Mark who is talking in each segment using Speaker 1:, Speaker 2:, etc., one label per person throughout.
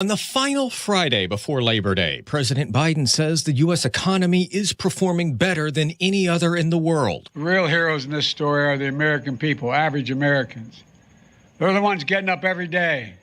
Speaker 1: On the final Friday before Labor Day, President Biden says the U.S. economy is performing better than any other in the world.
Speaker 2: The real heroes in this story are the American people, average Americans. They're the ones getting up every day,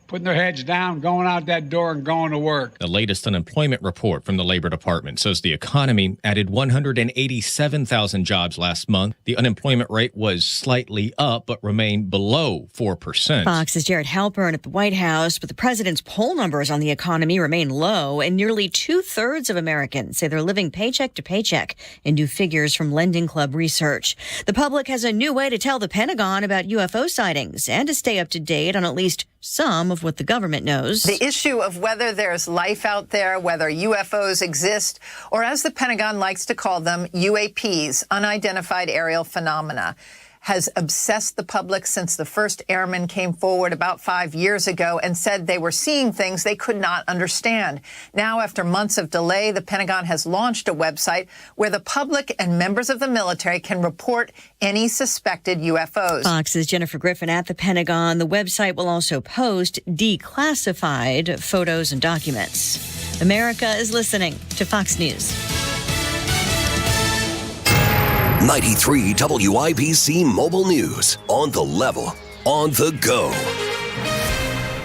Speaker 2: putting their heads down, going out that door and going to work.
Speaker 1: The latest unemployment report from the Labor Department says the economy added 187,000 jobs last month. The unemployment rate was slightly up, but remained below 4%.
Speaker 3: Fox's Jared Halpern at the White House, but the president's poll numbers on the economy remain low, and nearly 2/3 of Americans say they're living paycheck to paycheck in new figures from Lending Club research. The public has a new way to tell the Pentagon about UFO sightings and to stay up to date on at least some of what the government knows.
Speaker 4: The issue of whether there's life out there, whether UFOs exist, or as the Pentagon likes to call them, UAPs, unidentified aerial phenomena, has obsessed the public since the first airmen came forward about 5 years ago and said they were seeing things they could not understand. Now, after months of delay, the Pentagon has launched a website where the public and members of the military can report any suspected UFOs.
Speaker 3: Fox's Jennifer Griffin at the Pentagon. The website will also post declassified photos and documents. America is listening to Fox News.
Speaker 5: 93 WIBC Mobile News. On the level, on the go.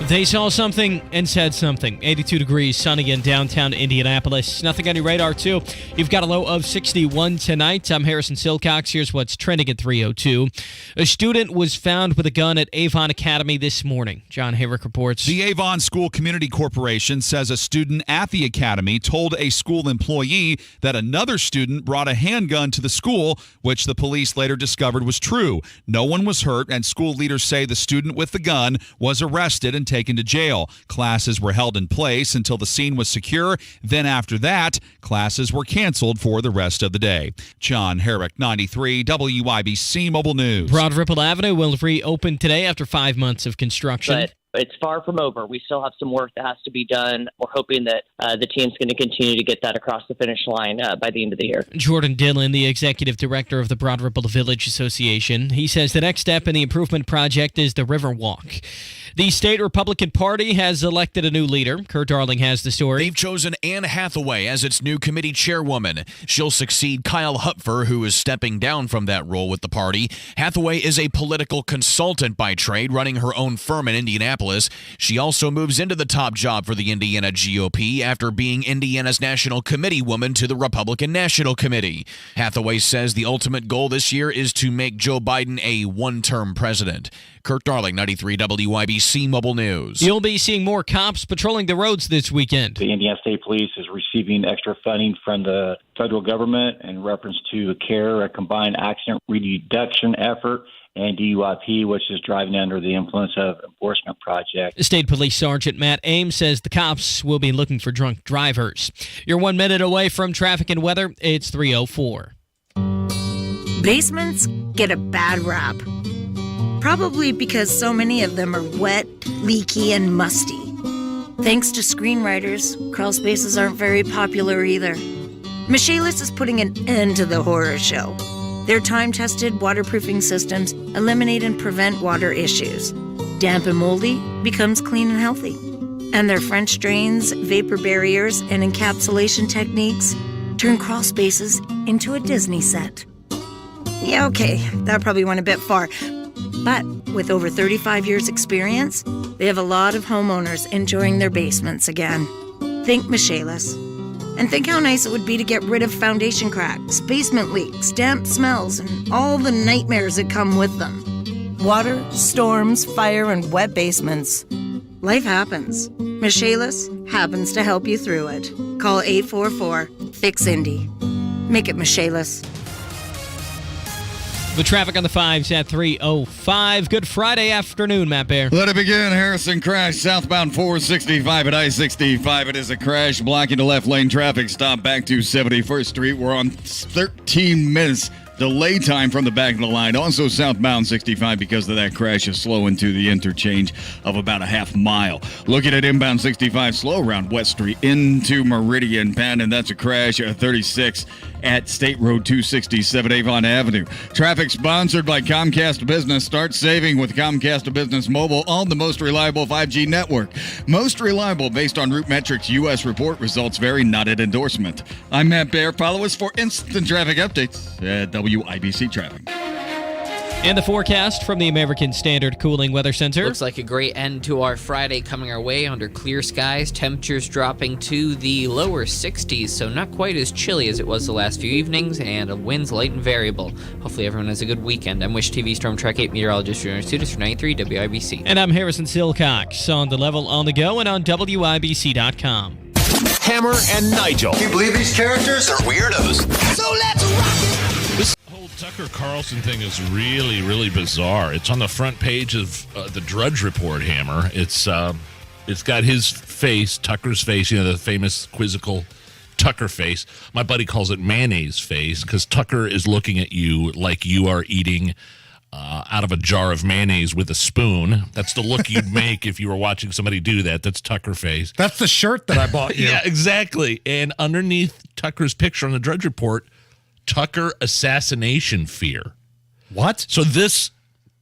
Speaker 6: They saw something and said something. 82 degrees, sunny in downtown Indianapolis. Nothing on your radar, too. You've got a low of 61 tonight. I'm Harrison Silcox. Here's what's trending at 3:02. A student was found with a gun at Avon Academy this morning. John Hayrick reports.
Speaker 7: The Avon School Community Corporation says a student at the academy told a school employee that another student brought a handgun to the school, which the police later discovered was true. No one was hurt, and school leaders say the student with the gun was arrested and taken to jail. Classes were held in place until the scene was secure. Then after that, classes were canceled for the rest of the day. John Herrick, 93 WIBC Mobile News.
Speaker 6: Broad Ripple Avenue will reopen today after 5 months of construction.
Speaker 8: But it's far from over. We still have some work that has to be done. We're hoping that the team's going to continue to get that across the finish line by the end of the year.
Speaker 6: Jordan Dillon, the executive director of the Broad Ripple Village Association, he says the next step in the improvement project is the River Walk. The state Republican Party has elected a new leader. Kurt Darling has the story.
Speaker 9: They've chosen Ann Hathaway as its new committee chairwoman. She'll succeed Kyle Hupfer, who is stepping down from that role with the party. Hathaway is a political consultant by trade, running her own firm in Indianapolis. She also moves into the top job for the Indiana GOP after being Indiana's national committee woman to the Republican National Committee. Hathaway says the ultimate goal this year is to make Joe Biden a one-term president. Kurt Darling, 93 WIBC Mobile News.
Speaker 6: You'll be seeing more cops patrolling the roads this weekend.
Speaker 10: The Indiana State Police is receiving extra funding from the federal government in reference to a CARE, a combined accident reduction effort, and DUIP, which is driving under the influence of enforcement project.
Speaker 6: State Police Sergeant Matt Ames says the cops will be looking for drunk drivers. You're 1 minute away from traffic and weather. It's 3:04.
Speaker 11: Basements get a bad rap. Probably because so many of them are wet, leaky, and musty. Thanks to screenwriters, crawl spaces aren't very popular either. Michaelis is putting an end to the horror show. Their time-tested waterproofing systems eliminate and prevent water issues. Damp and moldy becomes clean and healthy. And their French drains, vapor barriers, and encapsulation techniques turn crawl spaces into a Disney set. Yeah, okay, that probably went a bit far. But with over 35 years' experience, they have a lot of homeowners enjoying their basements again. Think Michaelis. And think how nice it would be to get rid of foundation cracks, basement leaks, damp smells, and all the nightmares that come with them. Water, storms, fire, and wet basements. Life happens. Michaelis happens to help you through it. Call 844-FIX-INDY. Make it Michaelis.
Speaker 6: The traffic on the 5s at 3:05. Good Friday afternoon, Matt Bear.
Speaker 12: Let it begin. Harrison crash southbound 465 at I-65. It is a crash blocking the left lane traffic. Stop back to 71st Street. We're on 13 minutes delay time from the back of the line. Also southbound 65 because of that crash is slow into the interchange of about a half mile. Looking at inbound 65 slow around West Street into Meridian Penn, and that's a crash at 36 at State Road 267 Avon Avenue. Traffic sponsored by Comcast Business. Start saving with Comcast Business Mobile on the most reliable 5G network. Most reliable based on Root Metrics U.S. report. Results vary, not an endorsement. I'm Matt Baer. Follow us for instant traffic updates at WIBC Traffic.
Speaker 6: And the forecast from the American Standard Cooling Weather Center.
Speaker 13: Looks like a great end to our Friday coming our way under clear skies. Temperatures dropping to the lower 60s, so not quite as chilly as it was the last few evenings, and winds light and variable. Hopefully everyone has a good weekend. I'm Wish TV Storm Track 8 meteorologist Junior Students for 93 WIBC.
Speaker 6: And I'm Harrison Silcox on The Level, on the go, and on WIBC.com.
Speaker 5: Hammer and Nigel.
Speaker 14: Can you believe these characters are weirdos?
Speaker 15: So let's rock it!
Speaker 16: This whole Tucker Carlson thing is really, really bizarre. It's on the front page of the Drudge Report, Hammer. It's got his face, Tucker's face, the famous quizzical Tucker face. My buddy calls it mayonnaise face because Tucker is looking at you like you are eating out of a jar of mayonnaise with a spoon. That's the look you'd make if you were watching somebody do that. That's Tucker face.
Speaker 17: That's the shirt that I bought you.
Speaker 16: Yeah, exactly. And underneath Tucker's picture on the Drudge Report, Tucker assassination fear.
Speaker 17: What?
Speaker 16: So this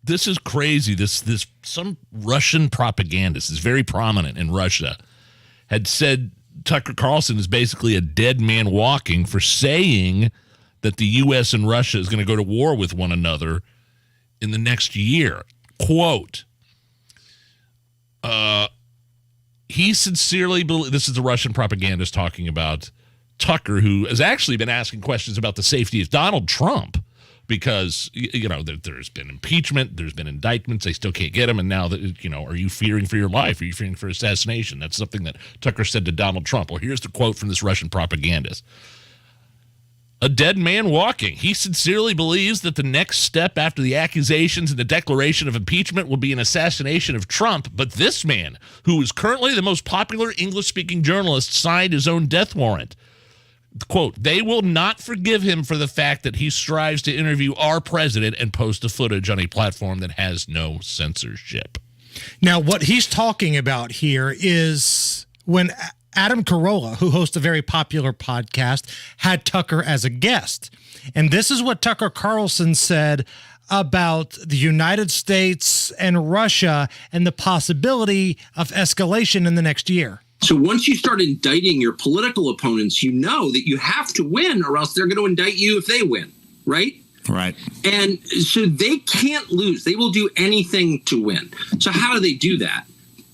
Speaker 16: is crazy. This some Russian propagandist is very prominent in Russia had said Tucker Carlson is basically a dead man walking for saying that the U.S. and Russia is going to go to war with one another in the next year. Quote, he sincerely believes, this is the Russian propagandist talking about Tucker, who has actually been asking questions about the safety of Donald Trump because, there's been impeachment, there's been indictments, they still can't get him, and now, are you fearing for your life? Are you fearing for assassination? That's something that Tucker said to Donald Trump. Well, here's the quote from this Russian propagandist. A dead man walking. He sincerely believes that the next step after the accusations and the declaration of impeachment will be an assassination of Trump. But this man, who is currently the most popular English-speaking journalist, signed his own death warrant. Quote, they will not forgive him for the fact that he strives to interview our president and post the footage on a platform that has no censorship.
Speaker 17: Now, what he's talking about here is when Adam Carolla, who hosts a very popular podcast, had Tucker as a guest. And this is what Tucker Carlson said about the United States and Russia and the possibility of escalation in the next year.
Speaker 18: So once you start indicting your political opponents, you know that you have to win or else they're going to indict you if they win, right?
Speaker 12: Right.
Speaker 18: And so they can't lose. They will do anything to win. So how do they do that?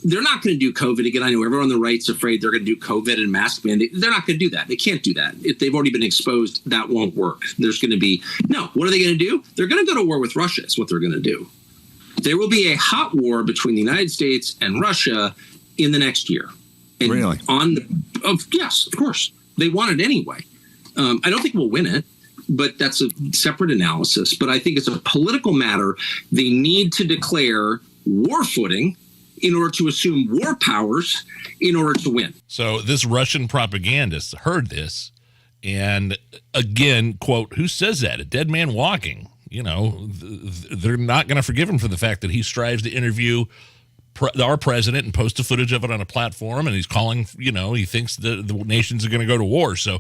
Speaker 18: They're not going to do COVID again. I know everyone on the right's afraid they're going to do COVID and mask mandate. They're not going to do that. They can't do that. If they've already been exposed, that won't work. There's going to be no. What are they going to do? They're going to go to war with Russia. Is what they're going to do. There will be a hot war between the United States and Russia in the next year. And
Speaker 12: really?
Speaker 18: Yes, of course. They want it anyway. I don't think we'll win it, but that's a separate analysis. But I think it's a political matter. They need to declare war footing in order to assume war powers in order to win.
Speaker 16: So this Russian propagandist heard this and, again, quote, who says that? A dead man walking. They're not going to forgive him for the fact that he strives to interview our president and post the footage of it on a platform, and he's calling, he thinks the nations are going to go to war. So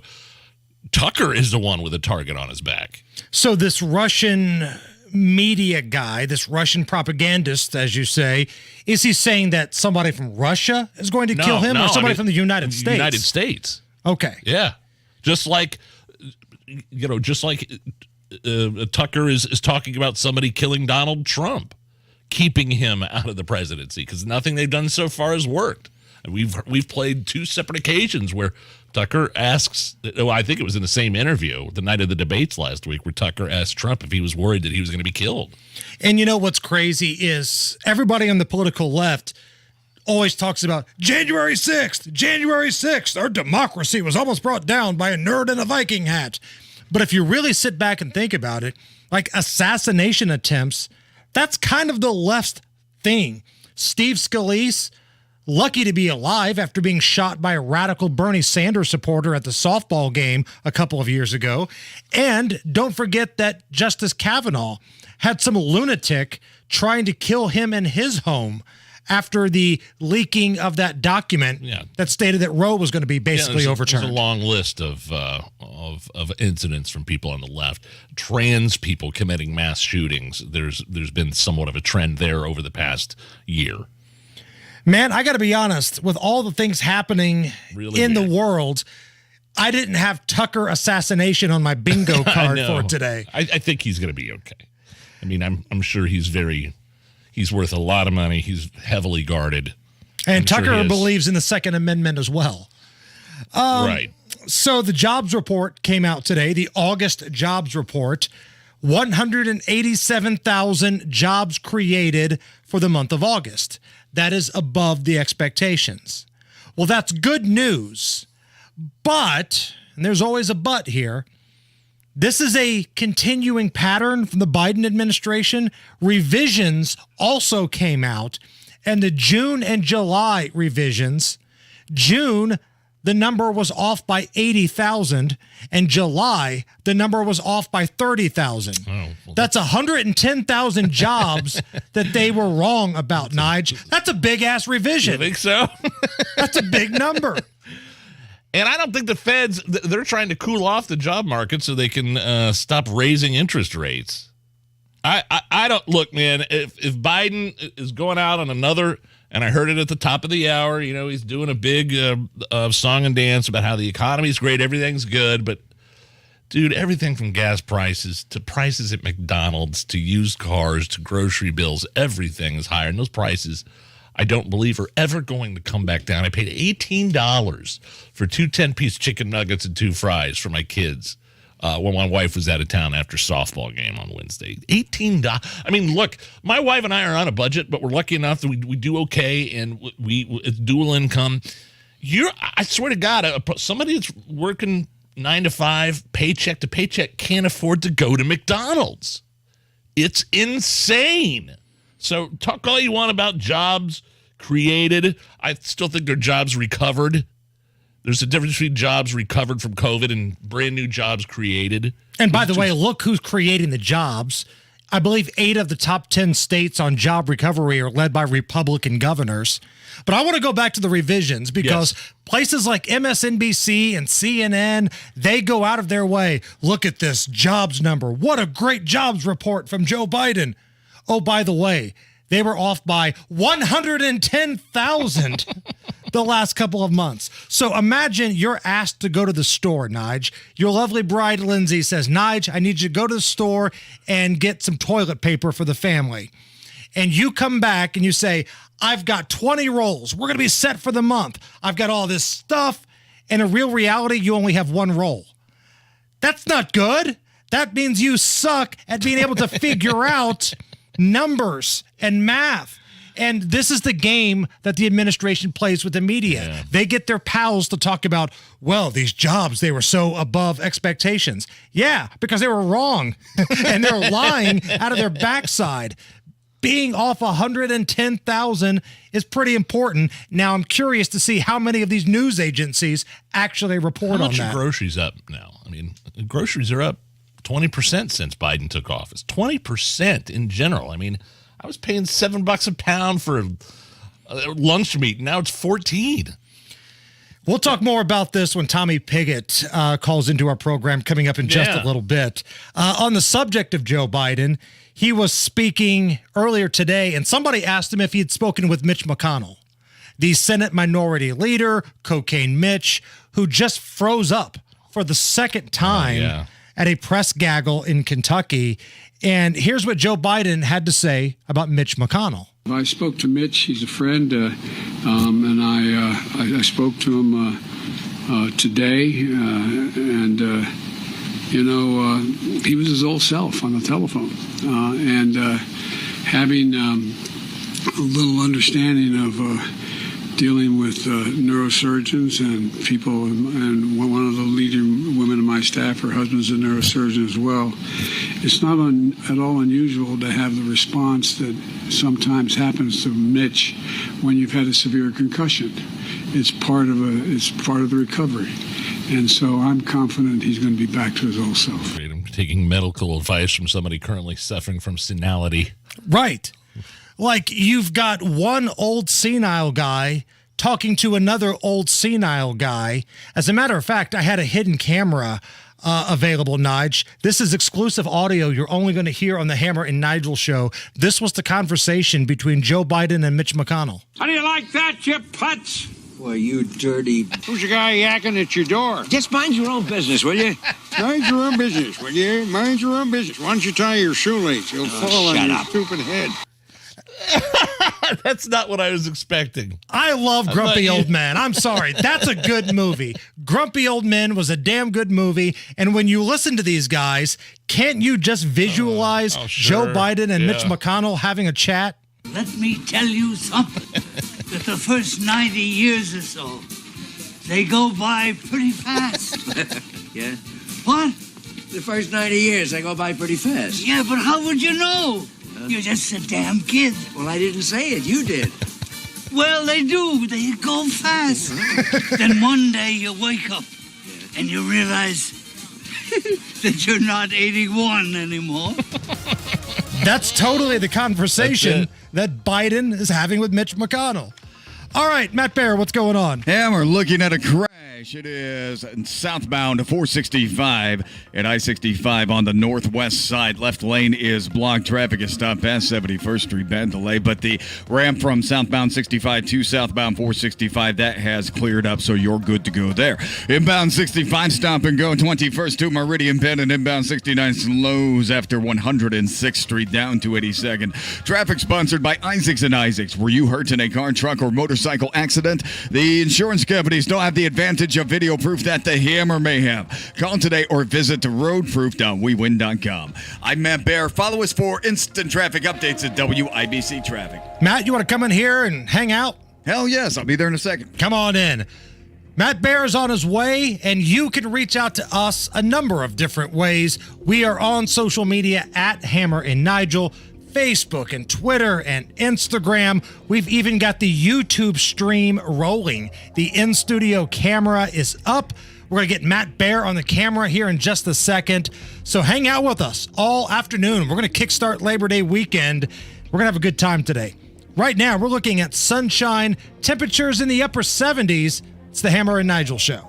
Speaker 16: Tucker is the one with a target on his back.
Speaker 17: So this Russian media guy, this Russian propagandist, as you say, is he saying that somebody from Russia is going to kill him or somebody from the United States?
Speaker 16: United States.
Speaker 17: Okay.
Speaker 16: Yeah. Just like Tucker is talking about somebody killing Donald Trump, keeping him out of the presidency because nothing they've done so far has worked. And we've played two separate occasions where Tucker asks, I think it was in the same interview the night of the debates last week, where Tucker asked Trump if he was worried that he was going to be killed.
Speaker 17: And what's crazy is everybody on the political left always talks about January 6th, our democracy was almost brought down by a nerd in a Viking hat. But if you really sit back and think about it, like assassination attempts, that's kind of the left's thing. Steve Scalise lucky to be alive after being shot by a radical Bernie Sanders supporter at the softball game a couple of years ago. And don't forget that Justice Kavanaugh had some lunatic trying to kill him in his home after the leaking of that document that stated that Roe was going to be basically overturned.
Speaker 16: There's a long list of incidents from people on the left. Trans people committing mass shootings. There's been somewhat of a trend there over the past year.
Speaker 17: Man, I got to be honest, with all the things happening in the world, I didn't have Tucker assassination on my bingo card for today.
Speaker 16: I think he's going to be okay. I mean, I'm sure he's worth a lot of money. He's heavily guarded.
Speaker 17: And Tucker believes in the Second Amendment as well.
Speaker 16: Right.
Speaker 17: So the jobs report came out today, the August jobs report. 187,000 jobs created for the month of August. That is above the expectations. Well, that's good news. But, and there's always a but here, this is a continuing pattern from the Biden administration. Revisions also came out, and the June and July revisions, June, the number was off by 80,000, and July, the number was off by 30,000. That's 110,000 jobs that they were wrong about, Nigel. That's a big-ass revision.
Speaker 16: You think so?
Speaker 17: That's a big number.
Speaker 16: And I don't think the feds, they're trying to cool off the job market so they can stop raising interest rates. I don't, look, man, if Biden is going out on another, and I heard it at the top of the hour, you know, he's doing a big song and dance about how the economy's great, everything's good, but dude, everything from gas prices to prices at McDonald's to used cars to grocery bills, everything is higher. And those prices, I don't believe, are ever going to come back down. I paid $18 for 2 10-piece chicken nuggets and 2 fries for my kids when my wife was out of town after softball game on Wednesday. $18. I mean, look, my wife and I are on a budget, but we're lucky enough that we do okay, and it's dual income. I swear to God, somebody that's working 9 to 5, paycheck to paycheck, can't afford to go to McDonald's. It's insane. So talk all you want about jobs created. I still think they're jobs recovered. There's a difference between jobs recovered from COVID and brand new jobs created.
Speaker 17: And by the way, look who's creating the jobs. I believe 8 of the top 10 states on job recovery are led by Republican governors. But I want to go back to the revisions because places like MSNBC and CNN, they go out of their way. Look at this jobs number. What a great jobs report from Joe Biden. Oh, by the way, they were off by 110,000 the last couple of months. So imagine you're asked to go to the store, Nige. Your lovely bride, Lindsay, says, Nige, I need you to go to the store and get some toilet paper for the family. And you come back and you say, I've got 20 rolls. We're going to be set for the month. I've got all this stuff. And in real reality, you only have 1 roll. That's not good. That means you suck at being able to figure out numbers and math. And this is the game that the administration plays with the media. Yeah. They get their pals to talk about, well, these jobs, they were so above expectations. Yeah, because they were wrong. And they're lying out of their backside. Being off 110,000 is pretty important. Now, I'm curious to see how many of these news agencies actually report on that.
Speaker 16: How much are groceries up now? I mean, groceries are up 20% since Biden took office. 20% in general. I mean, I was paying $7 a pound for lunch meat. Now it's 14.
Speaker 17: We'll talk more about this when Tommy Pigott calls into our program coming up in just a little bit. On the subject of Joe Biden, he was speaking earlier today, and somebody asked him if he had spoken with Mitch McConnell, the Senate Minority Leader, Cocaine Mitch, who just froze up for the second time at a press gaggle in Kentucky. And here's what Joe Biden had to say about Mitch McConnell.
Speaker 2: I spoke to Mitch. He's a friend, and I spoke to him today, and he was his old self on the telephone, and having a little understanding of dealing with neurosurgeons and people, and one of the leading women in my staff, her husband's a neurosurgeon as well. It's not at all unusual to have the response that sometimes happens to Mitch when you've had a severe concussion. It's part of the recovery. And so I'm confident he's going to be back to his old self.
Speaker 16: I'm taking medical advice from somebody currently suffering from senility.
Speaker 17: Right. Like you've got one old senile guy talking to another old senile guy. As a matter of fact, I had a hidden camera available, Nige. This is exclusive audio you're only going to hear on the Hammer and Nigel show. This was the conversation between Joe Biden and Mitch McConnell.
Speaker 2: How do you like that, you putz?
Speaker 19: Well, you dirty...
Speaker 2: Who's the guy yakking at your door?
Speaker 19: Just mind your own business, will you?
Speaker 2: Mind your own business, will you? Mind your own business. Why don't you tie your shoelace? You'll fall on your stupid head.
Speaker 16: That's not what I was expecting.
Speaker 17: I love Grumpy Old Men. I'm sorry. That's a good movie. Grumpy Old Men was a damn good movie. And when you listen to these guys, can't you just visualize
Speaker 16: sure.
Speaker 17: Joe Biden and Mitch McConnell having a chat?
Speaker 20: Let me tell you something. That the first 90 years or so, they go by pretty fast.
Speaker 19: Yeah?
Speaker 20: What?
Speaker 19: The first 90 years, they go by pretty fast.
Speaker 20: Yeah, but how would you know? You're just a damn kid.
Speaker 19: Well, I didn't say it. You did.
Speaker 20: Well, they do. They go fast. Then one day you wake up and you realize that you're not 81 anymore.
Speaker 17: That's totally the conversation that Biden is having with Mitch McConnell. All right, Matt Bear, what's going on?
Speaker 12: Yeah, we're looking at a crash. It is southbound 465 at I-65 on the northwest side. Left lane is blocked. Traffic is stopped past 71st Street. Bad delay, but the ramp from southbound 65 to southbound 465, that has cleared up, so you're good to go there. Inbound 65, stop and go 21st to Meridian Penn, and inbound 69 slows after 106th Street down to 82nd. Traffic sponsored by Isaacs & Isaacs. Were you hurt in a car, truck, or motorcycle accident? The insurance companies don't have the advantage of video proof that the Hammer may have. Call today or visit roadproof.wewin.com. I'm Matt Bear. Follow us for instant traffic updates at WIBC Traffic.
Speaker 17: Matt, you want to come in here and hang out?
Speaker 12: Hell yes, I'll be there in a second.
Speaker 17: Come on in. Matt Bear is on his way, and you can reach out to us a number of different ways. We are on social media at Hammer and Nigel, Facebook and Twitter and Instagram. We've even got the YouTube stream rolling. The in-studio camera is up. We're going to get Matt Bear on the camera here in just a second. So hang out with us all afternoon. We're going to kickstart Labor Day weekend. We're going to have a good time today. Right now, we're looking at sunshine, temperatures in the upper 70s. It's the Hammer and Nigel Show.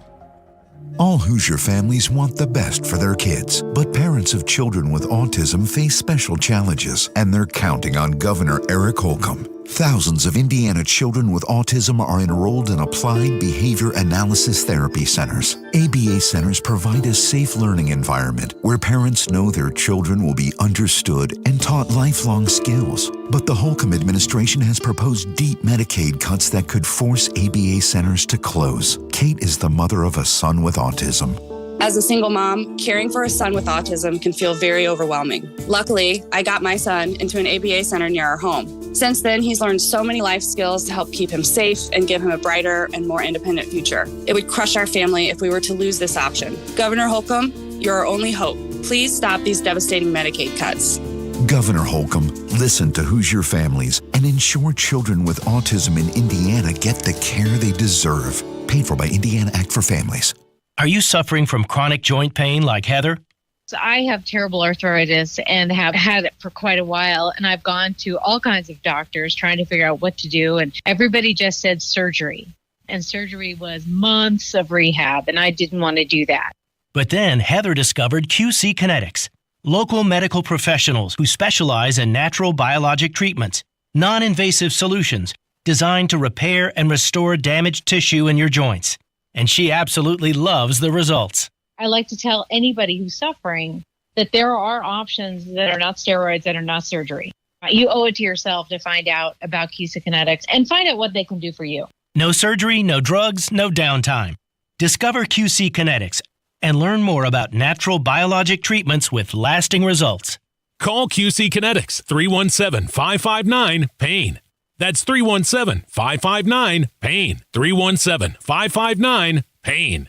Speaker 21: All Hoosier families want the best for their kids, but parents of children with autism face special challenges, and they're counting on Governor Eric Holcomb. Thousands of Indiana children with autism are enrolled in applied behavior analysis therapy centers. ABA centers provide a safe learning environment where parents know their children will be understood and taught lifelong skills. But the Holcomb administration has proposed deep Medicaid cuts that could force ABA centers to close. Kate is the mother of a son with autism.
Speaker 22: As a single mom, caring for a son with autism can feel very overwhelming. Luckily, I got my son into an ABA center near our home. Since then, he's learned so many life skills to help keep him safe and give him a brighter and more independent future. It would crush our family if we were to lose this option. Governor Holcomb, you're our only hope. Please stop these devastating Medicaid cuts.
Speaker 21: Governor Holcomb, listen to Hoosier families and ensure children with autism in Indiana get the care they deserve. Paid for by Indiana Act for Families.
Speaker 23: Are you suffering from chronic joint pain like Heather?
Speaker 24: So I have terrible arthritis and have had it for quite a while. And I've gone to all kinds of doctors trying to figure out what to do. And everybody just said surgery. And surgery was months of rehab. And I didn't want to do that.
Speaker 23: But then Heather discovered QC Kinetics, local medical professionals who specialize in natural biologic treatments, non-invasive solutions designed to repair and restore damaged tissue in your joints. And she absolutely loves the results.
Speaker 24: I like to tell anybody who's suffering that there are options that are not steroids, that are not surgery. You owe it to yourself to find out about QC Kinetics and find out what they can do for you.
Speaker 23: No surgery, no drugs, no downtime. Discover QC Kinetics and learn more about natural biologic treatments with lasting results.
Speaker 25: Call QC Kinetics 317-559-PAIN.
Speaker 1: That's 317-559-PAIN. 317-559-PAIN.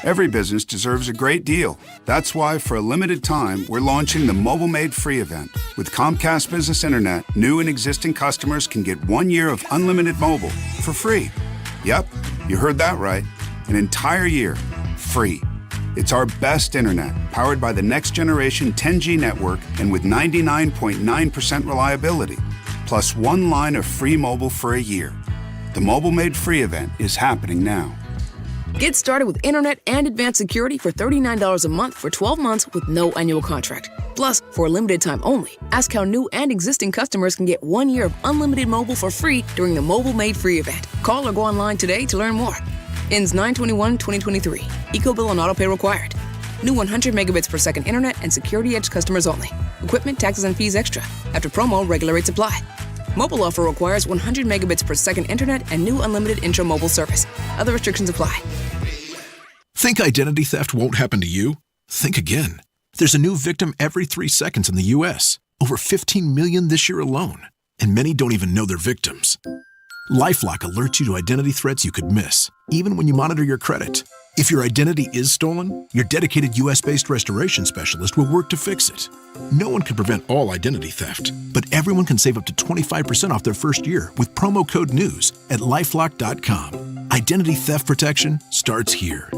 Speaker 3: Every business deserves a great deal. That's why, for a limited time, we're launching the Mobile Made Free event. With Comcast Business Internet, new and existing customers can get 1 year of unlimited mobile for free. Yep, you heard that right. An entire year, free. It's our best internet, powered by the next generation 10G network and with 99.9% reliability. Plus 1 line of free mobile for a year. The Mobile Made Free event is happening now.
Speaker 4: Get started with internet and advanced security for $39 a month for 12 months with no annual contract. Plus, for a limited time only, ask how new and existing customers can get 1 year of unlimited mobile for free during the Mobile Made Free event. Call or go online today to learn more. Ends 9/21/2023. EcoBill and autopay required. New 100 megabits per second internet and Security Edge customers only. Equipment, taxes, and fees extra. After promo, regular rates apply. Mobile offer requires 100 megabits per second internet and new unlimited intro-mobile service. Other restrictions apply.
Speaker 7: Think identity theft won't happen to you? Think again. There's a new victim every 3 seconds in the U.S. Over 15 million this year alone. And many don't even know they're victims. LifeLock alerts you to identity threats you could miss, even when you monitor your credit. If your identity is stolen, your dedicated U.S.-based restoration specialist will work to fix it. No one can prevent all identity theft, but everyone can save up to 25% off their first year with promo code NEWS at LifeLock.com. Identity theft protection starts here.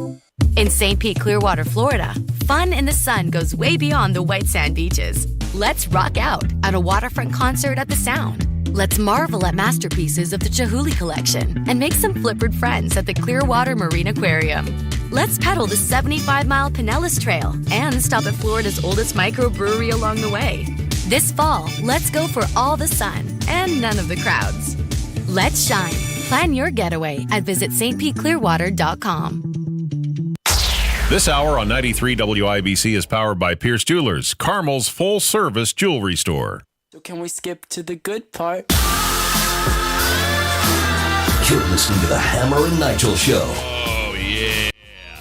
Speaker 25: In St. Pete, Clearwater, Florida, fun in the sun goes way beyond the white sand beaches. Let's rock out at a waterfront concert at the Sound. Let's marvel at masterpieces of the Chihuly Collection and make some flippered friends at the Clearwater Marine Aquarium. Let's pedal the 75-mile Pinellas Trail and stop at Florida's oldest microbrewery along the way. This fall, let's go for all the sun and none of the crowds. Let's shine. Plan your getaway at visitstpeteclearwater.com.
Speaker 26: This hour on 93 WIBC is powered by Pierce Jewelers, Carmel's full-service jewelry store.
Speaker 27: So can we skip to the good part?
Speaker 5: You're listening to the Hammer and Nigel Show.
Speaker 16: Oh, yeah.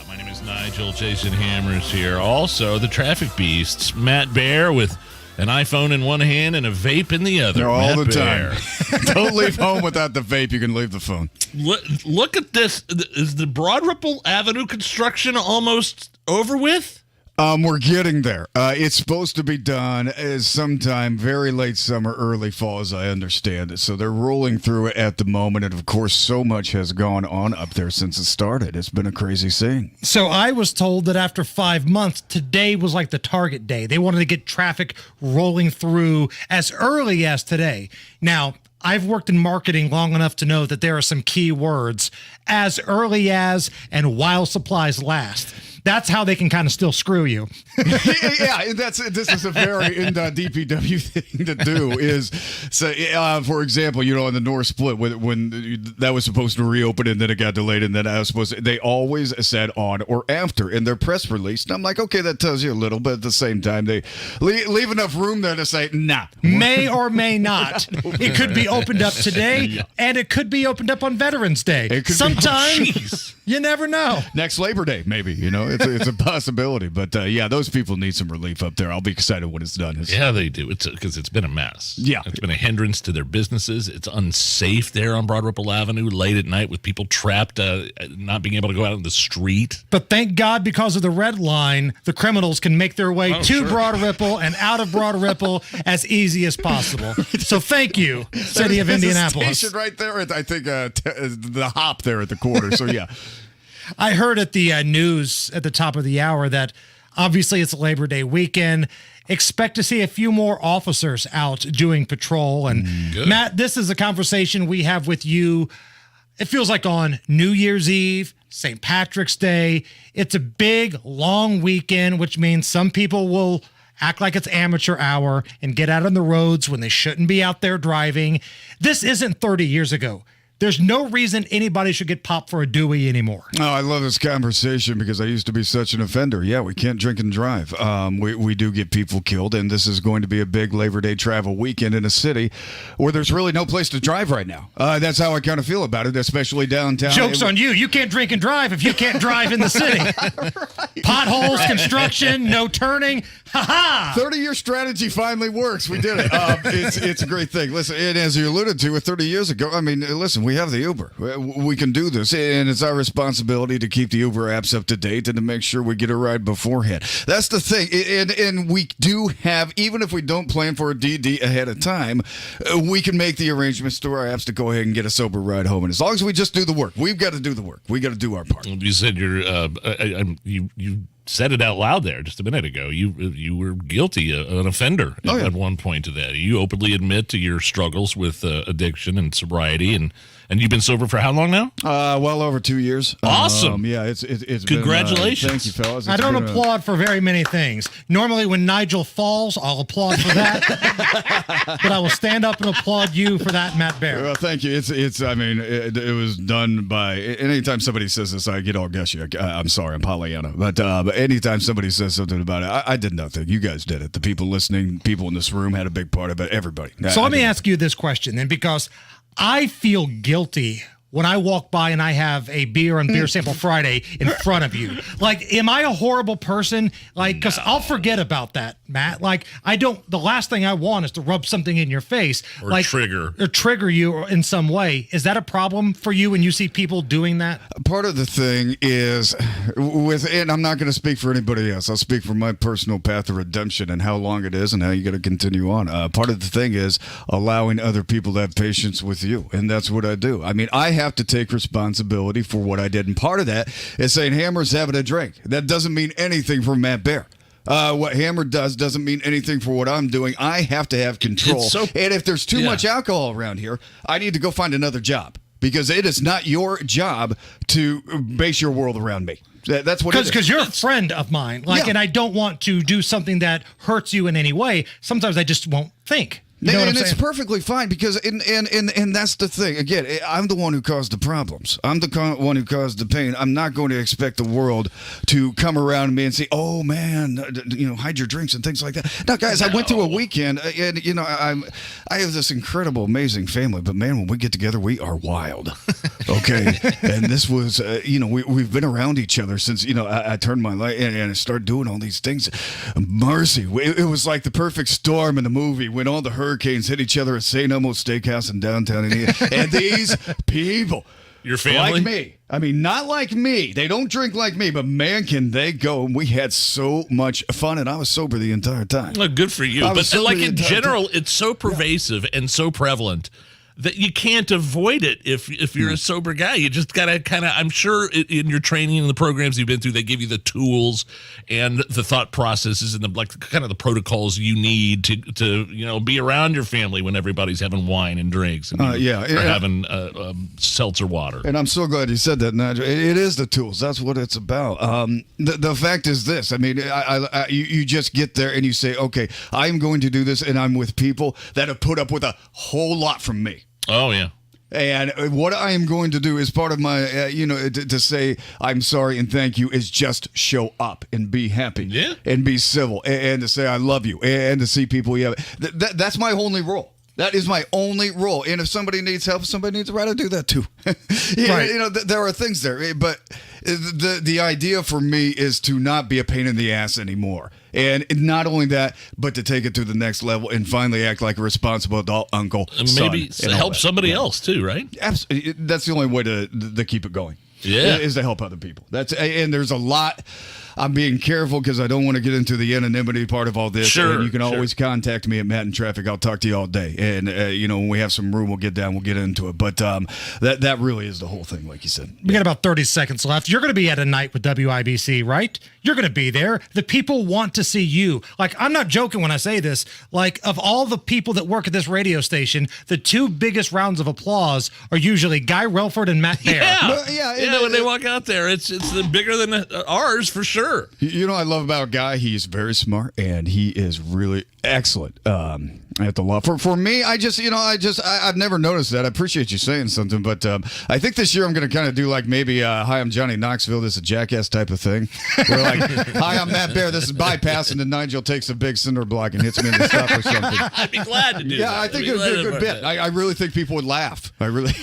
Speaker 16: My name is Nigel. Jason Hammer's here. Also, the traffic beasts, Matt Bear with an iPhone in one hand and a vape in the other.
Speaker 12: All
Speaker 16: Matt
Speaker 12: the
Speaker 16: Bear.
Speaker 12: time. Don't leave home without the vape. You can leave the phone.
Speaker 16: Look at this. Is the Broad Ripple Avenue construction almost over with?
Speaker 12: We're getting there. It's supposed to be done as sometime very late summer, early fall, as I understand it. So they're rolling through it at the moment. And, of course, so much has gone on up there since it started. It's been a crazy scene.
Speaker 17: So I was told that after 5 months, today was like the target day. They wanted to get traffic rolling through as early as today. Now, I've worked in marketing long enough to know that there are some key words, as early as and while supplies last. That's how they can kind of still screw you.
Speaker 12: Yeah, this is a very DPW thing to do. Is so, for example, in the North Split when that was supposed to reopen and then it got delayed and then they always said on or after in their press release. And I'm like, okay, that tells you a little, but at the same time they leave enough room there to say nah.
Speaker 17: May or may not. It could be opened up today, and it could be opened up on Veterans Day.
Speaker 12: It could
Speaker 17: Sometimes you never know.
Speaker 12: Next Labor Day, maybe. It's a possibility, but those people need some relief up there. I'll be excited when it's done.
Speaker 16: Yeah, they do. It's because it's been a mess.
Speaker 12: Yeah,
Speaker 16: it's been a hindrance to their businesses. It's unsafe there on Broad Ripple Avenue late at night with people trapped, not being able to go out in the street.
Speaker 17: But thank God, because of the red line, the criminals can make their way to Broad Ripple and out of Broad Ripple as easy as possible. So thank you, City of Indianapolis.
Speaker 12: A station right there at, I think, the hop there at the corner. So yeah.
Speaker 17: I heard at the news at the top of the hour that obviously it's Labor Day weekend. Expect to see a few more officers out doing patrol. And Matt, this is a conversation we have with you. It feels like on New Year's Eve, St. Patrick's Day. It's a big, long weekend, which means some people will act like it's amateur hour and get out on the roads when they shouldn't be out there driving. This isn't 30 years ago. There's no reason anybody should get popped for a Dewey anymore.
Speaker 12: Oh, I love this conversation because I used to be such an offender. Yeah, we can't drink and drive. We do get people killed, and this is going to be a big Labor Day travel weekend in a city where there's really no place to drive right now. That's how I kind of feel about it, especially downtown.
Speaker 17: Joke's on you. You can't drink and drive if you can't drive in the city. Right. Potholes, construction, no turning. Ha-ha!
Speaker 1: 30-year strategy finally works. We did it. It's a great thing. Listen, and as you alluded to, 30 years ago, I mean, listen, we have the Uber. We can do this, and it's our responsibility to keep the Uber apps up to date and to make sure we get a ride beforehand. That's the thing. And we do have, even if we don't plan for a DD ahead of time, we can make the arrangements through our apps to go ahead and get a sober ride home. And as long as we just do the work, we've got to do the work. We got to do our part.
Speaker 16: You said you said it out loud there just a minute ago. You were guilty, an offender at one point to that. You openly admit to your struggles with addiction and sobriety, and you've been sober for how long now?
Speaker 1: Well over 2 years.
Speaker 16: Awesome.
Speaker 1: Yeah, it's
Speaker 16: Congratulations.
Speaker 1: Thank you, fellas.
Speaker 17: I don't applaud for very many things. Normally, when Nigel falls, I'll applaud for that. But I will stand up and applaud you for that, Matt Bear.
Speaker 1: Well, thank you. I mean, it was done by. Anytime somebody says this, I get all gushy. I'm sorry, I'm Pollyanna. But anytime somebody says something about it, I did nothing. You guys did it. The people listening, people in this room had a big part of it. Everybody.
Speaker 17: So let me ask you this question then, because I feel guilty when I walk by and I have a beer on Beer Sample Friday in front of you. Like, am I a horrible person? Like, because I'll forget about that, Matt. Like, the last thing I want is to rub something in your face.
Speaker 16: Or
Speaker 17: trigger you in some way. Is that a problem for you when you see people doing that?
Speaker 1: Part of the thing is, and I'm not going to speak for anybody else. I'll speak for my personal path of redemption and how long it is and how you got to continue on. Part of the thing is allowing other people to have patience with you. And that's what I do. I mean, I have to take responsibility for what I did. And part of that is saying Hammer's having a drink. That doesn't mean anything for Matt Bear. What Hammer does doesn't mean anything for what I'm doing. I have to have control. And if there's too much alcohol around here, I need to go find another job, because it is not your job to base your world around me. That's what it is.
Speaker 17: Because you're a friend of mine. And I don't want to do something that hurts you in any way. Sometimes I just won't think. You know
Speaker 1: and it's perfectly fine, because and that's the thing. Again, I'm the one who caused the problems. I'm the one who caused the pain. I'm not going to expect the world to come around me and say, "Oh man, hide your drinks" and things like that. Now, guys, I went through a weekend, and I have this incredible, amazing family. But man, when we get together, we are wild. Okay, and this was, we've been around each other since I turned my light and I started doing all these things. Mercy, it was like the perfect storm in the movie when all the hurricanes hit each other at St. Elmo's Steakhouse in downtown Indiana. And these people,
Speaker 16: your family,
Speaker 1: like me. I mean, not like me. They don't drink like me, but man, can they go. And we had so much fun, and I was sober the entire time.
Speaker 16: Well, good for you. But like in general, it's so pervasive and so prevalent that you can't avoid it if you're a sober guy. You just got to kind of, I'm sure in your training and the programs you've been through, they give you the tools and the thought processes and the protocols you need to be around your family when everybody's having wine and drinks and or having seltzer water.
Speaker 1: And I'm so glad you said that, Nigel. It is the tools. That's what it's about. The fact is this. I mean, you just get there and you say, okay, I'm going to do this, and I'm with people that have put up with a whole lot from me.
Speaker 16: Oh, yeah.
Speaker 1: And what I am going to do as part of my, to say I'm sorry and thank you is just show up and be happy and be civil and to say I love you and to see people. That's my only role. That is my only role. And if somebody needs help, somebody needs a right to do that too. Right. There are things there, but the idea for me is to not be a pain in the ass anymore. And not only that, but to take it to the next level and finally act like a responsible adult uncle,
Speaker 16: and maybe help somebody else too, right?
Speaker 1: Absolutely. That's the only way to keep it going.
Speaker 16: Yeah,
Speaker 1: is to help other people. And there's a lot. I'm being careful because I don't want to get into the anonymity part of all this.
Speaker 16: Sure.
Speaker 1: And you can always contact me at Matt in Traffic. I'll talk to you all day. And, when we have some room, we'll get into it. But that really is the whole thing, like you said.
Speaker 17: We got about 30 seconds left. You're going to be at a night with WIBC, right? You're going to be there. The people want to see you. Like, I'm not joking when I say this. Like, of all the people that work at this radio station, the two biggest rounds of applause are usually Guy Relford and Matt Bear.
Speaker 16: When they walk out there, it's bigger than ours for sure.
Speaker 1: I love about Guy, he's very smart and he is really excellent at the law. For me, I've never noticed that. I appreciate you saying something, but I think this year I'm going to kind of do like maybe hi, I'm Johnny Knoxville, this is a jackass type of thing. We're like, hi, I'm Matt Bear, this is bypass, and then Nigel takes a big cinder block and hits me in the stuff or something.
Speaker 16: I'd be glad to do that.
Speaker 1: Yeah, I think it would be a good bit. I really think people would laugh. I really.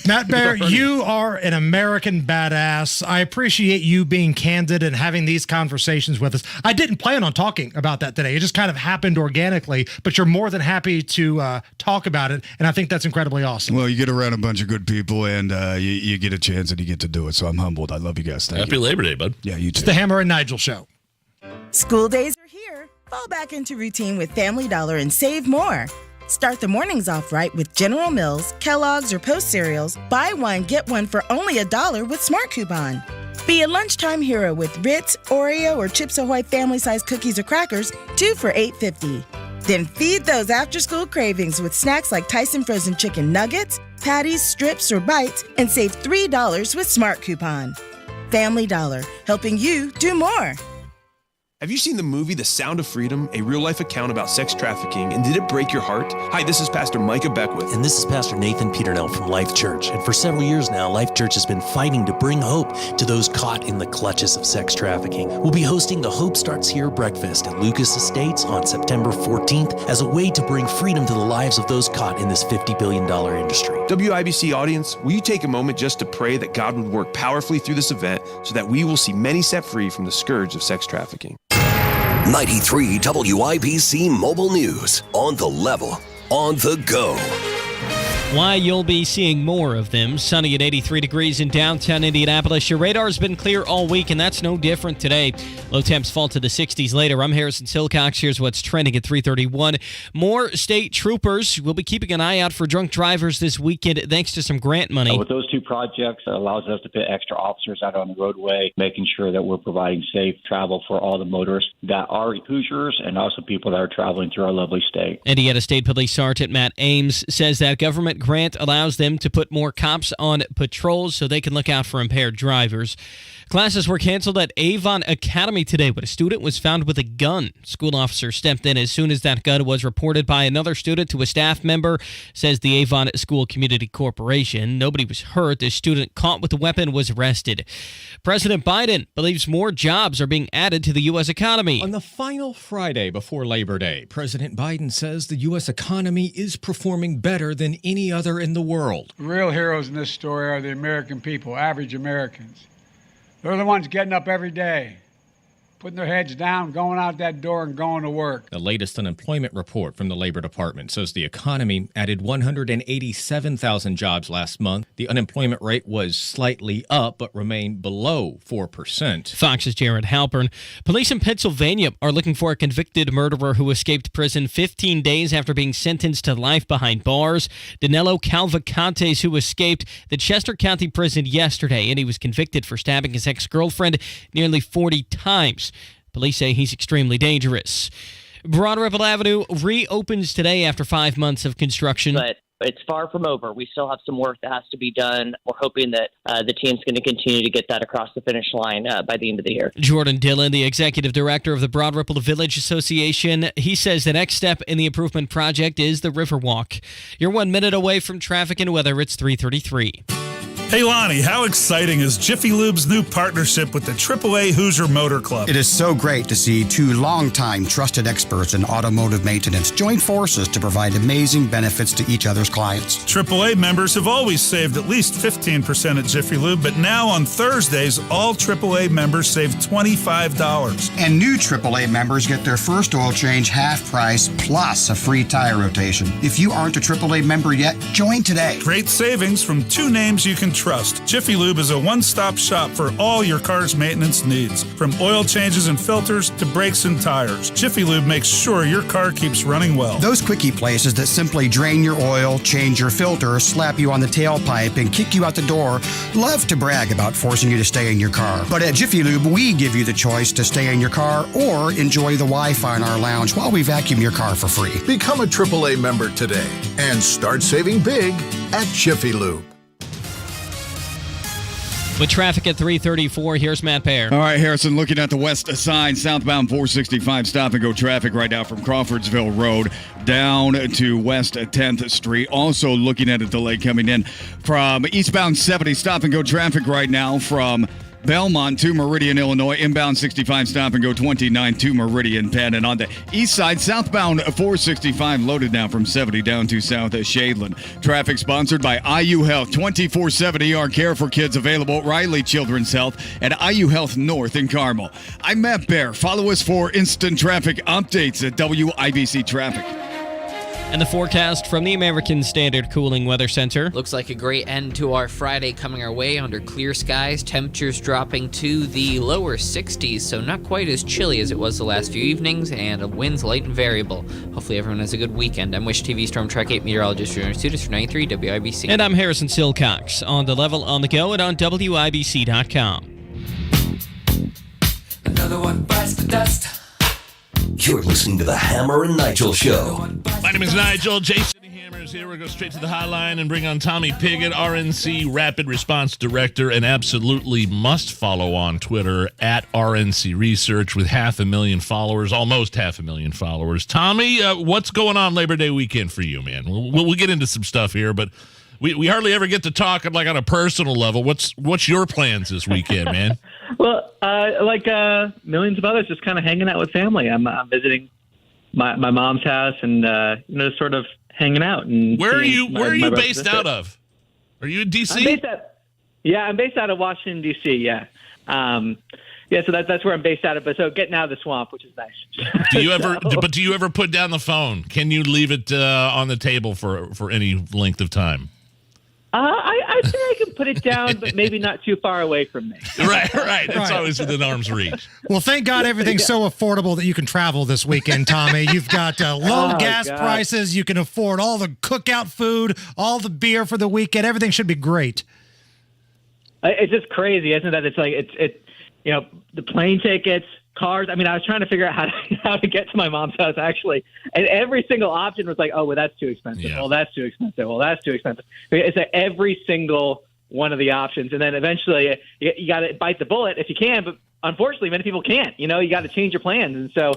Speaker 17: Matt Bear, you are an American badass. I appreciate you being candid and having these conversations with us. I didn't plan on talking about that today. It just kind of happened organically, but you're more than happy to talk about it, and I think that's incredibly awesome.
Speaker 1: Well, you get around a bunch of good people, and you get a chance, and you get to do it, so I'm humbled. I love you guys. Thank
Speaker 16: Happy
Speaker 1: you.
Speaker 16: Labor Day, bud.
Speaker 1: Yeah, you too.
Speaker 17: It's the Hammer and Nigel Show.
Speaker 6: School days are here. Fall back into routine with Family Dollar and save more. Start the mornings off right with General Mills, Kellogg's, or Post cereals. Buy one, get one for only $1 with Smart Coupon. Be a lunchtime hero with Ritz, Oreo, or Chips Ahoy family-size cookies or crackers, 2 for $8.50. Then feed those after-school cravings with snacks like Tyson frozen chicken nuggets, patties, strips, or bites, and save $3 with Smart Coupon. Family Dollar, helping you do more.
Speaker 8: Have you seen the movie The Sound of Freedom, a real-life account about sex trafficking, and did it break your heart? Hi, this is Pastor Micah Beckwith.
Speaker 9: And this is Pastor Nathan Peternell from Life Church. And for several years now, Life Church has been fighting to bring hope to those caught in the clutches of sex trafficking. We'll be hosting the Hope Starts Here breakfast at Lucas Estates on September 14th as a way to bring freedom to the lives of those caught in this $50 billion industry.
Speaker 8: WIBC audience, will you take a moment just to pray that God would work powerfully through this event so that we will see many set free from the scourge of sex trafficking?
Speaker 5: 93 WIBC Mobile News. On the level, on the go.
Speaker 10: Why you'll be seeing more of them. Sunny at 83 degrees in downtown Indianapolis. Your radar's been clear all week, and that's no different today. Low temps fall to the 60s later. I'm Harrison Silcox. Here's what's trending at 3:31. More state troopers will be keeping an eye out for drunk drivers this weekend thanks to some grant money.
Speaker 11: With those two projects, it allows us to put extra officers out on the roadway, making sure that we're providing safe travel for all the motorists that are Hoosiers and also people that are traveling through our lovely state.
Speaker 10: Indiana State Police Sergeant Matt Ames says that government grant allows them to put more cops on patrols so they can look out for impaired drivers. Classes were canceled at Avon Academy today when a student was found with a gun. School officers stepped in as soon as that gun was reported by another student to a staff member, says the Avon School Community Corporation. Nobody was hurt. The student caught with the weapon was arrested. President Biden believes more jobs are being added to the U.S. economy.
Speaker 13: On the final Friday before Labor Day, President Biden says the U.S. economy is performing better than any other in the world.
Speaker 2: The real heroes in this story are the American people, average Americans. They're the ones getting up every day, putting their heads down, going out that door and going to work.
Speaker 13: The latest unemployment report from the Labor Department says the economy added 187,000 jobs last month. The unemployment rate was slightly up, but remained below 4%.
Speaker 10: Fox's Jared Halpern. Police in Pennsylvania are looking for a convicted murderer who escaped prison 15 days after being sentenced to life behind bars. Danilo Calvacantes, who escaped the Chester County prison yesterday, and he was convicted for stabbing his ex-girlfriend nearly 40 times. Police say he's extremely dangerous. Broad Ripple Avenue reopens today after 5 months of construction.
Speaker 14: But it's far from over. We still have some work that has to be done. We're hoping that the team's going to continue to get that across the finish line by the end of the year.
Speaker 10: Jordan Dillon, the executive director of the Broad Ripple Village Association, he says the next step in the improvement project is the Riverwalk. You're 1 minute away from traffic and weather. It's 3:33.
Speaker 28: Hey Lonnie, how exciting is Jiffy Lube's new partnership with the AAA Hoosier Motor Club?
Speaker 29: It is so great to see two longtime trusted experts in automotive maintenance join forces to provide amazing benefits to each other's clients.
Speaker 28: AAA members have always saved at least 15% at Jiffy Lube, but now on Thursdays, all AAA members save $25.
Speaker 29: And new AAA members get their first oil change half price plus a free tire rotation. If you aren't a AAA member yet, join today.
Speaker 28: Great savings from two names you can trust. Jiffy Lube is a one-stop shop for all your car's maintenance needs, from oil changes and filters to brakes and tires. Jiffy Lube makes sure your car keeps running well.
Speaker 29: Those quickie places that simply drain your oil, change your filter, slap you on the tailpipe, and kick you out the door love to brag about forcing you to stay in your car. But at Jiffy Lube, we give you the choice to stay in your car or enjoy the Wi-Fi in our lounge while we vacuum your car for free.
Speaker 30: Become a AAA member today and start saving big at Jiffy Lube.
Speaker 10: With traffic at 3:34, here's Matt Pear.
Speaker 12: All right, Harrison, looking at the west side, southbound 465 stop-and-go traffic right now from Crawfordsville Road down to West 10th Street. Also looking at a delay coming in from eastbound 70 stop-and-go traffic right now from Belmont to Meridian, Illinois. Inbound 65 stop and go 29 to Meridian, Penn. And on the east side, southbound 465 loaded now from 70 down to south at Shadeland. Traffic sponsored by IU Health. 24/7 ER care for kids available at Riley Children's Health and IU Health North in Carmel. I'm Matt Bear. Follow us for instant traffic updates at WIBC Traffic.
Speaker 10: And the forecast from the American Standard Cooling Weather Center.
Speaker 3: Looks like a great end to our Friday coming our way under clear skies. Temperatures dropping to the lower 60s, so not quite as chilly as it was the last few evenings, and winds light and variable. Hopefully everyone has a good weekend. I'm Wish TV Storm Track 8 meteorologist Junior Students for 93 WIBC.
Speaker 10: And I'm Harrison Silcox on the level, on the go, and on WIBC.com.
Speaker 26: Another one bites the dust. You're listening to the Hammer and Nigel Show.
Speaker 16: My name is Nigel. Jason Hammer is here. We'll go straight to the hotline and bring on Tommy Pigott, RNC Rapid Response Director, and absolutely must follow on Twitter at RNC Research with 500,000 followers, almost 500,000 followers. Tommy, what's going on Labor Day weekend for you, man? We'll get into some stuff here, but we hardly ever get to talk like on a personal level. What's your plans this weekend, man?
Speaker 4: Well, like millions of others, just kind of hanging out with family. I'm visiting my mom's house and sort of hanging out. And
Speaker 16: where are you based out of? Are you in D.C.?
Speaker 4: I'm based out of Washington D.C. Yeah, so that's where I'm based out of. But so getting out of the swamp, which is nice.
Speaker 16: Do you ever put down the phone? Can you leave it on the table for any length of time?
Speaker 4: I'd say I can put it down, but maybe not too far away from me.
Speaker 16: Right. It's always within arm's reach.
Speaker 17: Well, thank God everything's so affordable that you can travel this weekend, Tommy. You've got low gas prices. You can afford all the cookout food, all the beer for the weekend. Everything should be great.
Speaker 4: It's just crazy, isn't it? It's like the plane tickets, cars. I mean, I was trying to figure out how to get to my mom's house, actually. And every single option was like, oh, well, that's too expensive.
Speaker 16: Yeah.
Speaker 4: Well, that's too expensive. Well, that's too expensive. It's like every single one of the options. And then eventually you got to bite the bullet if you can. But unfortunately, many people can't. You got to change your plans. And so,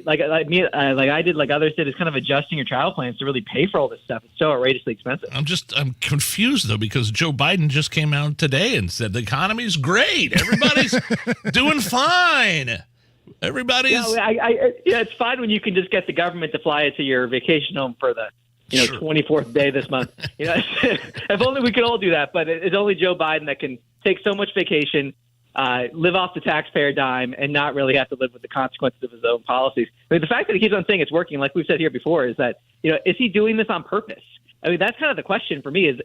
Speaker 4: like I did, like others did, is kind of adjusting your travel plans to really pay for all this stuff. It's so outrageously expensive.
Speaker 16: I'm confused, though, because Joe Biden just came out today and said the economy's great. Everybody's doing fine. Everybody's...
Speaker 4: it's fine when you can just get the government to fly it to your vacation home for the 24th day this month. If only we could all do that. But it's only Joe Biden that can take so much vacation, live off the taxpayer dime, and not really have to live with the consequences of his own policies. I mean, the fact that he keeps on saying it's working, like we've said here before, is that, is he doing this on purpose? I mean, that's kind of the question for me is,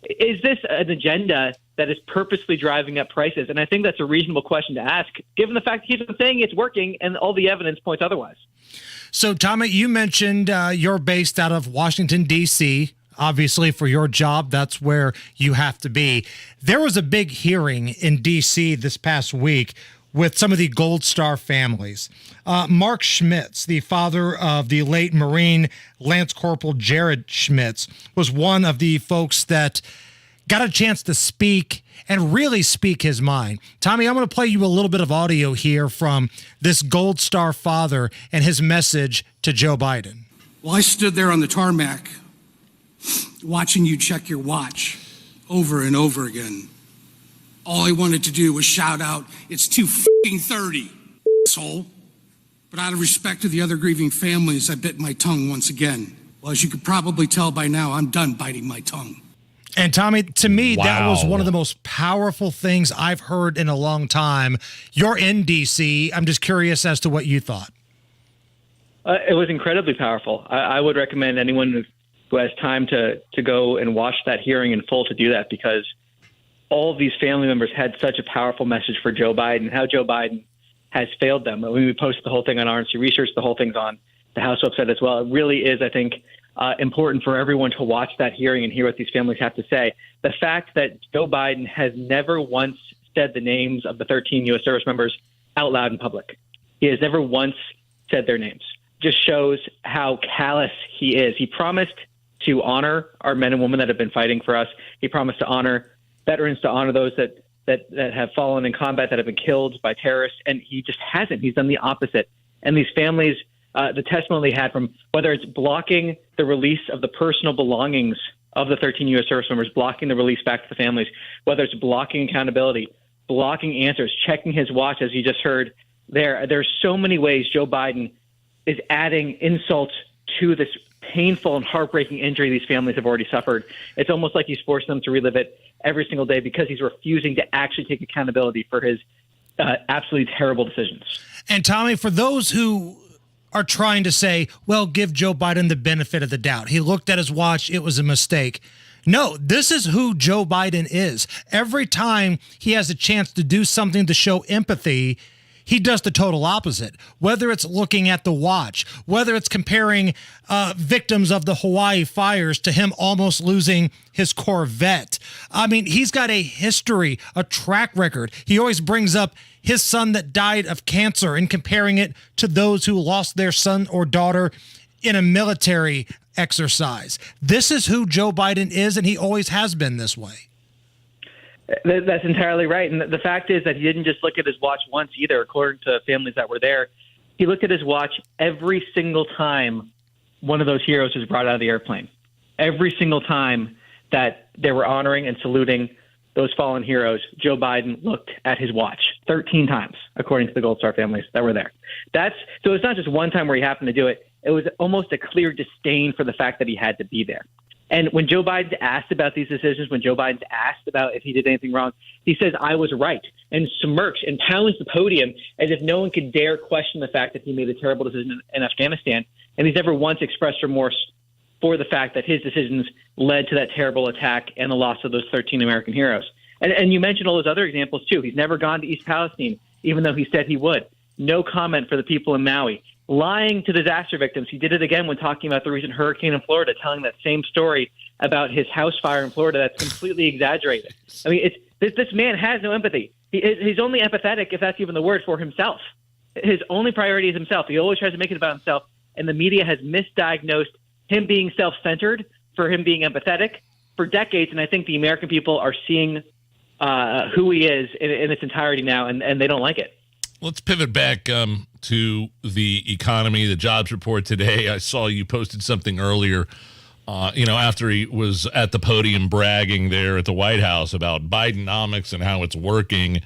Speaker 4: is this an agenda that is purposely driving up prices? And I think that's a reasonable question to ask, given the fact that he keeps on saying it's working and all the evidence points otherwise.
Speaker 17: So, Tommy, you mentioned you're based out of Washington, D.C., obviously, for your job, that's where you have to be. There was a big hearing in D.C. this past week with some of the Gold Star families. Mark Schmitz, the father of the late Marine Lance Corporal Jared Schmitz, was one of the folks that got a chance to speak and really speak his mind. Tommy, I'm going to play you a little bit of audio here from this Gold Star father and his message to Joe Biden.
Speaker 15: Well, I stood there on the tarmac watching you check your watch over and over again. All I wanted to do was shout out, it's 2:30, asshole. But out of respect to the other grieving families, I bit my tongue once again. Well, as you could probably tell by now, I'm done biting my tongue.
Speaker 17: And Tommy, to me, that was one of the most powerful things I've heard in a long time. You're in D.C. I'm just curious as to what you thought.
Speaker 4: It was incredibly powerful. I would recommend anyone who has time to go and watch that hearing in full to do that, because all of these family members had such a powerful message for Joe Biden, how Joe Biden has failed them. When we posted the whole thing on RNC Research, the whole thing's on the House website as well. It really is, I think, important for everyone to watch that hearing and hear what these families have to say. The fact that Joe Biden has never once said the names of the 13 U.S. service members out loud in public. He has never once said their names. Just shows how callous he is. He promised to honor our men and women that have been fighting for us. He promised to honor veterans, to honor those that have fallen in combat, that have been killed by terrorists, and he just hasn't. He's done the opposite. And these families, the testimony they had from, whether it's blocking the release of the personal belongings of the 13 U.S. service members, blocking the release back to the families, whether it's blocking accountability, blocking answers, checking his watch, as you just heard there. There's so many ways Joe Biden is adding insults to this painful and heartbreaking injury these families have already suffered. It's almost like he's forcing them to relive it every single day because he's refusing to actually take accountability for his absolutely terrible decisions.
Speaker 17: And Tommy, for those who are trying to say, well, give Joe Biden the benefit of the doubt, he looked at his watch, it was a mistake. No, this is who Joe Biden is. Every time he has a chance to do something to show empathy, he does the total opposite. Whether it's looking at the watch, whether it's comparing victims of the Hawaii fires to him almost losing his Corvette. I mean, he's got a history, a track record. He always brings up his son that died of cancer and comparing it to those who lost their son or daughter in a military exercise. This is who Joe Biden is, and he always has been this way.
Speaker 4: That's entirely right. And the fact is that he didn't just look at his watch once either, according to families that were there. He looked at his watch every single time one of those heroes was brought out of the airplane. Every single time that they were honoring and saluting those fallen heroes, Joe Biden looked at his watch 13 times, according to the Gold Star families that were there. So it's not just one time where he happened to do it. It was almost a clear disdain for the fact that he had to be there. And when Joe Biden's asked about these decisions, when Joe Biden's asked about if he did anything wrong, he says, I was right, and smirks and pounds the podium as if no one could dare question the fact that he made a terrible decision in Afghanistan. And he's never once expressed remorse for the fact that his decisions led to that terrible attack and the loss of those 13 American heroes. And you mentioned all those other examples, too. He's never gone to East Palestine, even though he said he would. No comment for the people in Maui. Lying to disaster victims. He did it again when talking about the recent hurricane in Florida, telling that same story about his house fire in Florida that's completely exaggerated. I mean, this man has no empathy. He's only empathetic, if that's even the word, for himself. His only priority is himself. He always tries to make it about himself, and the media has misdiagnosed him being self-centered for him being empathetic for decades, and I think the American people are seeing who he is in its entirety now, and they don't like it.
Speaker 16: Let's pivot back to the economy, the jobs report today. I saw you posted something earlier, after he was at the podium bragging there at the White House about Bidenomics and how it's working.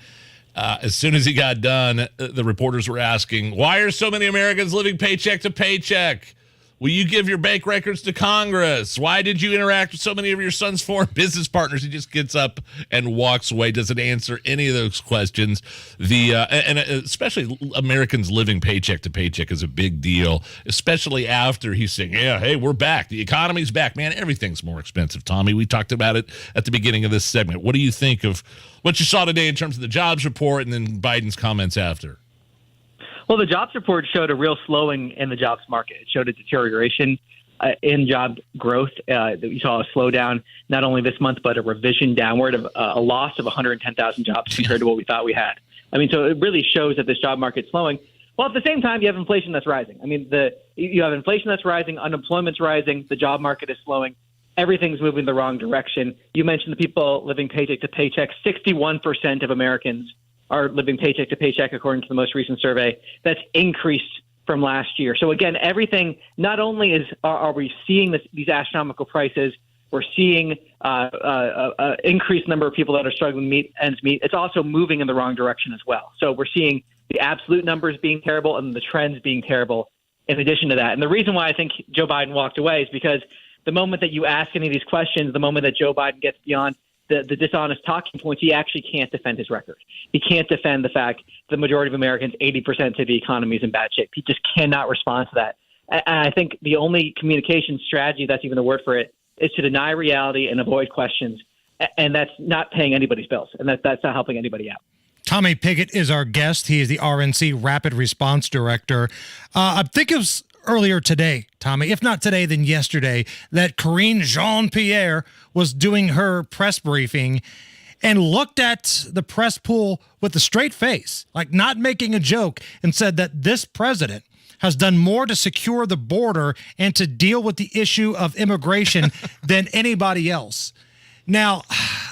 Speaker 16: As soon as he got done, the reporters were asking, why are so many Americans living paycheck to paycheck? Will you give your bank records to Congress? Why did you interact with so many of your son's foreign business partners? He just gets up and walks away, doesn't answer any of those questions. And especially Americans living paycheck to paycheck is a big deal, especially after he's saying, yeah, hey, we're back. The economy's back. Man, everything's more expensive, Tommy. We talked about it at the beginning of this segment. What do you think of what you saw today in terms of the jobs report and then Biden's comments after?
Speaker 4: Well, the jobs report showed a real slowing in the jobs market. It showed a deterioration in job growth. You saw a slowdown not only this month, but a revision downward of a loss of 110,000 jobs compared to what we thought we had. I mean, so it really shows that this job market's slowing. Well, at the same time, you have inflation that's rising. I mean, you have inflation that's rising, unemployment's rising, the job market is slowing. Everything's moving the wrong direction. You mentioned the people living paycheck to paycheck. 61% of Americans are living paycheck to paycheck, according to the most recent survey. That's increased from last year. So again, everything, not only are we seeing these astronomical prices, we're seeing increased number of people that are struggling to meet ends meet. It's also moving in the wrong direction as well. So we're seeing the absolute numbers being terrible and the trends being terrible in addition to that. And the reason why I think Joe Biden walked away is because the moment that you ask any of these questions, the moment that Joe Biden gets beyond the dishonest talking points, he actually can't defend his record. He can't defend the fact the majority of Americans, 80% of the economy is in bad shape. He just cannot respond to that. And I think the only communication strategy, that's even the word for it, is to deny reality and avoid questions. And that's not paying anybody's bills. And that's not helping anybody out.
Speaker 17: Tommy Pigott is our guest. He is the RNC Rapid Response Director. I think it was earlier today, Tommy, if not today, then yesterday, that Karine Jean-Pierre was doing her press briefing and looked at the press pool with a straight face, like not making a joke, and said that this president has done more to secure the border and to deal with the issue of immigration than anybody else. Now,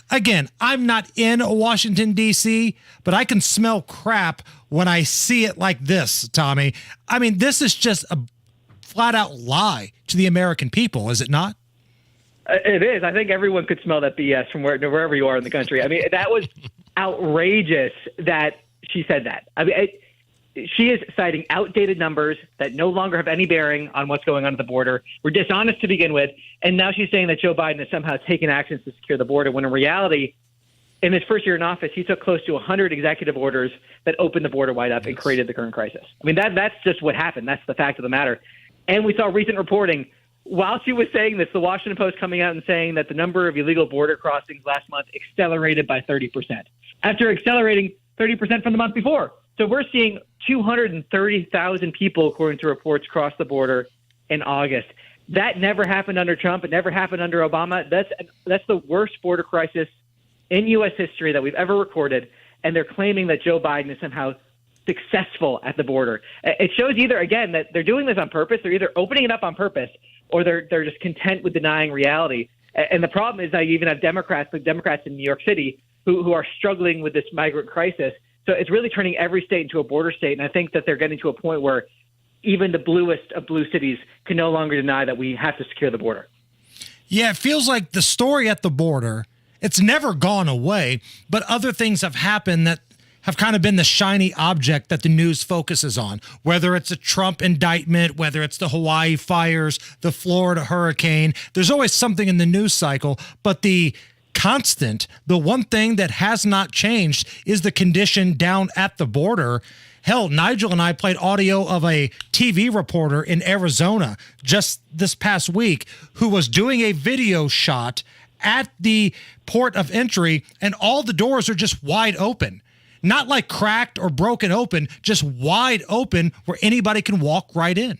Speaker 17: again, I'm not in Washington, D.C., but I can smell crap when I see it like this, Tommy. I mean, this is just a flat-out lie to the American people, is it not?
Speaker 4: It is. I think everyone could smell that BS from wherever you are in the country. I mean, that was outrageous that she said that. I mean, she is citing outdated numbers that no longer have any bearing on what's going on at the border. We're dishonest to begin with. And now she's saying that Joe Biden has somehow taken actions to secure the border, when in reality, in his first year in office, he took close to 100 executive orders that opened the border wide up and created the current crisis. I mean, that's just what happened. That's the fact of the matter. And we saw recent reporting. While she was saying this, the Washington Post coming out and saying that the number of illegal border crossings last month accelerated by 30%, after accelerating 30% from the month before. So we're seeing 230,000 people, according to reports, cross the border in August. That never happened under Trump. It never happened under Obama. That's the worst border crisis in U.S. history that we've ever recorded. And they're claiming that Joe Biden is somehow successful at the border. It shows either, again, that they're doing this on purpose. They're either opening it up on purpose, or they're just content with denying reality. And the problem is that you even have Democrats, like Democrats in New York City, who are struggling with this migrant crisis. So it's really turning every state into a border state. And I think that they're getting to a point where even the bluest of blue cities can no longer deny that we have to secure the border.
Speaker 17: Yeah, it feels like the story at the border, it's never gone away, but other things have happened that have kind of been the shiny object that the news focuses on, whether it's a Trump indictment, whether it's the Hawaii fires, the Florida hurricane. There's always something in the news cycle, but the constant, the one thing that has not changed is the condition down at the border. Hell, Nigel and I played audio of a TV reporter in Arizona just this past week who was doing a video shot at the port of entry, and all the doors are just wide open. Not like cracked or broken open, just wide open where anybody can walk right in.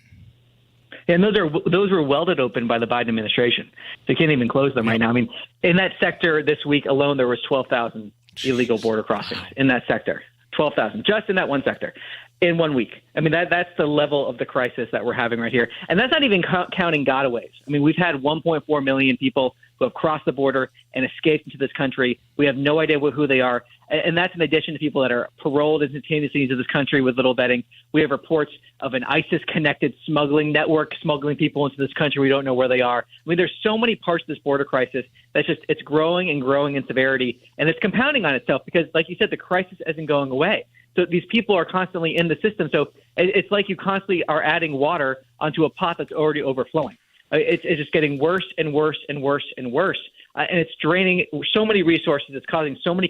Speaker 4: And those were welded open by the Biden administration. They can't even close them right now. I mean, in that sector this week alone, there was 12,000 illegal border crossings in that sector. 12,000 just in that one sector in 1 week. I mean, that's the level of the crisis that we're having right here. And that's not even counting gotaways. I mean, we've had 1.4 million people who have crossed the border and escaped into this country. We have no idea who they are. And that's in addition to people that are paroled instantaneously into this country with little vetting. We have reports of an ISIS-connected smuggling network smuggling people into this country. We don't know where they are. I mean, there's so many parts of this border crisis that's just, it's growing and growing in severity. And it's compounding on itself because, like you said, the crisis isn't going away. So these people are constantly in the system. So it's like you constantly are adding water onto a pot that's already overflowing. It's just getting worse and worse and worse and worse. And it's draining so many resources. It's causing so many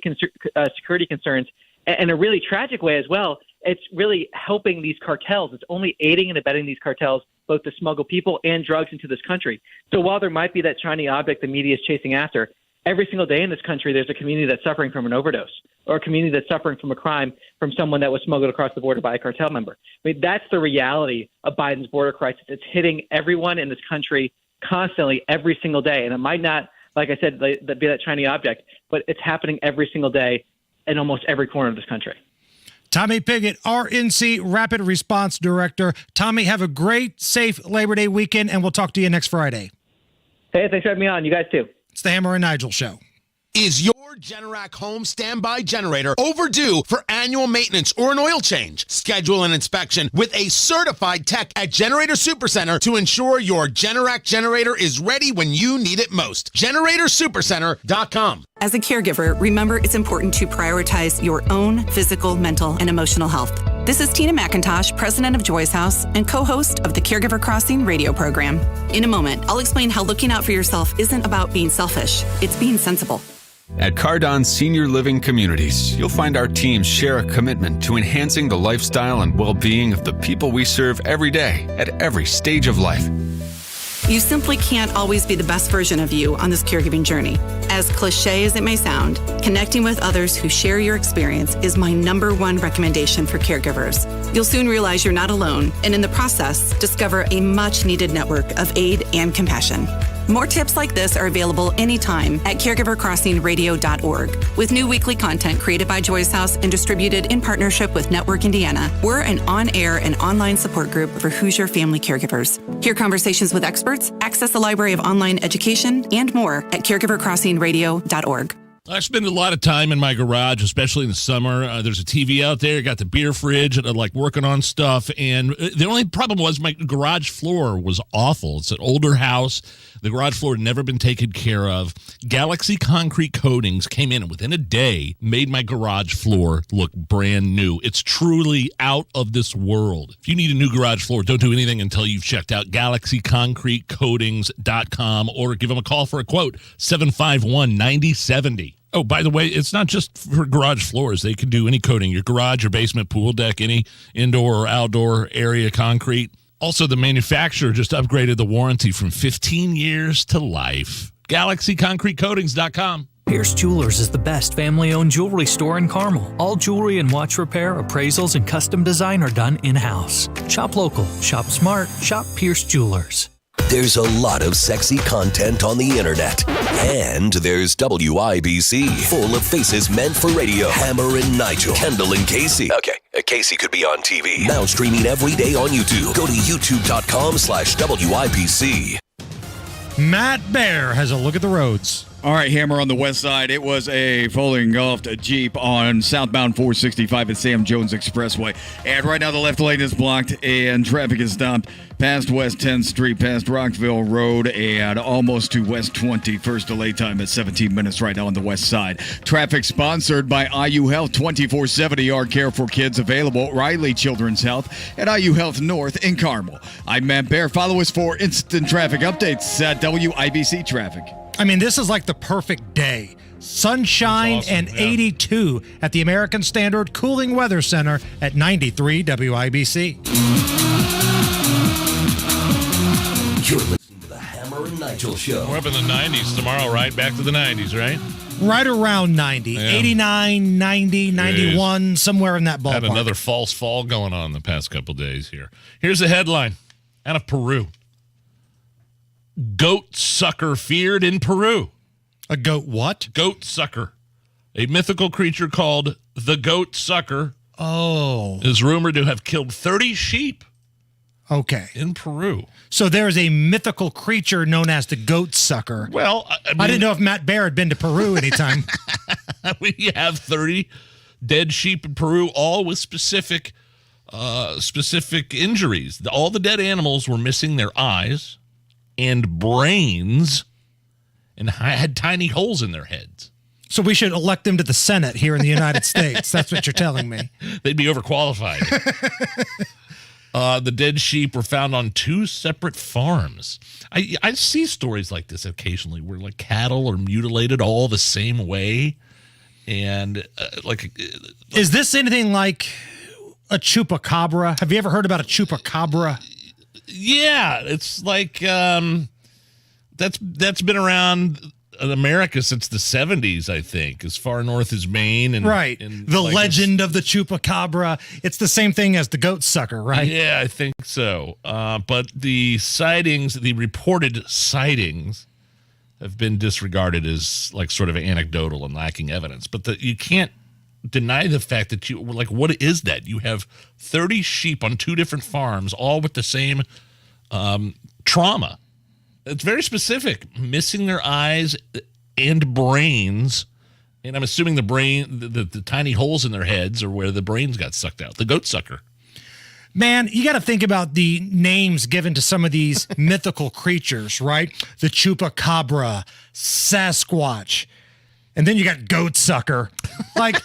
Speaker 4: security concerns. And in a really tragic way as well, it's really helping these cartels. It's only aiding and abetting these cartels, both to smuggle people and drugs into this country. So while there might be that shiny object the media is chasing after, every single day in this country, there's a community that's suffering from an overdose or a community that's suffering from a crime from someone that was smuggled across the border by a cartel member. I mean, that's the reality of Biden's border crisis. It's hitting everyone in this country constantly every single day. And it might not, like I said, be that shiny object, but it's happening every single day in almost every corner of this country.
Speaker 17: Tommy Pigott, RNC Rapid Response Director. Tommy, have a great, safe Labor Day weekend, and we'll talk to you next Friday.
Speaker 4: Hey, thanks for having me on. You guys too.
Speaker 17: It's the Hammer and Nigel Show.
Speaker 7: Is your Generac home standby generator overdue for annual maintenance or an oil change? Schedule an inspection with a certified tech at Generator Supercenter to ensure your Generac generator is ready when you need it most. GeneratorSupercenter.com.
Speaker 18: As a caregiver, remember it's important to prioritize your own physical, mental, and emotional health. This is Tina McIntosh, president of Joy's House and co-host of the Caregiver Crossing radio program. In a moment, I'll explain how looking out for yourself isn't about being selfish, it's being sensible.
Speaker 19: At Cardon Senior Living Communities, you'll find our teams share a commitment to enhancing the lifestyle and well-being of the people we serve every day at every stage of life.
Speaker 18: You simply can't always be the best version of you on this caregiving journey. As cliche as it may sound, connecting with others who share your experience is my #1 recommendation for caregivers. You'll soon realize you're not alone, and in the process, discover a much-needed network of aid and compassion. More tips like this are available anytime at caregivercrossingradio.org. With new weekly content created by Joy's House and distributed in partnership with Network Indiana, we're an on-air and online support group for Hoosier family caregivers. Hear conversations with experts, access a library of online education, and more at caregivercrossingradio.org.
Speaker 16: I spend a lot of time in my garage, especially in the summer. There's a TV out there, got the beer fridge, and I'm like working on stuff. And the only problem was my garage floor was awful. It's an older house. The garage floor had never been taken care of. Galaxy Concrete Coatings came in and within a day made my garage floor look brand new. It's truly out of this world. If you need a new garage floor, don't do anything until you've checked out GalaxyConcreteCoatings.com or give them a call for a quote, 751-9070. Oh, by the way, it's not just for garage floors. They can do any coating, your garage, your basement, pool deck, any indoor or outdoor area concrete. Also, the manufacturer just upgraded the warranty from 15 years to life. GalaxyConcreteCoatings.com.
Speaker 1: Pierce Jewelers is the best family-owned jewelry store in Carmel. All jewelry and watch repair, appraisals, and custom design are done in-house. Shop local, shop smart, shop Pierce Jewelers.
Speaker 5: There's a lot of sexy content on the internet. And there's WIBC, full of faces meant for radio. Hammer and Nigel, Kendall and Casey. Okay, Casey could be on TV. Now streaming every day on YouTube. Go to youtube.com/WIBC.
Speaker 17: Matt Bear has a look at the roads.
Speaker 12: All right, Hammer, on the west side, it was a fully engulfed Jeep on southbound 465 at Sam Jones Expressway. And right now the left lane is blocked and traffic is stopped past West 10th Street, past Rockville Road, and almost to West 20. First delay time at 17 minutes right now on the west side. Traffic sponsored by IU Health, 24/7 ER care for kids available, Riley Children's Health, and IU Health North in Carmel. I'm Matt Bear. Follow us for instant traffic updates at WIBC Traffic.
Speaker 17: I mean, this is like the perfect day. Sunshine
Speaker 16: awesome,
Speaker 17: and
Speaker 16: yeah.
Speaker 17: 82 at the American Standard Cooling Weather Center at 93 WIBC.
Speaker 5: You're listening to the Hammer and Nigel Show.
Speaker 16: We're up in the 90s tomorrow, right? Back to the 90s, right?
Speaker 17: Right around 90.
Speaker 16: Yeah.
Speaker 17: 89, 90, 91, somewhere in that ballpark.
Speaker 16: Had another false fall going on the past couple days here. Here's the headline out of Peru. Goat sucker feared in Peru.
Speaker 17: A goat what?
Speaker 16: Goat sucker. A mythical creature called the goat sucker is rumored to have killed 30 sheep.
Speaker 17: Okay.
Speaker 16: In Peru.
Speaker 17: So there's a mythical creature known as the goat sucker.
Speaker 16: Well,
Speaker 17: I didn't know if Matt Bear had been to Peru anytime.
Speaker 16: We have 30 dead sheep in Peru, all with specific injuries. All the dead animals were missing their eyes and brains and had tiny holes in their heads.
Speaker 17: So we should elect them to the Senate here in the United States. That's what you're telling me.
Speaker 16: They'd be overqualified. The dead sheep were found on 2 separate farms. I see stories like this occasionally where like cattle are mutilated all the same way. And
Speaker 17: is this anything like a chupacabra? Have you ever heard about a chupacabra?
Speaker 16: Yeah, it's like that's been around in America since the 70s, I think, as far north as Maine. And,
Speaker 17: right.
Speaker 16: And
Speaker 17: the legend of the chupacabra. It's the same thing as the goat sucker, right?
Speaker 16: Yeah, I think so. But the sightings, the reported sightings, have been disregarded as like sort of anecdotal and lacking evidence. But you can't deny the fact that what is that? You have 30 sheep on 2 different farms, all with the same trauma. It's very specific, missing their eyes and brains. And I'm assuming the tiny holes in their heads are where the brains got sucked out. The goat sucker.
Speaker 17: Man, you got to think about the names given to some of these mythical creatures, right? The chupacabra, Sasquatch, and then you got goat sucker. Like,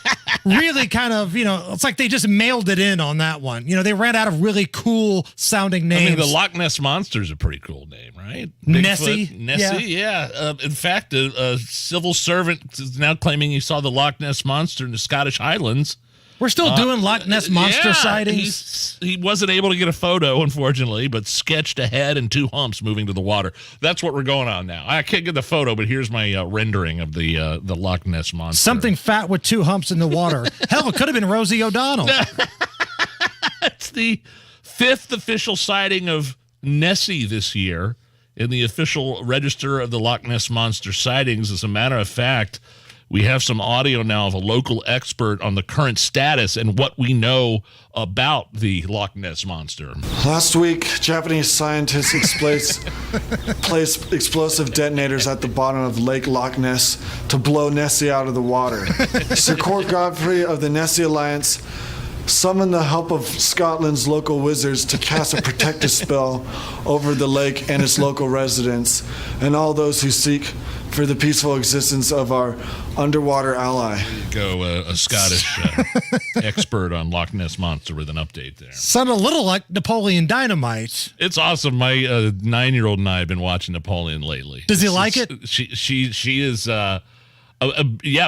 Speaker 17: really kind of, it's like they just mailed it in on that one. They ran out of really cool sounding names.
Speaker 16: I mean, the Loch Ness Monster is a pretty cool name, right?
Speaker 17: Nessie?
Speaker 16: Yeah. In fact, a civil servant is now claiming he saw the Loch Ness Monster in the Scottish Highlands.
Speaker 17: We're still doing Loch Ness Monster sightings.
Speaker 16: He wasn't able to get a photo, unfortunately, but sketched a head and 2 humps moving to the water. That's what we're going on now. I can't get the photo, but here's my rendering of the Loch Ness Monster.
Speaker 17: Something fat with 2 humps in the water. Hell, it could have been Rosie O'Donnell.
Speaker 16: It's the 5th official sighting of Nessie this year in the official register of the Loch Ness Monster sightings. As a matter of fact, we have some audio now of a local expert on the current status and what we know about the Loch Ness Monster.
Speaker 6: Last week, Japanese scientists placed explosive detonators at the bottom of Lake Loch Ness to blow Nessie out of the water. Sir Cort Godfrey of the Nessie Alliance summoned the help of Scotland's local wizards to cast a protective spell over the lake and its local residents and all those who seek for the peaceful existence of our underwater ally.
Speaker 16: Go a Scottish expert on Loch Ness Monster with an update there.
Speaker 17: Sound a little like Napoleon Dynamite.
Speaker 16: It's awesome. My 9-year-old and I have been watching Napoleon lately.
Speaker 17: Does he like it?
Speaker 16: She is. Yeah,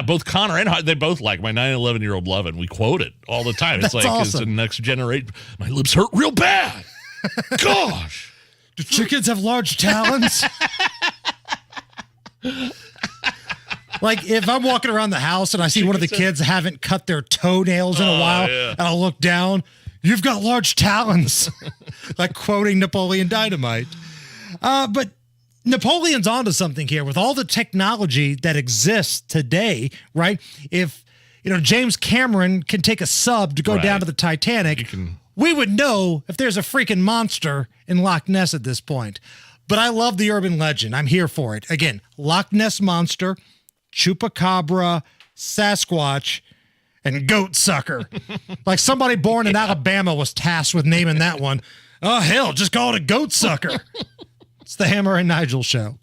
Speaker 16: both Connor and they both like. My 9 and 11-year-old love it. And we quote it all the time. It's
Speaker 17: That's
Speaker 16: like
Speaker 17: awesome.
Speaker 16: It's the next generation. My lips hurt real bad. Gosh.
Speaker 17: Do chickens have large talons? Like if I'm walking around the house and I see one of the kids haven't cut their toenails in a while, and I'll look down, you've got large talons. Like quoting Napoleon Dynamite. But Napoleon's onto something here with all the technology that exists today, right? If James Cameron can take a sub to go down to the Titanic, we would know if there's a freaking monster in Loch Ness at this point. But I love the urban legend. I'm here for it. Again, Loch Ness Monster, Chupacabra, Sasquatch, and Goat Sucker. Like somebody born in Alabama was tasked with naming that one. Oh, hell, just call it a Goat Sucker. It's the Hammer and Nigel Show.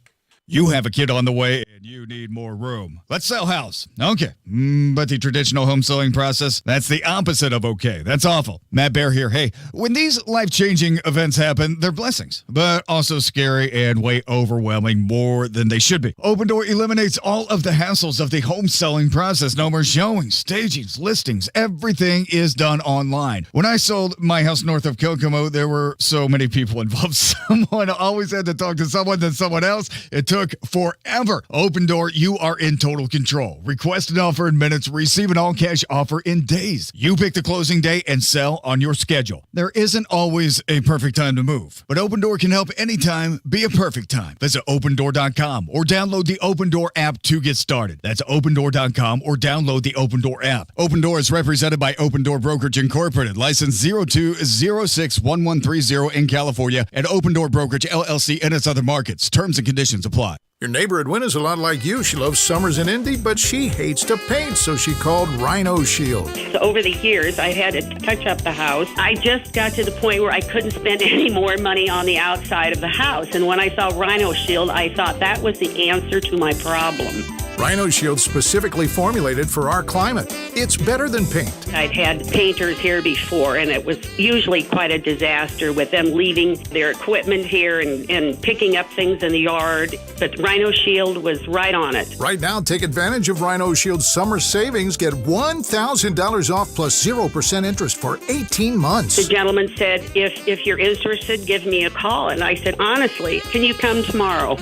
Speaker 12: You have a kid on the way and you need more room. Let's sell house. Okay. But the traditional home selling process, that's the opposite of okay. That's awful. Matt Bear here. Hey, when these life-changing events happen, they're blessings, but also scary and way overwhelming more than they should be. Open Door eliminates all of the hassles of the home selling process. No more showings, stagings, listings. Everything is done online. When I sold my house north of Kokomo, there were so many people involved. Someone always had to talk to someone, then someone else. It took forever. Open Door, you are in total control. Request an offer in minutes, receive an all-cash offer in days. You pick the closing day and sell on your schedule. There isn't always a perfect time to move, but Open Door can help anytime be a perfect time. Visit opendoor.com or download the Open Door app to get started. That's opendoor.com or download the Open Door app. Open Door is represented by Open Door Brokerage Incorporated, license 02061130 in California, and Open Door Brokerage LLC and its other markets. Terms and conditions apply.
Speaker 30: Your neighbor Edwin is a lot like you. She loves summers in Indy, but she hates to paint, so she called Rhino Shield.
Speaker 8: So over the years, I had to touch up the house. I just got to the point where I couldn't spend any more money on the outside of the house. And when I saw Rhino Shield, I thought that was the answer to my problem.
Speaker 30: Rhino Shield specifically formulated for our climate. It's better than paint.
Speaker 8: I'd had painters here before, and it was usually quite a disaster with them leaving their equipment here and picking up things in the yard. But Rhino Shield was right on it.
Speaker 30: Right now, take advantage of Rhino Shield's summer savings. Get $1,000 off plus 0% interest for 18 months.
Speaker 8: The gentleman said, if you're interested, give me a call. And I said, honestly, can you come tomorrow?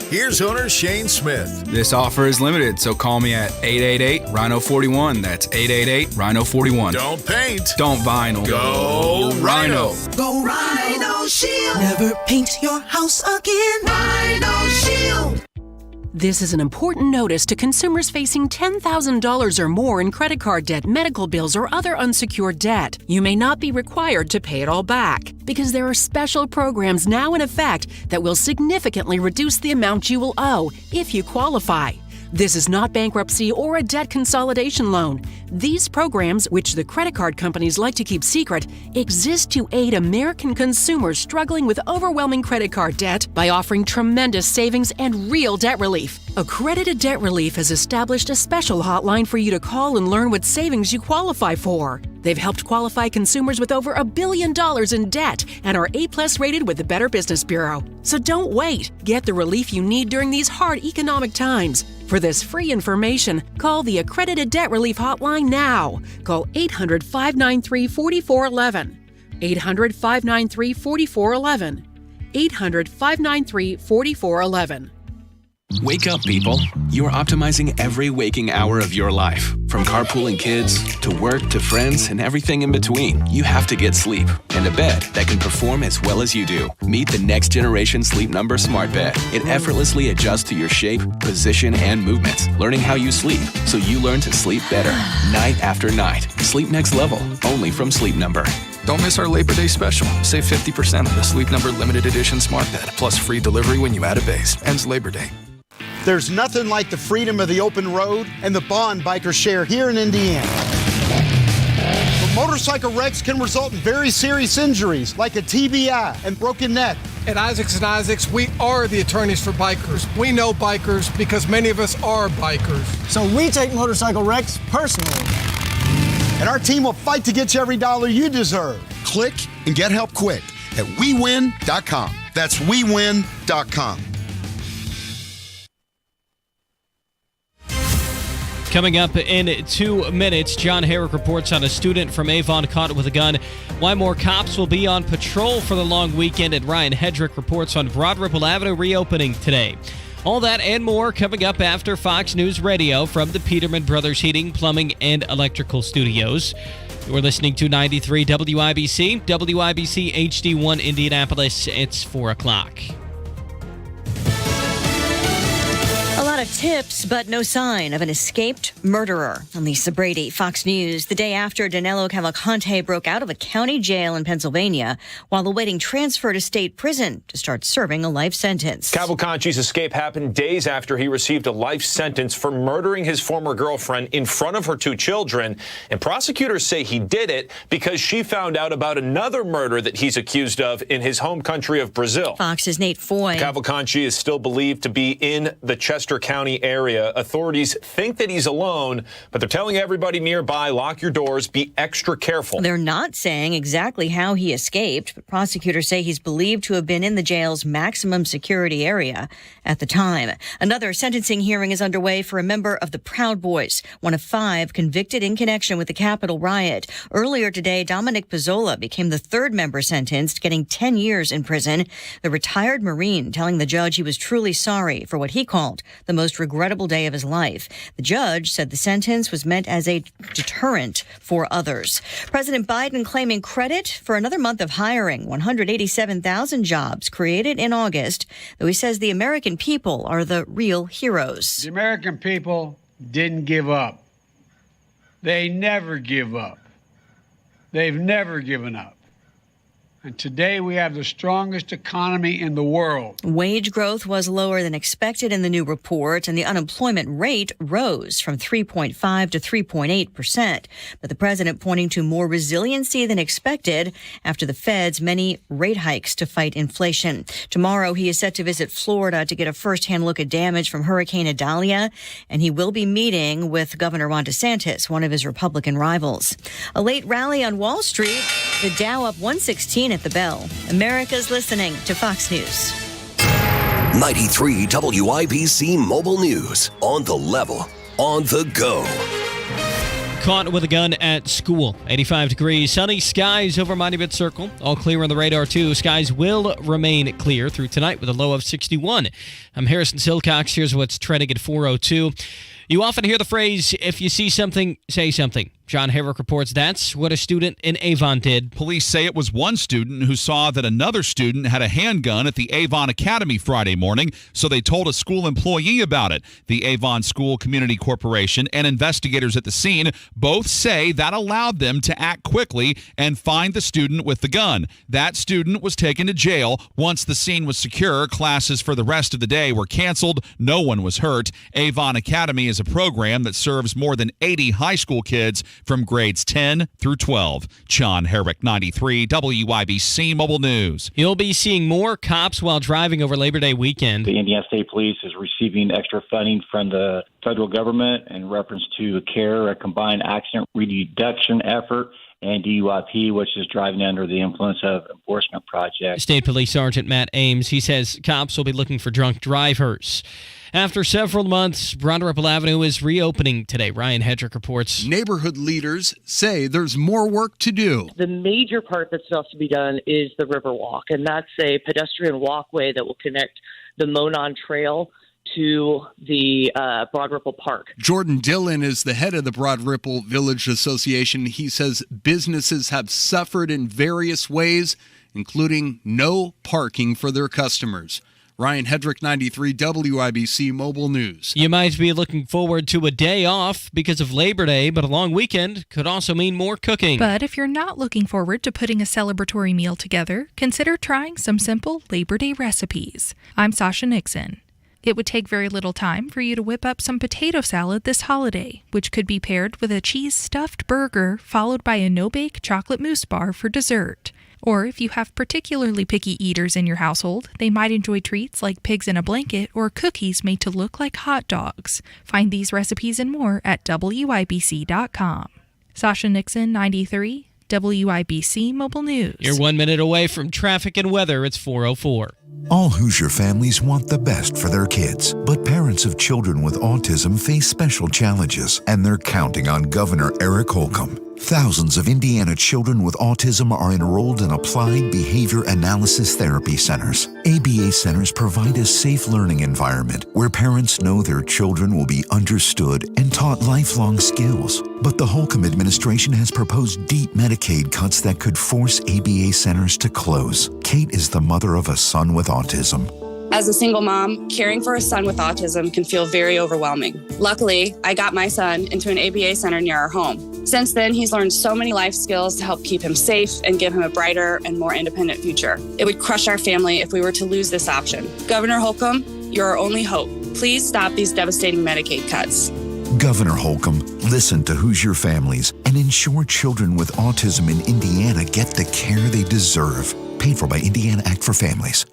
Speaker 30: Here's owner Shane Smith.
Speaker 9: This offer is limited, so call me at 888-RHINO-41. That's 888-RHINO-41.
Speaker 30: Don't paint.
Speaker 9: Don't vinyl.
Speaker 30: Go Rhino.
Speaker 20: Go Rhino Shield. Never paint your house again. Rhino Shield.
Speaker 21: This is an important notice to consumers facing $10,000 or more in credit card debt, medical bills, or other unsecured debt. You may not be required to pay it all back because there are special programs now in effect that will significantly reduce the amount you will owe if you qualify. This is not bankruptcy or a debt consolidation loan. These programs, which the credit card companies like to keep secret, exist to aid American consumers struggling with overwhelming credit card debt by offering tremendous savings and real debt relief. Accredited Debt Relief has established a special hotline for you to call and learn what savings you qualify for. They've helped qualify consumers with over $1 billion in debt and are A+ rated with the Better Business Bureau. So don't wait. Get the relief you need during these hard economic times. For this free information, call the Accredited Debt Relief Hotline now. Call 800-593-4411. 800-593-4411. 800-593-4411.
Speaker 2: Wake up, people. You are optimizing every waking hour of your life. From carpooling kids, to work, to friends, and everything in between. You have to get sleep. And a bed that can perform as well as you do. Meet the next generation Sleep Number Smart Bed. It effortlessly adjusts to your shape, position, and movements, learning how you sleep, so you learn to sleep better, night after night. Sleep next level, only from Sleep Number.
Speaker 9: Don't miss our Labor Day special. Save 50% on the Sleep Number Limited Edition Smart Bed, plus free delivery when you add a base. Ends Labor Day.
Speaker 11: There's nothing like the freedom of the open road and the bond bikers share here in Indiana. But motorcycle wrecks can result in very serious injuries like a TBI and broken neck.
Speaker 13: At Isaacs & Isaacs, we are the attorneys for bikers. We know bikers because many of us are bikers.
Speaker 11: So we take motorcycle wrecks personally. And our team will fight to get you every dollar you deserve.
Speaker 14: Click and get help quick at WeWin.com. That's WeWin.com.
Speaker 10: Coming up in 2 minutes, John Herrick reports on a student from Avon caught with a gun. Why more cops will be on patrol for the long weekend, and Ryan Hedrick reports on Broad Ripple Avenue reopening today. All that and more coming up after Fox News Radio from the Peterman Brothers Heating, Plumbing, and Electrical Studios. You're listening to 93 WIBC, WIBC HD1 Indianapolis. It's 4 o'clock.
Speaker 22: A lot of tips, but no sign of an escaped murderer. I'm Lisa Brady, Fox News. The day after Danilo Cavalcante broke out of a county jail in Pennsylvania while awaiting transfer to state prison to start serving a life sentence.
Speaker 23: Cavalcante's escape happened days after he received a life sentence for murdering his former girlfriend in front of her 2 children. And prosecutors say he did it because she found out about another murder that he's accused of in his home country of Brazil.
Speaker 22: Fox's Nate Foy.
Speaker 23: Cavalcante is still believed to be in the Chester County area. Authorities think that he's alone, but they're telling everybody nearby, lock your doors, be extra careful.
Speaker 22: They're not saying exactly how he escaped, but prosecutors say he's believed to have been in the jail's maximum security area at the time. Another sentencing hearing is underway for a member of the Proud Boys, one of 5 convicted in connection with the Capitol riot. Earlier today, Dominic Pizzola became the 3rd member sentenced, getting 10 years in prison. The retired Marine telling the judge he was truly sorry for what he called the most regrettable day of his life. The judge said the sentence was meant as a deterrent for others. President Biden claiming credit for another month of hiring, 187,000 jobs created in August, though he says the American people are the real heroes.
Speaker 24: The American people didn't give up. They never give up. They've never given up. And today we have the strongest economy in the world.
Speaker 22: Wage growth was lower than expected in the new report, and the unemployment rate rose from 3.5 to 3.8%. But the president pointing to more resiliency than expected after the Fed's many rate hikes to fight inflation. Tomorrow, he is set to visit Florida to get a firsthand look at damage from Hurricane Idalia, and he will be meeting with Governor Ron DeSantis, one of his Republican rivals. A late rally on Wall Street, the Dow up 116 at the bell. America's listening to Fox News.
Speaker 5: 93 WIBC Mobile News. On the level, on the go.
Speaker 10: Caught with a gun at school. 85 degrees. Sunny skies over Monument Circle. All clear on the radar, too. Skies will remain clear through tonight with a low of 61. I'm Harrison Silcox. Here's what's trending at 4:02. You often hear the phrase, if you see something, say something. John Herrick reports that's what a student in Avon did.
Speaker 25: Police say it was one student who saw that another student had a handgun at the Avon Academy Friday morning, so they told a school employee about it. The Avon School Community Corporation and investigators at the scene both say that allowed them to act quickly and find the student with the gun. That student was taken to jail. Once the scene was secure, classes for the rest of the day were canceled. No one was hurt. Avon Academy is a program that serves more than 80 high school kids from grades 10 through 12. John Herrick, 93 WIBC Mobile News.
Speaker 10: You'll be seeing more cops while driving over Labor Day weekend.
Speaker 27: The Indiana State Police is receiving extra funding from the federal government in reference to CARE, a combined accident reduction effort, and DUIP, which is driving under the influence of enforcement project.
Speaker 10: State Police Sergeant Matt Ames, he says cops will be looking for drunk drivers. After several months, Broad Ripple Avenue is reopening today. Ryan Hedrick reports.
Speaker 28: Neighborhood leaders say there's more work to do.
Speaker 29: The major part that still has to be done is the Riverwalk, and that's a pedestrian walkway that will connect the Monon Trail
Speaker 1: to the Broad Ripple Park.
Speaker 28: Jordan Dillon is the head of the Broad Ripple Village Association. He says businesses have suffered in various ways, including no parking for their customers. Ryan Hedrick, 93 WIBC Mobile News.
Speaker 10: You might be looking forward to a day off because of Labor Day, but a long weekend could also mean more cooking.
Speaker 3: But if you're not looking forward to putting a celebratory meal together, consider trying some simple Labor Day recipes. I'm Sasha Nixon. It would take very little time for you to whip up some potato salad this holiday, which could be paired with a cheese-stuffed burger followed by a no-bake chocolate mousse bar for dessert. Or if you have particularly picky eaters in your household, they might enjoy treats like pigs in a blanket or cookies made to look like hot dogs. Find these recipes and more at WIBC.com. Sasha Nixon, 93, WIBC Mobile News.
Speaker 10: You're 1 minute away from traffic and weather. It's 4:04.
Speaker 4: All Hoosier families want the best for their kids, but parents of children with autism face special challenges, and they're counting on Governor Eric Holcomb. Thousands of Indiana children with autism are enrolled in applied behavior analysis therapy centers. ABA centers provide a safe learning environment where parents know their children will be understood and taught lifelong skills. But the Holcomb administration has proposed deep Medicaid cuts that could force ABA centers to close. Kate is the mother of a son with autism.
Speaker 6: As a single mom, caring for a son with autism can feel very overwhelming. Luckily, I got my son into an ABA center near our home. Since then, he's learned so many life skills to help keep him safe and give him a brighter and more independent future. It would crush our family if we were to lose this option. Governor Holcomb, you're our only hope. Please stop these devastating Medicaid cuts.
Speaker 4: Governor Holcomb, listen to Hoosier families and ensure children with autism in Indiana get the care they deserve. Paid for by Indiana Act for Families.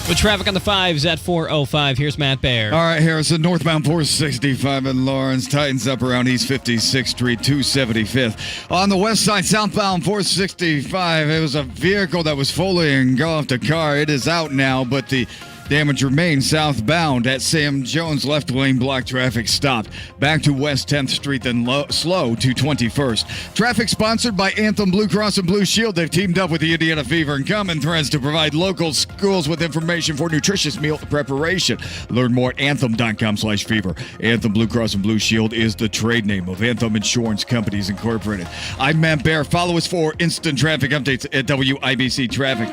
Speaker 10: With traffic on the 5s at 4:05, here's Matt Baer.
Speaker 12: All right, Harrison, northbound 465 in Lawrence, tightens up around East 56th Street, 275th. On the west side, southbound 465, it was a vehicle that was fully engulfed a car. It is out now, but the damage remains southbound at Sam Jones. Left lane block traffic stopped. Back to West 10th Street, then slow to 21st. Traffic sponsored by Anthem Blue Cross and Blue Shield. They've teamed up with the Indiana Fever and Common Threads to provide local schools with information for nutritious meal preparation. Learn more at anthem.com/fever. Anthem Blue Cross and Blue Shield is the trade name of Anthem Insurance Companies Incorporated. I'm Matt Baer. Follow us for instant traffic updates at WIBC Traffic.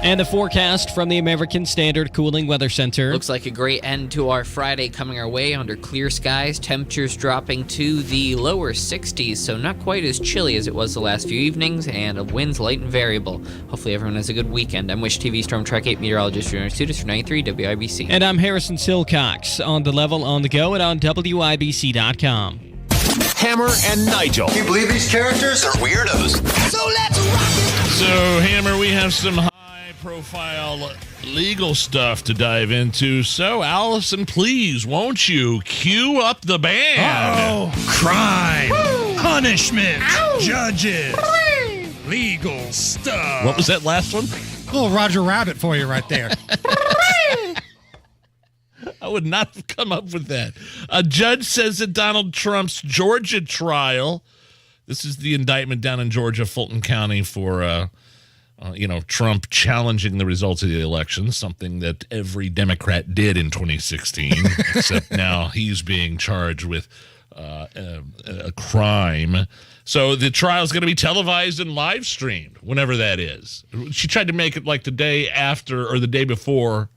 Speaker 10: And a forecast from the American Standard Cooling Weather Center.
Speaker 7: Looks like a great end to our Friday coming our way under clear skies. Temperatures dropping to the lower 60s, so not quite as chilly as it was the last few evenings, and winds light and variable. Hopefully everyone has a good weekend. I'm Wish TV Storm Track 8 meteorologist for Students for 93 WIBC.
Speaker 10: And I'm Harrison Silcox. On the level, on the go, and on WIBC.com.
Speaker 5: Hammer and Nigel.
Speaker 15: Can you believe these characters are weirdos?
Speaker 20: So let's rock it!
Speaker 16: So, Hammer, we have some high-profile legal stuff to dive into. So, Allison, please, won't you cue up the band?
Speaker 18: Oh, crime, punishment, judges, legal stuff.
Speaker 16: What was that last one?
Speaker 17: Little Roger Rabbit for you right there.
Speaker 16: I would not have come up with that. A judge says that Donald Trump's Georgia trial, this is the indictment down in Georgia, Fulton County, for Trump challenging the results of the election, something that every Democrat did in 2016, except now he's being charged with a crime. So the trial is going to be televised and live streamed, whenever that is. She tried to make it like the day after or the day before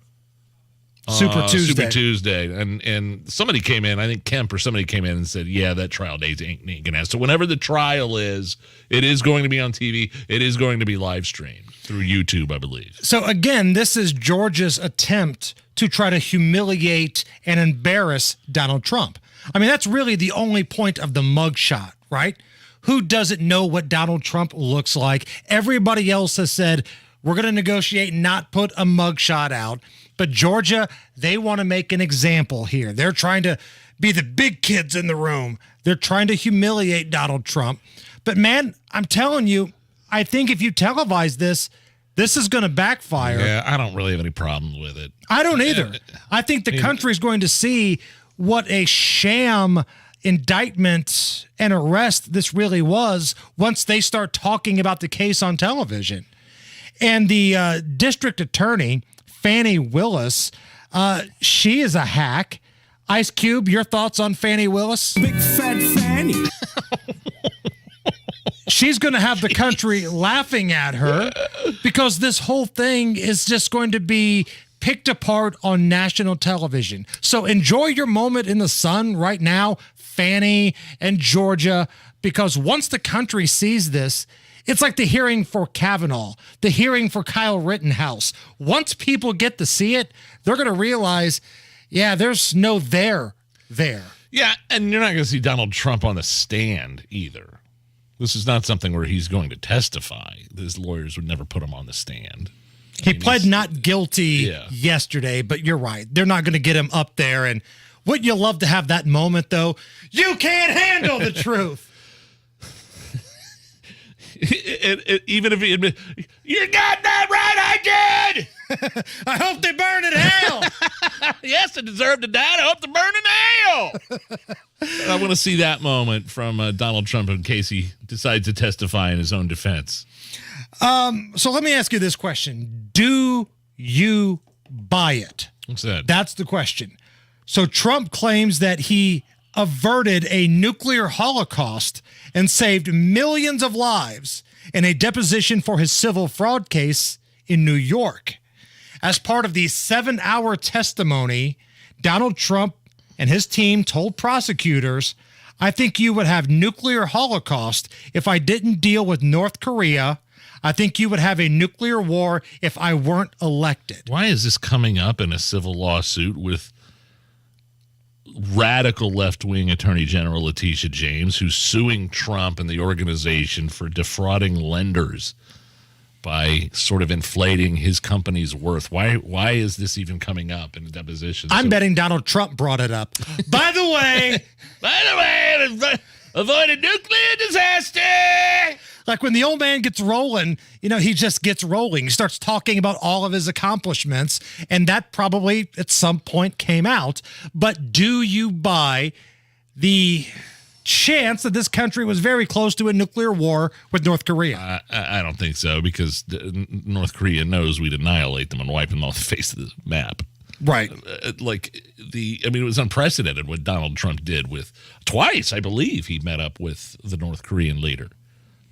Speaker 17: Super
Speaker 16: Tuesday. And somebody came in, I think Kemp or somebody came in and said, yeah, that trial date ain't going to happen. So whenever the trial is, it is going to be on TV. It is going to be live streamed through YouTube, I believe.
Speaker 17: So again, this is Georgia's attempt to try to humiliate and embarrass Donald Trump. I mean, that's really the only point of the mugshot, right? Who doesn't know what Donald Trump looks like? Everybody else has said, we're going to negotiate, not put a mugshot out. But Georgia, they want to make an example here. They're trying to be the big kids in the room. They're trying to humiliate Donald Trump. But man, I'm telling you, I think if you televise this is going to backfire.
Speaker 16: Yeah, I don't really have any problem with it.
Speaker 17: I don't either. I think the country's going to see what a sham indictment and arrest this really was once they start talking about the case on television. And the district attorney Fannie Willis. She is a hack. Ice Cube, your thoughts on Fannie Willis?
Speaker 18: Big fat Fanny.
Speaker 17: She's going to have the country laughing at her because this whole thing is just going to be picked apart on national television. So enjoy your moment in the sun right now, Fannie and Georgia, because once the country sees this, it's like the hearing for Kavanaugh, the hearing for Kyle Rittenhouse. Once people get to see it, they're going to realize, yeah, there's no there.
Speaker 16: Yeah, and you're not going to see Donald Trump on the stand either. This is not something where he's going to testify. His lawyers would never put him on the stand.
Speaker 17: He pled not guilty yesterday, but you're right. They're not going to get him up there. And wouldn't you love to have that moment, though? You can't handle the truth.
Speaker 16: Even if he admits, you're not that right, I did.
Speaker 17: I hope they burn in hell.
Speaker 16: Yes, I deserve to die. I hope they burn in hell. I want to see that moment from Donald Trump in case he decides to testify in his own defense.
Speaker 17: So let me ask you this question. Do you buy it?
Speaker 16: What's that?
Speaker 17: That's the question. So Trump claims that he averted a nuclear holocaust and saved millions of lives in a deposition for his civil fraud case in New York. As part of the 7-hour testimony, Donald Trump and his team told prosecutors, I think you would have nuclear holocaust if I didn't deal with North Korea. I think you would have a nuclear war if I weren't elected.
Speaker 16: Why is this coming up in a civil lawsuit with radical left-wing Attorney General Letitia James, who's suing Trump and the organization for defrauding lenders by sort of inflating his company's worth? Why is this even coming up in the deposition?
Speaker 17: I'm betting Donald Trump brought it up. By the way,
Speaker 16: avoid a nuclear disaster.
Speaker 17: Like when the old man gets rolling, he just gets rolling. He starts talking about all of his accomplishments, and that probably at some point came out. But do you buy the chance that this country was very close to a nuclear war with North Korea?
Speaker 16: I don't think so, because North Korea knows we'd annihilate them and wipe them off the face of the map.
Speaker 17: Right.
Speaker 16: It was unprecedented what Donald Trump did twice, I believe, he met up with the North Korean leader.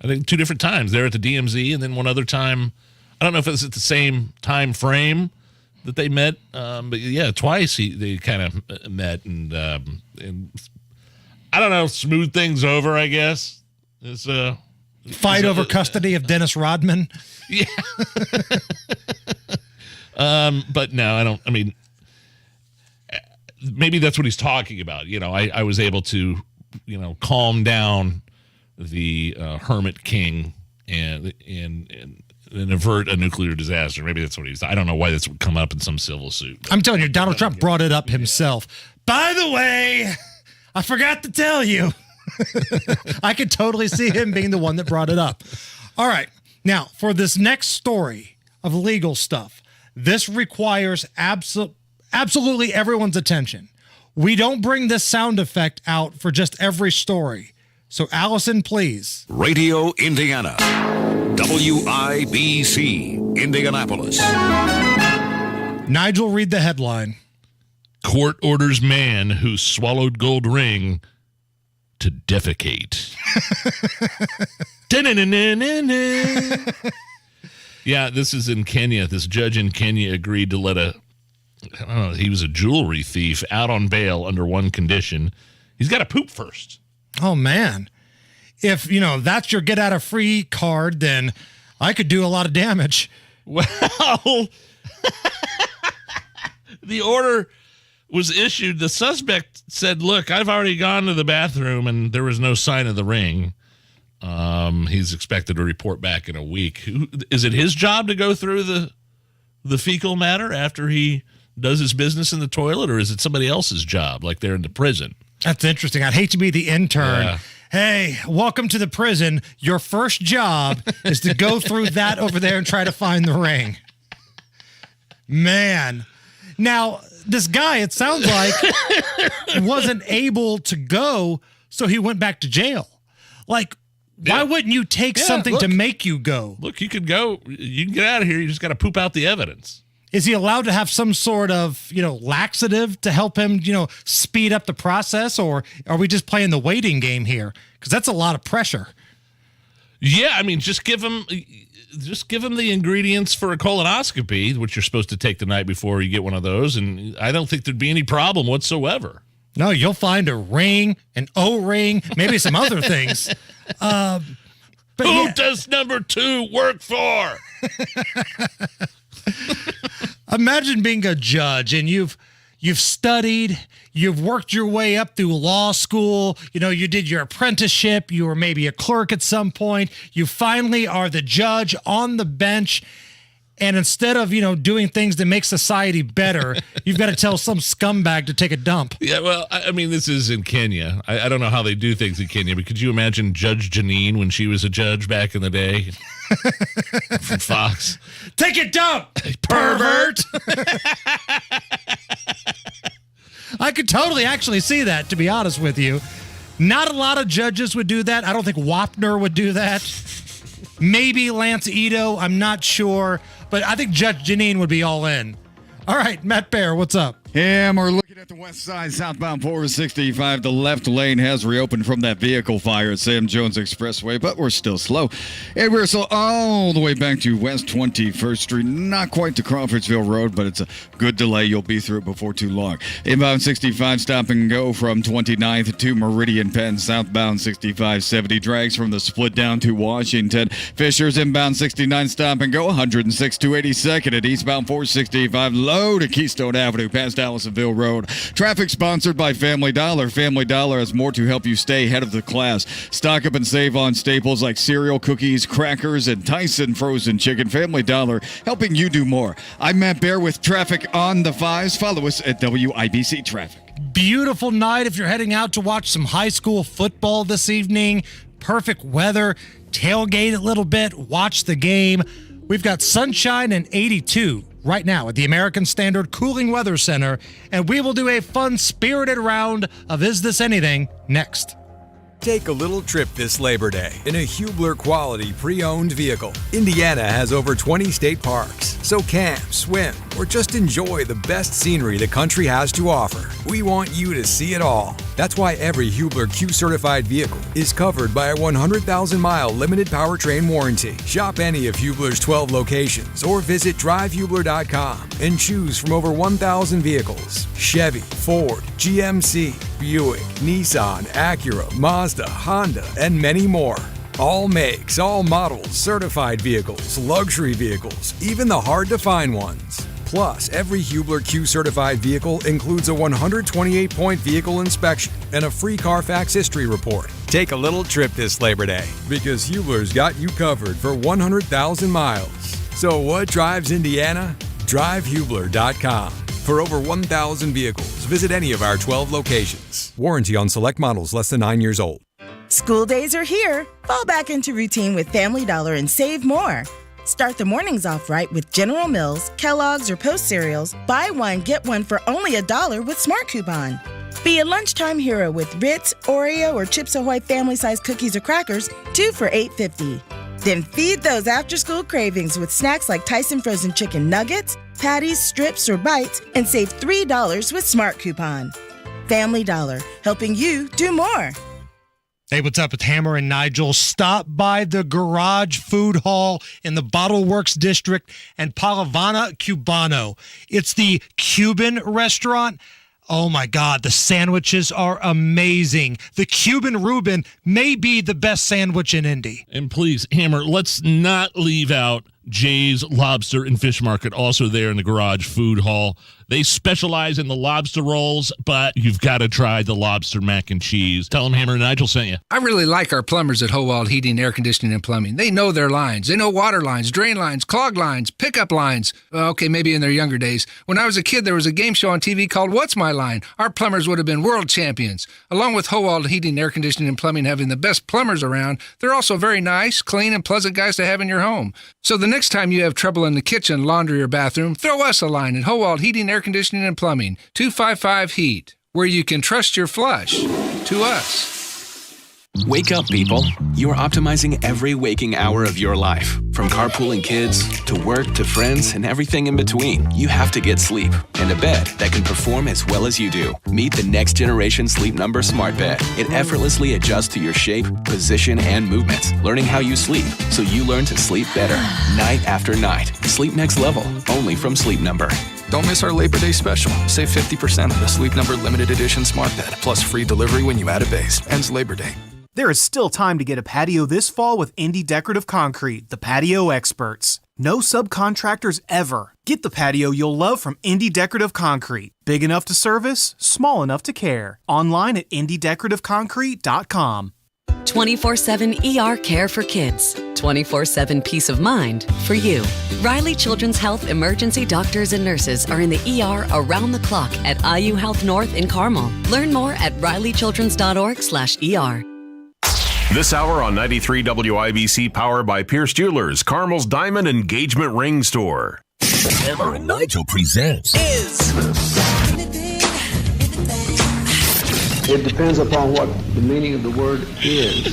Speaker 16: I think 2 different times. There at the DMZ, and then one other time, I don't know if it was at the same time frame that they met, but yeah, twice they kind of met and I don't know, smooth things over, I guess.
Speaker 17: Fight over custody of Dennis Rodman.
Speaker 16: Yeah. But no, I don't. I mean, maybe that's what he's talking about. I was able to, calm down the Hermit King and avert a nuclear disaster. Maybe that's what I don't know why this would come up in some civil suit.
Speaker 17: I'm telling you, Donald Trump brought it up himself. By the way, I forgot to tell you. I could totally see him being the one that brought it up. All right. Now, for this next story of legal stuff, this requires absolutely everyone's attention. We don't bring this sound effect out for just every story. So, Allison, please.
Speaker 2: Radio Indiana. WIBC, Indianapolis.
Speaker 17: Nigel, read the headline.
Speaker 16: Court orders man who swallowed gold ring to defecate. Yeah, this is in Kenya. This judge in Kenya agreed to let he was a jewelry thief out on bail under one condition. He's got to poop first.
Speaker 17: Oh, man. If, that's your get out of free card, then I could do a lot of damage.
Speaker 16: Well, the order was issued. The suspect said, look, I've already gone to the bathroom and there was no sign of the ring. He's expected to report back in a week. Is it his job to go through the fecal matter after he does his business in the toilet, or is it somebody else's job, like they're in the prison?
Speaker 17: That's interesting. I'd hate to be the intern. Yeah. Hey, welcome to the prison. Your first job is to go through that over there and try to find the ring. Man. Now, this guy, it sounds like, wasn't able to go, so he went back to jail. Like, why wouldn't you take something to make you go?
Speaker 16: Look, you can go. You can get out of here. You just got to poop out the evidence.
Speaker 17: Is he allowed to have some sort of, laxative to help him, speed up the process? Or are we just playing the waiting game here? Because that's a lot of pressure.
Speaker 16: Yeah, I mean, just give him the ingredients for a colonoscopy, which you're supposed to take the night before you get one of those, and I don't think there'd be any problem whatsoever.
Speaker 17: No, you'll find a ring, an O-ring, maybe some other things.
Speaker 16: Who does number 2 work for?
Speaker 17: Imagine being a judge and you've studied, you've worked your way up through law school, you did your apprenticeship, you were maybe a clerk at some point, you finally are the judge on the bench, and instead of, doing things that make society better, you've got to tell some scumbag to take a dump.
Speaker 16: Yeah, well, I mean, this is in Kenya. I don't know how they do things in Kenya, but could you imagine Judge Janine when she was a judge back in the day? From Fox.
Speaker 17: Take a dump, pervert! I could totally actually see that, to be honest with you. Not a lot of judges would do that. I don't think Wapner would do that. Maybe Lance Ito, I'm not sure. But I think Judge Janine would be all in. All right, Matt Bear, what's up?
Speaker 12: Yeah, we're looking at the west side, southbound 465. The left lane has reopened from that vehicle fire at Sam Jones Expressway, but we're still slow. And we're still all the way back to West 21st Street. Not quite to Crawfordsville Road, but it's a good delay. You'll be through it before too long. Inbound 65, stop and go from 29th to Meridian Penn. Southbound 6570 drags from the split down to Washington. Fishers inbound 69, stop and go 106 to 82nd at eastbound 465. Low to Keystone Avenue past Allisonville Road. Traffic sponsored by Family Dollar. Family Dollar has more to help you stay ahead of the class. Stock up and save on staples like cereal, cookies, crackers, and Tyson frozen chicken. Family Dollar, helping you do more. I'm Matt Bear with traffic on the 5s. Follow us at WIBC Traffic.
Speaker 17: Beautiful night if you're heading out to watch some high school football this evening. Perfect weather. Tailgate a little bit. Watch the game. We've got sunshine and 82 right now at the American Standard Cooling Weather Center, and we will do a fun, spirited round of Is This Anything next.
Speaker 8: Take a little trip this Labor Day in a Hubler quality pre-owned vehicle. Indiana has over 20 state parks, so camp, swim, or just enjoy the best scenery the country has to offer. We want you to see it all. That's why every Hubler Q-certified vehicle is covered by a 100,000-mile limited powertrain warranty. Shop any of Hubler's 12 locations or visit drivehubler.com and choose from over 1,000 vehicles. Chevy, Ford, GMC, Buick, Nissan, Acura, Mazda, Honda, and many more. All makes, all models, certified vehicles, luxury vehicles, even the hard-to-find ones. Plus, every Hubler Q-certified vehicle includes a 128-point vehicle inspection and a free Carfax history report. Take a little trip this Labor Day because Hubler's got you covered for 100,000 miles. So what drives Indiana? DriveHubler.com. For over 1,000 vehicles, visit any of our 12 locations. Warranty on select models less than 9 years old.
Speaker 9: School days are here. Fall back into routine with Family Dollar and save more. Start the mornings off right with General Mills, Kellogg's, or Post cereals. Buy one, get one for only $1 with Smart Coupon. Be a lunchtime hero with Ritz, Oreo, or Chips Ahoy family-sized cookies or crackers, 2 for $8.50. Then feed those after-school cravings with snacks like Tyson frozen chicken nuggets, patties, strips, or bites, and save $3 with Smart Coupon. Family Dollar, helping you do more.
Speaker 17: Hey, what's up? It's Hammer and Nigel. Stop by the Garage Food Hall in the Bottle Works District and Palavana Cubano. It's the Cuban restaurant. Oh my God, the sandwiches are amazing. The Cuban Reuben may be the best sandwich in Indy.
Speaker 16: And please, Hammer, let's not leave out Jay's Lobster and Fish Market, also there in the Garage Food Hall. They specialize in the lobster rolls, but you've got to try the lobster mac and cheese. Tell them Hammer and Nigel sent you.
Speaker 11: I really like our plumbers at Howald Heating, Air Conditioning, and Plumbing. They know their lines. They know water lines, drain lines, clog lines, pickup lines. Well, okay, maybe in their younger days. When I was a kid, there was a game show on TV called What's My Line? Our plumbers would have been world champions. Along with Howald Heating, Air Conditioning, and Plumbing having the best plumbers around, they're also very nice, clean, and pleasant guys to have in your home. So the next time you have trouble in the kitchen, laundry, or bathroom, throw us a line at Howald Heating, Air Conditioning, and Plumbing. 255 Heat, where you can trust your flush to us.
Speaker 13: Wake up, people. You are optimizing every waking hour of your life. From carpooling kids, to work, to friends, and everything in between. You have to get sleep, and a bed that can perform as well as you do. Meet the next generation Sleep Number Smart Bed. It effortlessly adjusts to your shape, position, and movements, learning how you sleep, so you learn to sleep better, night after night. Sleep next level, only from Sleep Number.
Speaker 14: Don't miss our Labor Day special. Save 50% on the Sleep Number Limited Edition Smart Bed, plus free delivery when you add a base. Ends Labor Day.
Speaker 19: There is still time to get a patio this fall with Indy Decorative Concrete, the patio experts. No subcontractors ever. Get the patio you'll love from Indy Decorative Concrete. Big enough to service, small enough to care. Online at indydecorativeconcrete.com.
Speaker 21: 24/7 ER care for kids. 24/7 peace of mind for you. Riley Children's Health emergency doctors and nurses are in the ER around the clock at IU Health North in Carmel. Learn more at rileychildrens.org/ER.
Speaker 22: This hour on 93 WIBC, powered by Pierce Jewelers, Carmel's Diamond Engagement Ring Store.
Speaker 5: Hammer and Nigel presents
Speaker 23: It depends upon what the meaning of the word is.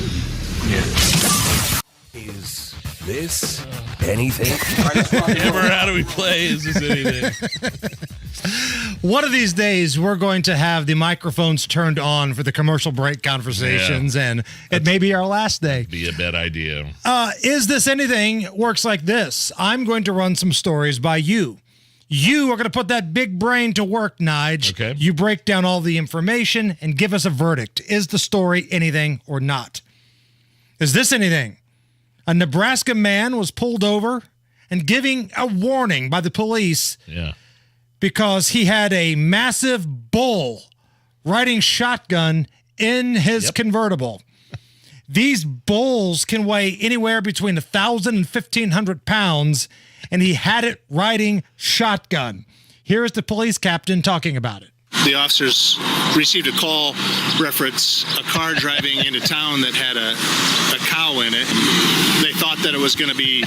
Speaker 5: Is this anything?
Speaker 16: Hammer, how do we play Is This Anything?
Speaker 17: One of these days, we're going to have the microphones turned on for the commercial break conversations, and it may be our last day.
Speaker 16: Be a bad idea.
Speaker 17: Is This Anything works like this. I'm going to run some stories by you. You are going to put that big brain to work, Nige.
Speaker 16: Okay.
Speaker 17: You break down all the information and give us a verdict. Is the story anything or not? Is this anything? A Nebraska man was pulled over and giving a warning by the police because he had a massive bull riding shotgun in his convertible. These bulls can weigh anywhere between 1,000 and 1,500 pounds, and he had it riding shotgun. Here is the police captain talking about it.
Speaker 24: The officers received a call reference a car driving into town that had a cow in it. They thought that it was going to be,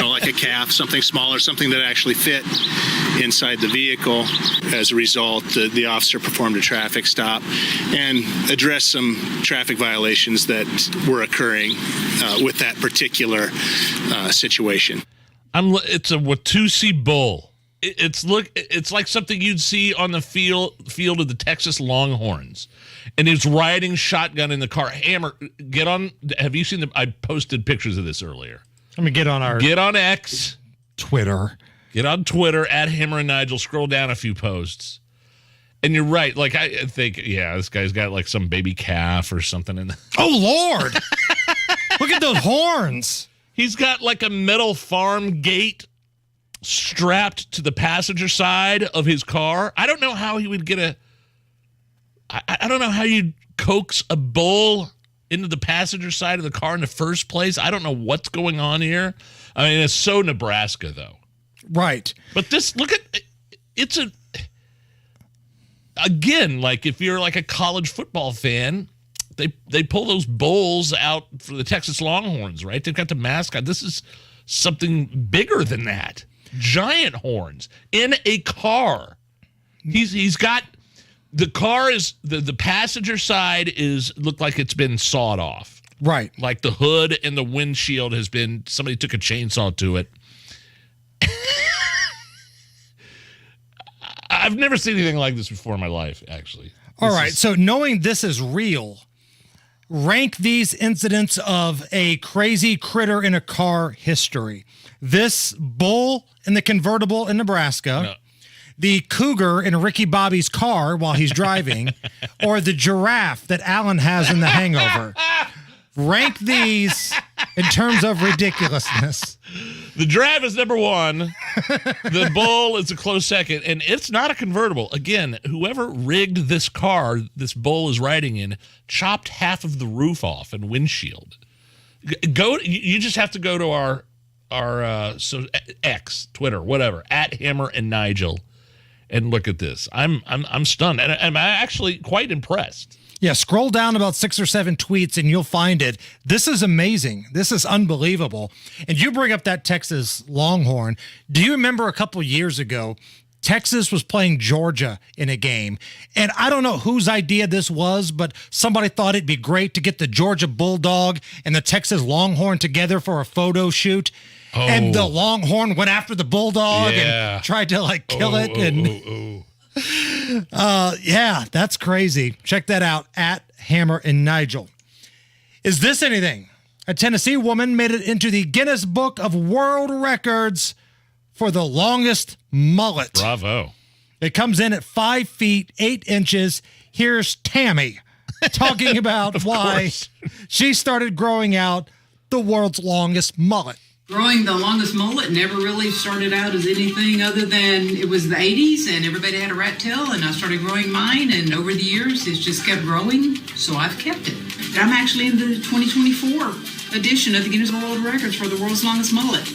Speaker 24: like a calf, something smaller, something that actually fit inside the vehicle. As a result, the officer performed a traffic stop and addressed some traffic violations that were occurring with that particular situation.
Speaker 16: It's a Watusi bull. It's like something you'd see on the field of the Texas Longhorns, and he's riding shotgun in the car. Hammer, get on. Have you seen I posted pictures of this earlier.
Speaker 17: Let me get on
Speaker 16: X,
Speaker 17: Twitter.
Speaker 16: Get on Twitter at Hammer and Nigel. Scroll down a few posts, and you're right. Like I think, this guy's got like some baby calf or something in.
Speaker 17: Oh Lord! Look at those horns.
Speaker 16: He's got like a metal farm gate strapped to the passenger side of his car. I don't know how he would get I don't know how you'd coax a bull into the passenger side of the car in the first place. I don't know what's going on here. I mean, it's so Nebraska, though.
Speaker 17: Right.
Speaker 16: But again, like if you're like a college football fan, they pull those bulls out for the Texas Longhorns, right? They've got the mascot. This is something bigger than that. Giant horns in a car. He's got the car is the passenger side looked like it's been sawed off.
Speaker 17: Right.
Speaker 16: Like the hood and the windshield somebody took a chainsaw to it. I've never seen anything like this before in my life, actually.
Speaker 17: All right. So knowing this is real, rank these incidents of a crazy critter in a car history. This bull in the convertible in Nebraska, the cougar in Ricky Bobby's car while he's driving, or the giraffe that Alan has in The Hangover. Rank these in terms of ridiculousness.
Speaker 16: The giraffe is number one. The bull is a close second, and it's not a convertible. Again, whoever rigged this car this bull is riding in chopped half of the roof off and windshield. You just have to go to our X, Twitter, whatever, at Hammer and Nigel, and look at this. I'm stunned, and I'm actually quite impressed.
Speaker 17: Yeah, scroll down about 6 or 7 tweets and you'll find it. This is amazing. This is unbelievable. And you bring up that Texas Longhorn. Do you remember a couple years ago, Texas was playing Georgia in a game. And I don't know whose idea this was, but somebody thought it'd be great to get the Georgia Bulldog and the Texas Longhorn together for a photo shoot. Oh. And the Longhorn went after the Bulldog and tried to like kill it. Yeah, that's crazy. Check that out at Hammer and Nigel. Is this anything? A Tennessee woman made it into the Guinness Book of World Records for the longest mullet.
Speaker 16: Bravo.
Speaker 17: It comes in at 5 feet, 8 inches. Here's Tammy talking about why she started growing out the world's longest mullet.
Speaker 1: Growing the longest mullet never really started out as anything other than it was the 80s and everybody had a rat tail, and I started growing mine, and over the years it's just kept growing, so I've kept it. I'm actually in the 2024 edition of the Guinness World Records for the world's longest mullet.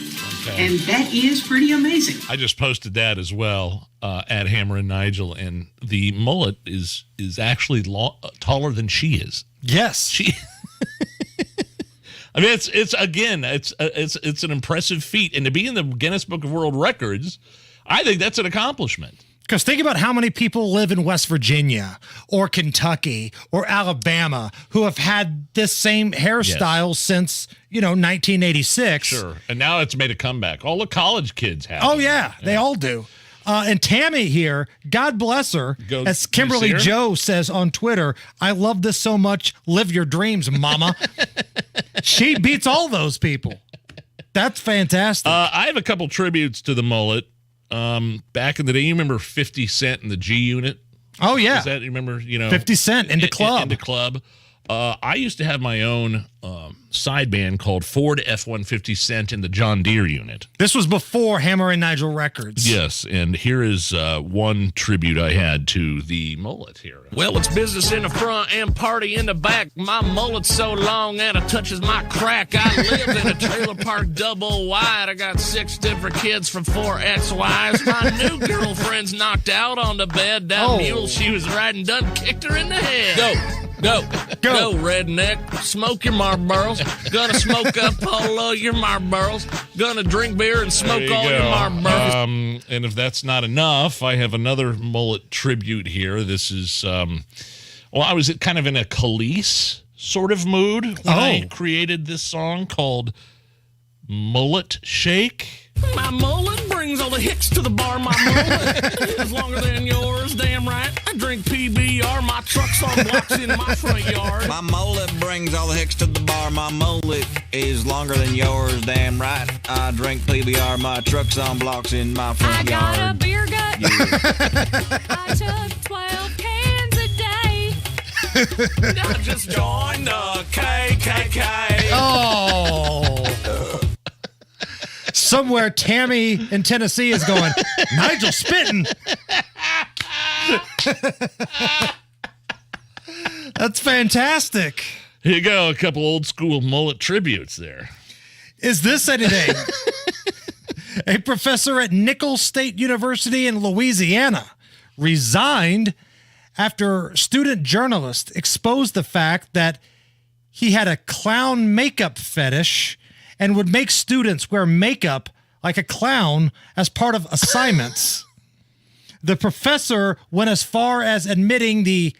Speaker 1: Okay. And that is pretty amazing.
Speaker 16: I just posted that as well at Hammer and Nigel, and the mullet is actually taller than she is.
Speaker 17: Yes.
Speaker 16: She... I mean, it's an impressive feat, and to be in the Guinness Book of World Records, I think that's an accomplishment.
Speaker 17: Because think about how many people live in West Virginia or Kentucky or Alabama who have had this same hairstyle since 1986.
Speaker 16: Sure, and now it's made a comeback. All the college kids have.
Speaker 17: Oh yeah, they all do. And Tammy here, God bless her, as Kimberly Joe says on Twitter, I love this so much. Live your dreams, mama. She beats all those people. That's fantastic.
Speaker 16: I have a couple tributes to the mullet. Back in the day, you remember 50 Cent in the G Unit?
Speaker 17: Oh, yeah.
Speaker 16: Is that, you remember,
Speaker 17: 50 Cent in the club.
Speaker 16: In the club. I used to have my own side band called Ford F-150 Cent in the John Deere Unit.
Speaker 17: This was before Hammer and Nigel Records.
Speaker 16: Yes, and here is one tribute I had to the mullet here.
Speaker 3: Well, it's business in the front and party in the back. My mullet's so long and it touches my crack. I live in a trailer park double wide. I got 6 different kids from 4 ex-wives. My new girlfriend's knocked out on the bed. That mule she was riding done kicked her in the head. Go, redneck. Smoke your Marlboros. Gonna smoke up all of your Marlboros. Gonna drink beer and smoke all your Marlboros.
Speaker 16: And if that's not enough, I have another mullet tribute here. This is, I was kind of in a Khalees sort of mood when I created this song called Mullet Shake.
Speaker 3: My mullet brings all the hicks to the bar. My mullet is longer than yours, damn right. I drink PBR. My truck's on blocks in my front yard.
Speaker 4: My mullet brings all the hicks to the bar. My mullet is longer than yours, damn right. I drink PBR. My truck's on blocks in my front yard.
Speaker 6: I got a beer gut. Yeah. I took 12 cans a day.
Speaker 3: I just joined the KKK.
Speaker 17: Oh. Somewhere Tammy in Tennessee is going, Nigel spitting. That's fantastic.
Speaker 16: Here you go, a couple old school mullet tributes there.
Speaker 17: Is this anything? A professor at Nicholls State University in Louisiana resigned after student journalists exposed the fact that he had a clown makeup fetish and would make students wear makeup like a clown as part of assignments. The professor went as far as admitting the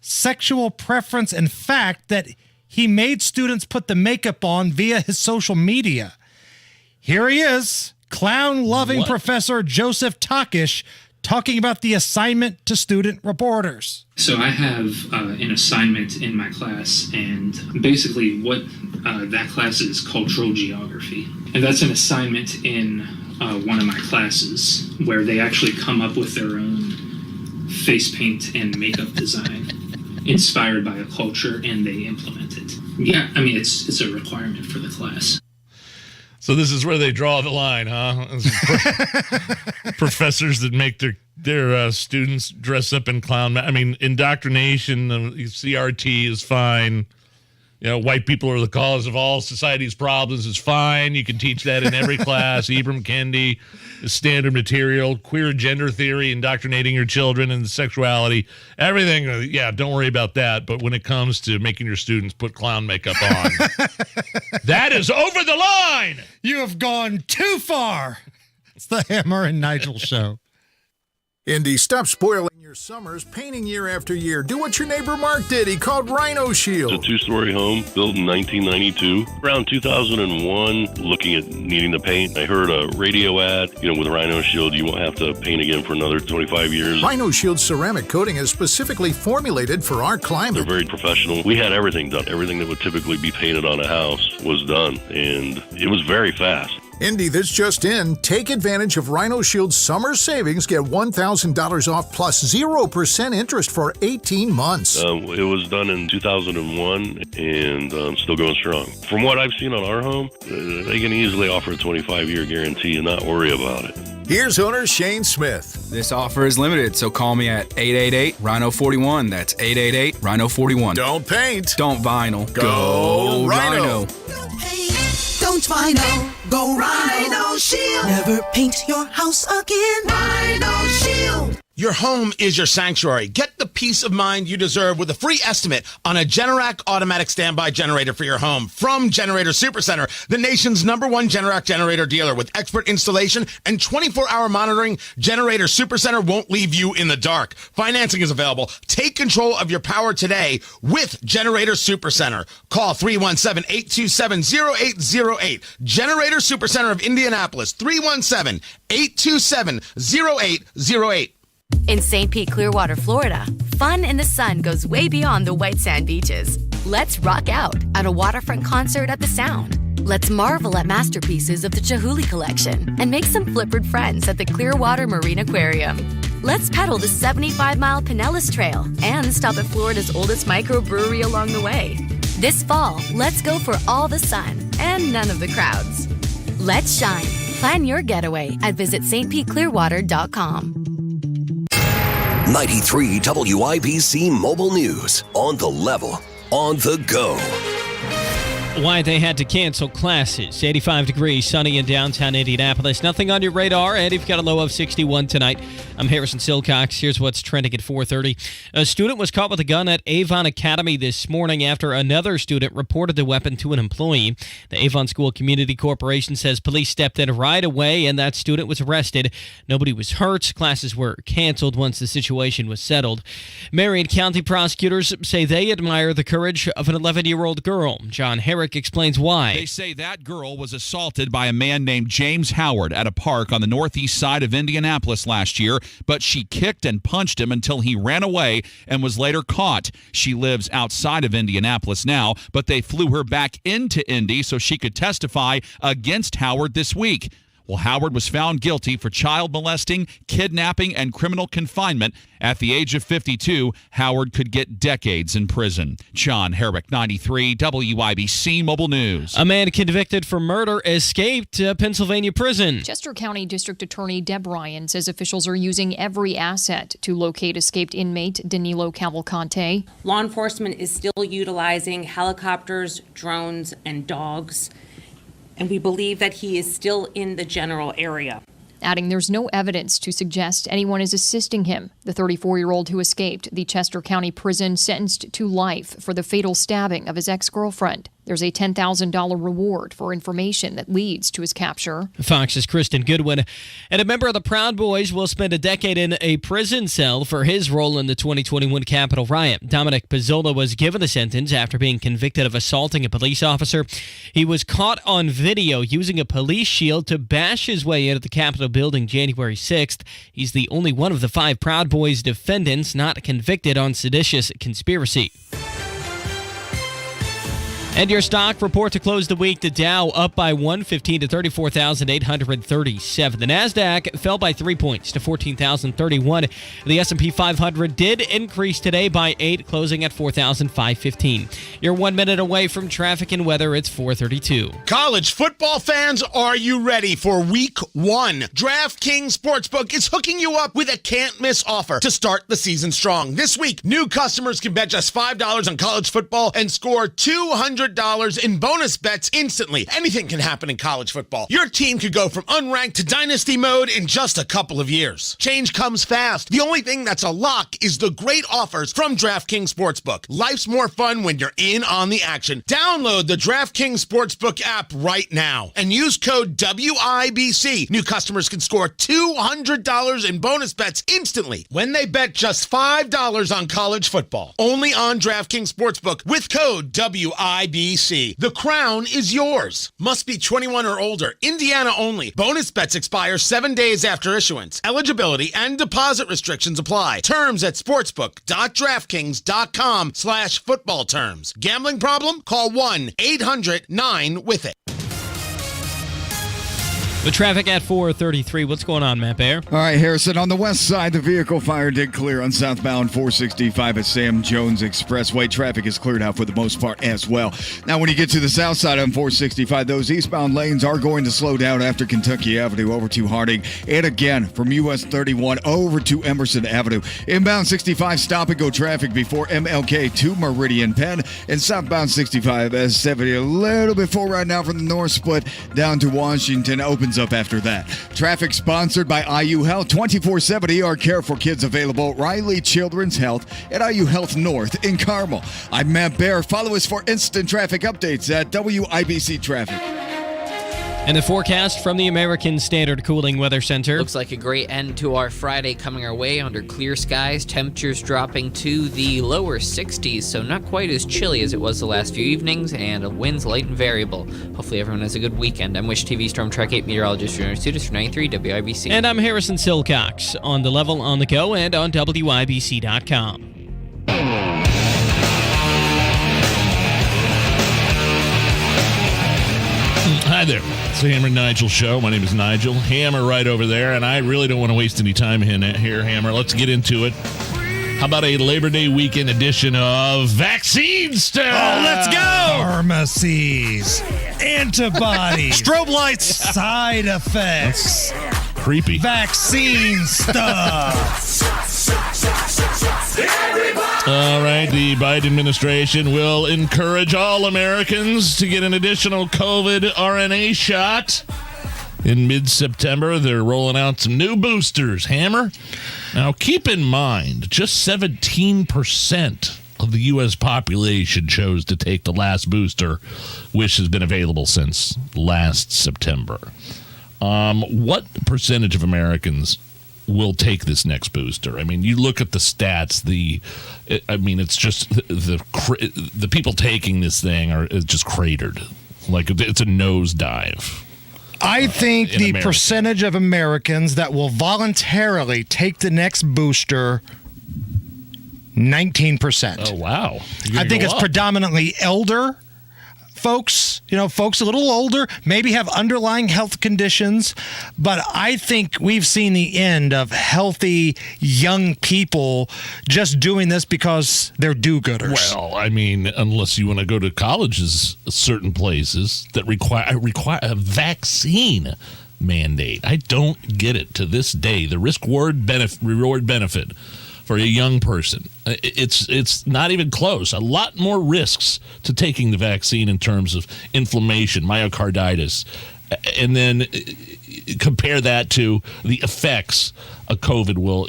Speaker 17: sexual preference and fact that he made students put the makeup on via his social media. Here he is, clown-loving Professor Joseph Takish, talking about the assignment to student reporters.
Speaker 25: So I have an assignment in my class, and basically what that class is cultural geography. And that's an assignment in one of my classes where they actually come up with their own face paint and makeup design inspired by a culture, and they implement it. Yeah, I mean, it's a requirement for the class.
Speaker 16: So this is where they draw the line, huh? Professors that make their students dress up in clown. I mean, indoctrination, CRT is fine. White people are the cause of all society's problems is fine. You can teach that in every class. Ibram Kendi is standard material. Queer gender theory, indoctrinating your children and sexuality, everything. Yeah, don't worry about that. But when it comes to making your students put clown makeup on, that is over the line.
Speaker 17: You have gone too far. It's the Hammer and Nigel Show.
Speaker 7: Indy, stop spoiling your summers painting year after year. Do what your neighbor Mark did. He called Rhino Shield.
Speaker 10: It's a two-story home built in 1992. Around 2001, looking at needing to paint, I heard a radio ad, with Rhino Shield, you won't have to paint again for another 25 years.
Speaker 7: Rhino Shield's ceramic coating is specifically formulated for our climate.
Speaker 10: They're very professional. We had everything done. Everything that would typically be painted on a house was done, and it was very fast.
Speaker 7: Indy, this just in. Take advantage of Rhino Shield's summer savings. Get $1,000 off plus 0% interest for 18 months.
Speaker 10: It was done in 2001 and still going strong. From what I've seen on our home, they can easily offer a 25-year guarantee and not worry about it.
Speaker 7: Here's owner Shane Smith.
Speaker 15: This offer is limited, so call me at 888-RHINO-41. That's 888-RHINO-41.
Speaker 7: Don't paint.
Speaker 15: Don't vinyl.
Speaker 7: Go Rhino.
Speaker 18: Don't vinyl, go Rhino Shield. Never paint your house again. Rhino Shield.
Speaker 20: Your home is your sanctuary. Get the peace of mind you deserve with a free estimate on a Generac automatic standby generator for your home from Generator Supercenter, the nation's #1 Generac generator dealer. With expert installation and 24-hour monitoring, Generator Supercenter won't leave you in the dark. Financing is available. Take control of your power today with Generator Supercenter. Call 317-827-0808. Generator Supercenter of Indianapolis, 317-827-0808.
Speaker 26: In St. Pete, Clearwater, Florida, fun in the sun goes way beyond the white sand beaches. Let's rock out at a waterfront concert at the Sound. Let's marvel at masterpieces of the Chihuly Collection and make some flippered friends at the Clearwater Marine Aquarium. Let's pedal the 75-mile Pinellas Trail and stop at Florida's oldest microbrewery along the way. This fall, let's go for all the sun and none of the crowds. Let's shine. Plan your getaway at visitstpclearwater.com.
Speaker 5: 93 WIBC Mobile News. On the level, on the go.
Speaker 27: Why they had to cancel classes. 85 degrees, sunny in downtown Indianapolis. Nothing on your radar, and you've got a low of 61 tonight. I'm Harrison Silcox. Here's what's trending at 4:30. A student was caught with a gun at Avon Academy this morning after another student reported the weapon to an employee. The Avon School Community Corporation says police stepped in right away, and that student was arrested. Nobody was hurt. Classes were canceled once the situation was settled. Marion County prosecutors say they admire the courage of an 11-year-old girl. John Herrick explains why.
Speaker 28: They say that girl was assaulted by a man named James Howard at a park on the northeast side of Indianapolis last year, but she kicked and punched him until he ran away and was later caught. She lives outside of Indianapolis now, but they flew her back into Indy so she could testify against Howard this week. Well, Howard was found guilty for child molesting, kidnapping, and criminal confinement. At the age of 52, Howard could get decades in prison. John Herrick, 93 WIBC Mobile News.
Speaker 27: A man convicted for murder escaped Pennsylvania prison.
Speaker 29: Chester County District Attorney Deb Ryan says officials are using every asset to locate escaped inmate Danilo Cavalcante.
Speaker 30: Law enforcement is still utilizing helicopters, drones, and dogs, and we believe that he is still in the general area.
Speaker 29: Adding there's no evidence to suggest anyone is assisting him. The 34-year-old who escaped the Chester County prison sentenced to life for the fatal stabbing of his ex-girlfriend. There's a $10,000 reward for information that leads to his capture.
Speaker 27: Fox's Kristen Goodwin. And a member of the Proud Boys will spend a decade in a prison cell for his role in the 2021 Capitol riot. Dominic Pizzola was given the sentence after being convicted of assaulting a police officer. He was caught on video using a police shield to bash his way into the Capitol building January 6th. He's the only one of the 5 Proud Boys defendants not convicted on seditious conspiracy. And your stock report to close the week, the Dow up by 115 to 34,837. The NASDAQ fell by 3 points to 14,031. The S&P 500 did increase today by 8, closing at 4,515. You're 1 minute away from traffic and weather. It's 4:32.
Speaker 20: College football fans, are you ready for week 1? DraftKings Sportsbook is hooking you up with a can't-miss offer to start the season strong. This week, new customers can bet just $5 on college football and score $200 $200 in bonus bets instantly. Anything can happen in college football. Your team could go from unranked to dynasty mode in just a couple of years. Change comes fast. The only thing that's a lock is the great offers from DraftKings Sportsbook. Life's more fun when you're in on the action. Download the DraftKings Sportsbook app right now and use code WIBC. New customers can score $200 in bonus bets instantly when they bet just $5 on college football. Only on DraftKings Sportsbook with code WIBC. The crown is yours. Must be 21 or older. Indiana only. Bonus bets expire 7 days after issuance. Eligibility and deposit restrictions apply. Terms at sportsbook.draftkings.com/football terms. Gambling problem? Call 1-800-9-WITH-IT.
Speaker 27: The traffic at 433. What's going on, Matt Bear?
Speaker 2: All right, Harrison. On the west side, the vehicle fire did clear on southbound 465 at Sam Jones Expressway. Traffic is cleared out for the most part as well. Now, when you get to the south side on 465, those eastbound lanes are going to slow down after Kentucky Avenue over to Harding. And again, from US 31 over to Emerson Avenue. Inbound 65 stop-and-go traffic before MLK to Meridian Penn. And southbound 65 as 70 a little bit full right now from the north split down to Washington opens up after that. Traffic sponsored by IU Health. 24/7 ER care for kids available. Riley Children's Health at IU Health North in Carmel. I'm Matt Bear. Follow us for instant traffic updates at WIBC Traffic.
Speaker 27: And the forecast from the American Standard Cooling Weather Center.
Speaker 8: Looks like a great end to our Friday coming our way under clear skies. Temperatures dropping to the lower 60s, so not quite as chilly as it was the last few evenings, and winds light and variable. Hopefully everyone has a good weekend. I'm Wish TV Storm Track 8 meteorologist Junior Students for 93 WIBC.
Speaker 27: And I'm Harrison Silcox on the level, on the go, and on WIBC.com.
Speaker 16: Hi there. It's the Hammer and Nigel show. My name is Nigel. Hammer right over there, and I really don't want to waste any time here, Hammer. Let's get into it. How about a Labor Day weekend edition of Vaccine Stuff?
Speaker 17: Oh, let's go! Pharmacies, antibodies, strobe lights, side effects.
Speaker 16: That's creepy.
Speaker 17: Vaccine stuff.
Speaker 16: All right, the Biden administration will encourage all Americans to get an additional COVID RNA shot. In mid-September, they're rolling out some new boosters. Hammer? Now, keep in mind, just 17% of the U.S. population chose to take the last booster, which has been available since last September. What percentage of Americans will take this next booster? I mean, you look at the stats. It's just the people taking this thing are just cratered. Like, it's a nosedive.
Speaker 17: I think the
Speaker 16: America.
Speaker 17: percentage of Americans that will voluntarily take the next booster, 19%.
Speaker 16: Oh, wow.
Speaker 17: I think it's predominantly elder folks, folks a little older, maybe have underlying health conditions, but I think we've seen the end of healthy young people just doing this because they're do-gooders.
Speaker 16: Well, I mean, unless you want to go to colleges, certain places that require a vaccine mandate. I don't get it to this day. The reward benefit for a young person, it's not even close. A lot more risks to taking the vaccine in terms of inflammation, myocarditis, and then compare that to the effects of COVID will,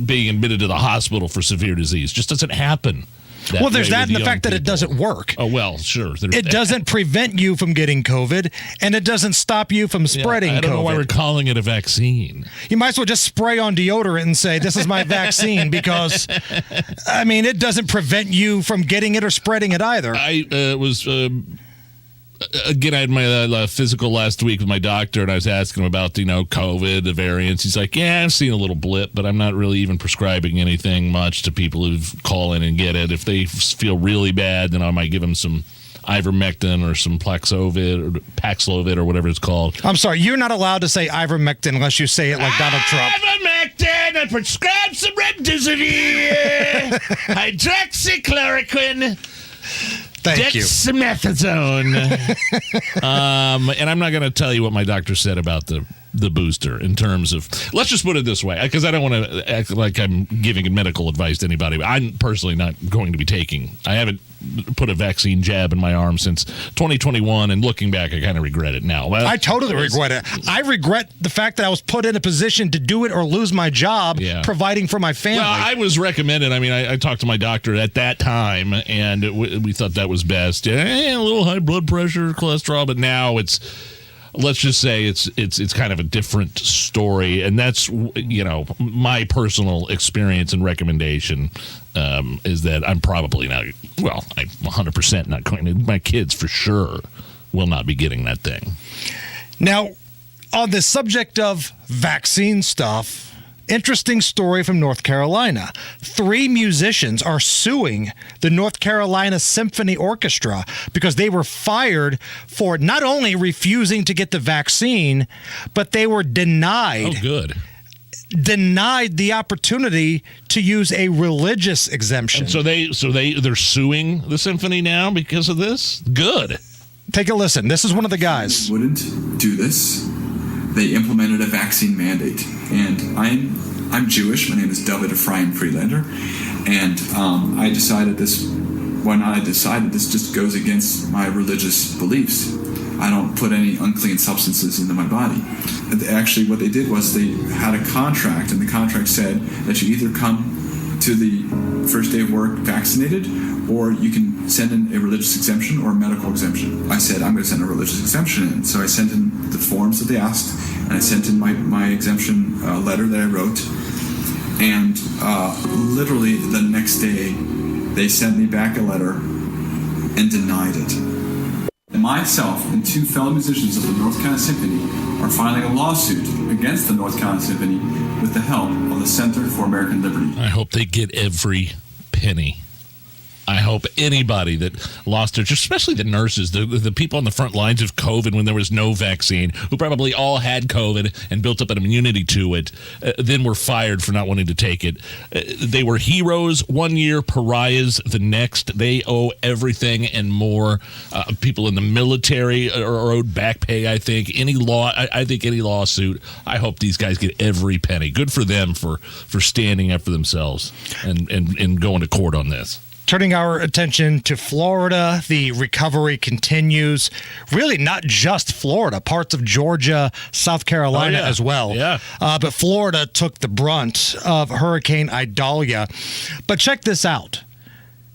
Speaker 16: being admitted to the hospital for severe disease. Just doesn't happen.
Speaker 17: Well, there's that and the fact that it doesn't work.
Speaker 16: Oh, well, sure.
Speaker 17: It doesn't prevent you from getting COVID, and it doesn't stop you from spreading COVID.
Speaker 16: I don't know why we're calling it a vaccine.
Speaker 17: You might as well just spray on deodorant and say, this is my vaccine, because, it doesn't prevent you from getting it or spreading it either.
Speaker 16: Again, I had my physical last week with my doctor, and I was asking him about, COVID, the variants. He's like, yeah, I've seen a little blip, but I'm not really even prescribing anything much to people who call in and get it. If they feel really bad, then I might give them some ivermectin or some Paxlovid or whatever it's called.
Speaker 17: I'm sorry, you're not allowed to say ivermectin unless you say it like Donald Trump.
Speaker 16: Ivermectin! I prescribe some remdesivir! Hydroxychloroquine!
Speaker 17: Thank you.
Speaker 16: Dexamethasone. And I'm not going to tell you what my doctor said about the the booster in terms of, let's just put it this way, because I don't want to act like I'm giving medical advice to anybody. I'm personally not going to be taking. I haven't put a vaccine jab in my arm since 2021, and looking back, I kind of regret it now. Well,
Speaker 17: I totally regret it. I regret the fact that I was put in a position to do it or lose my job providing for my family.
Speaker 16: Well, I was recommended. I mean, I talked to my doctor at that time, and we thought that was best. A little high blood pressure, cholesterol, but now it's, let's just say it's kind of a different story, and that's, my personal experience and recommendation is that I'm probably not. Well, I'm 100% not going to. My kids for sure will not be getting that thing.
Speaker 17: Now, on the subject of vaccine stuff, interesting story from North Carolina. 3 musicians are suing the North Carolina Symphony Orchestra because they were fired for not only refusing to get the vaccine, but they were denied the opportunity to use a religious exemption.
Speaker 16: And so they're suing the symphony now because of this? Good.
Speaker 17: Take a listen. This is one of the guys.
Speaker 9: Wouldn't do this. They implemented a vaccine mandate, and I'm Jewish. My name is David Ephraim Friedlander, and I decided this just goes against my religious beliefs. I don't put any unclean substances into my body. Actually, what they did was they had a contract, and the contract said that you either come to the first day of work vaccinated, or you can send in a religious exemption or a medical exemption. I said, I'm going to send a religious exemption in. So I sent in the forms that they asked, and I sent in my exemption letter that I wrote. And literally the next day, they sent me back a letter and denied it. And myself and 2 fellow musicians of the North Carolina Symphony are filing a lawsuit against the North Carolina Symphony with the help of the Center for American Liberty.
Speaker 16: I hope they get every penny. I hope anybody that lost their, especially the nurses, the people on the front lines of COVID when there was no vaccine, who probably all had COVID and built up an immunity to it, then were fired for not wanting to take it. They were heroes one year, pariahs the next. They owe everything and more. People in the military are owed back pay, I think. I think any lawsuit, I hope these guys get every penny. Good for them for standing up for themselves and going to court on this.
Speaker 17: Turning our attention to Florida, the recovery continues. Really not just Florida, parts of Georgia, South Carolina as well.
Speaker 16: Yeah.
Speaker 17: But Florida took the brunt of Hurricane Idalia. But check this out.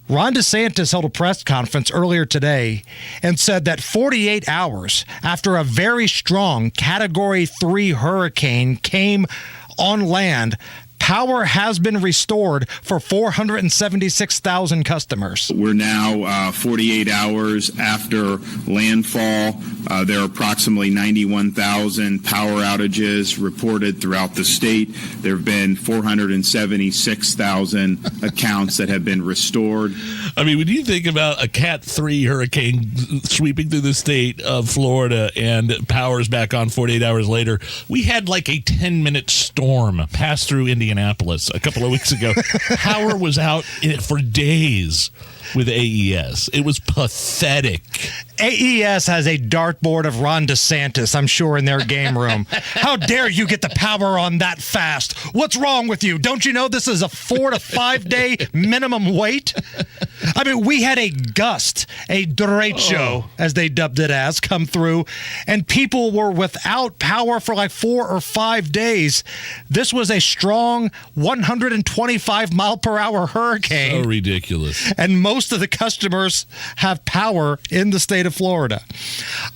Speaker 17: Ron DeSantis held a press conference earlier today and said that 48 hours after a very strong Category 3 hurricane came on land, power has been restored for 476,000 customers.
Speaker 11: We're now 48 hours after landfall. There are approximately 91,000 power outages reported throughout the state. There have been 476,000 accounts that have been restored.
Speaker 16: I mean, when you think about a Cat 3 hurricane sweeping through the state of Florida and power's back on 48 hours later, we had like a 10-minute storm pass through Indianapolis a couple of weeks ago. Power was out for days with AES. It was pathetic.
Speaker 17: AES has a dartboard of Ron DeSantis, I'm sure, in their game room. How dare you get the power on that fast? What's wrong with you? Don't you know this is a 4 to 5 day minimum wait? I mean, we had a gust, a derecho, as they dubbed it as, come through, and people were without power for like 4 or 5 days. This was a strong 125 mile per hour hurricane.
Speaker 16: So ridiculous.
Speaker 17: And most of the customers have power in the state of Florida.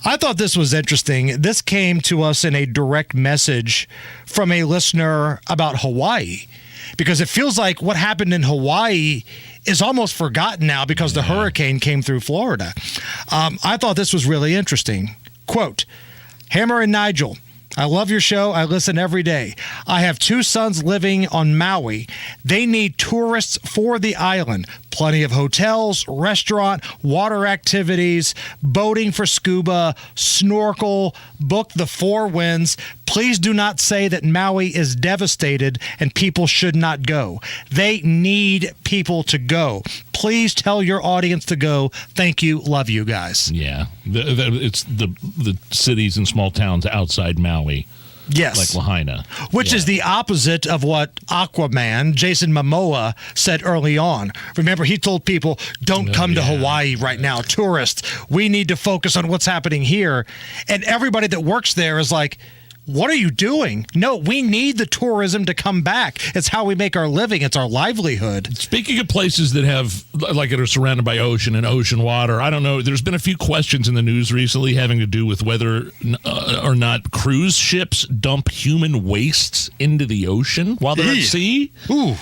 Speaker 17: I thought this was interesting. This came to us in a direct message from a listener about Hawaii, because it feels like what happened in Hawaii is almost forgotten now because the hurricane came through Florida. I thought this was really interesting. Quote, Hammer and Nigel, I love your show. I listen every day. I have 2 sons living on Maui. They need tourists for the island. Plenty of hotels, restaurant, water activities, boating for scuba, snorkel, book the 4 winds. Please do not say that Maui is devastated and people should not go. They need people to go. Please tell your audience to go. Thank you. Love you guys.
Speaker 16: Yeah. It's the cities and small towns outside Maui
Speaker 17: Yes.
Speaker 16: Like Lahaina.
Speaker 17: Which is the opposite of what Aquaman, Jason Momoa, said early on. Remember, he told people, don't come to Hawaii right now, tourists. We need to focus on what's happening here. And everybody that works there is like, what are you doing? No, we need the tourism to come back. It's how we make our living. It's our livelihood.
Speaker 16: Speaking of places that have, like, are surrounded by ocean and ocean water, I don't know. There's been a few questions in the news recently having to do with whether or not cruise ships dump human wastes into the ocean while they're at sea.
Speaker 17: Ooh.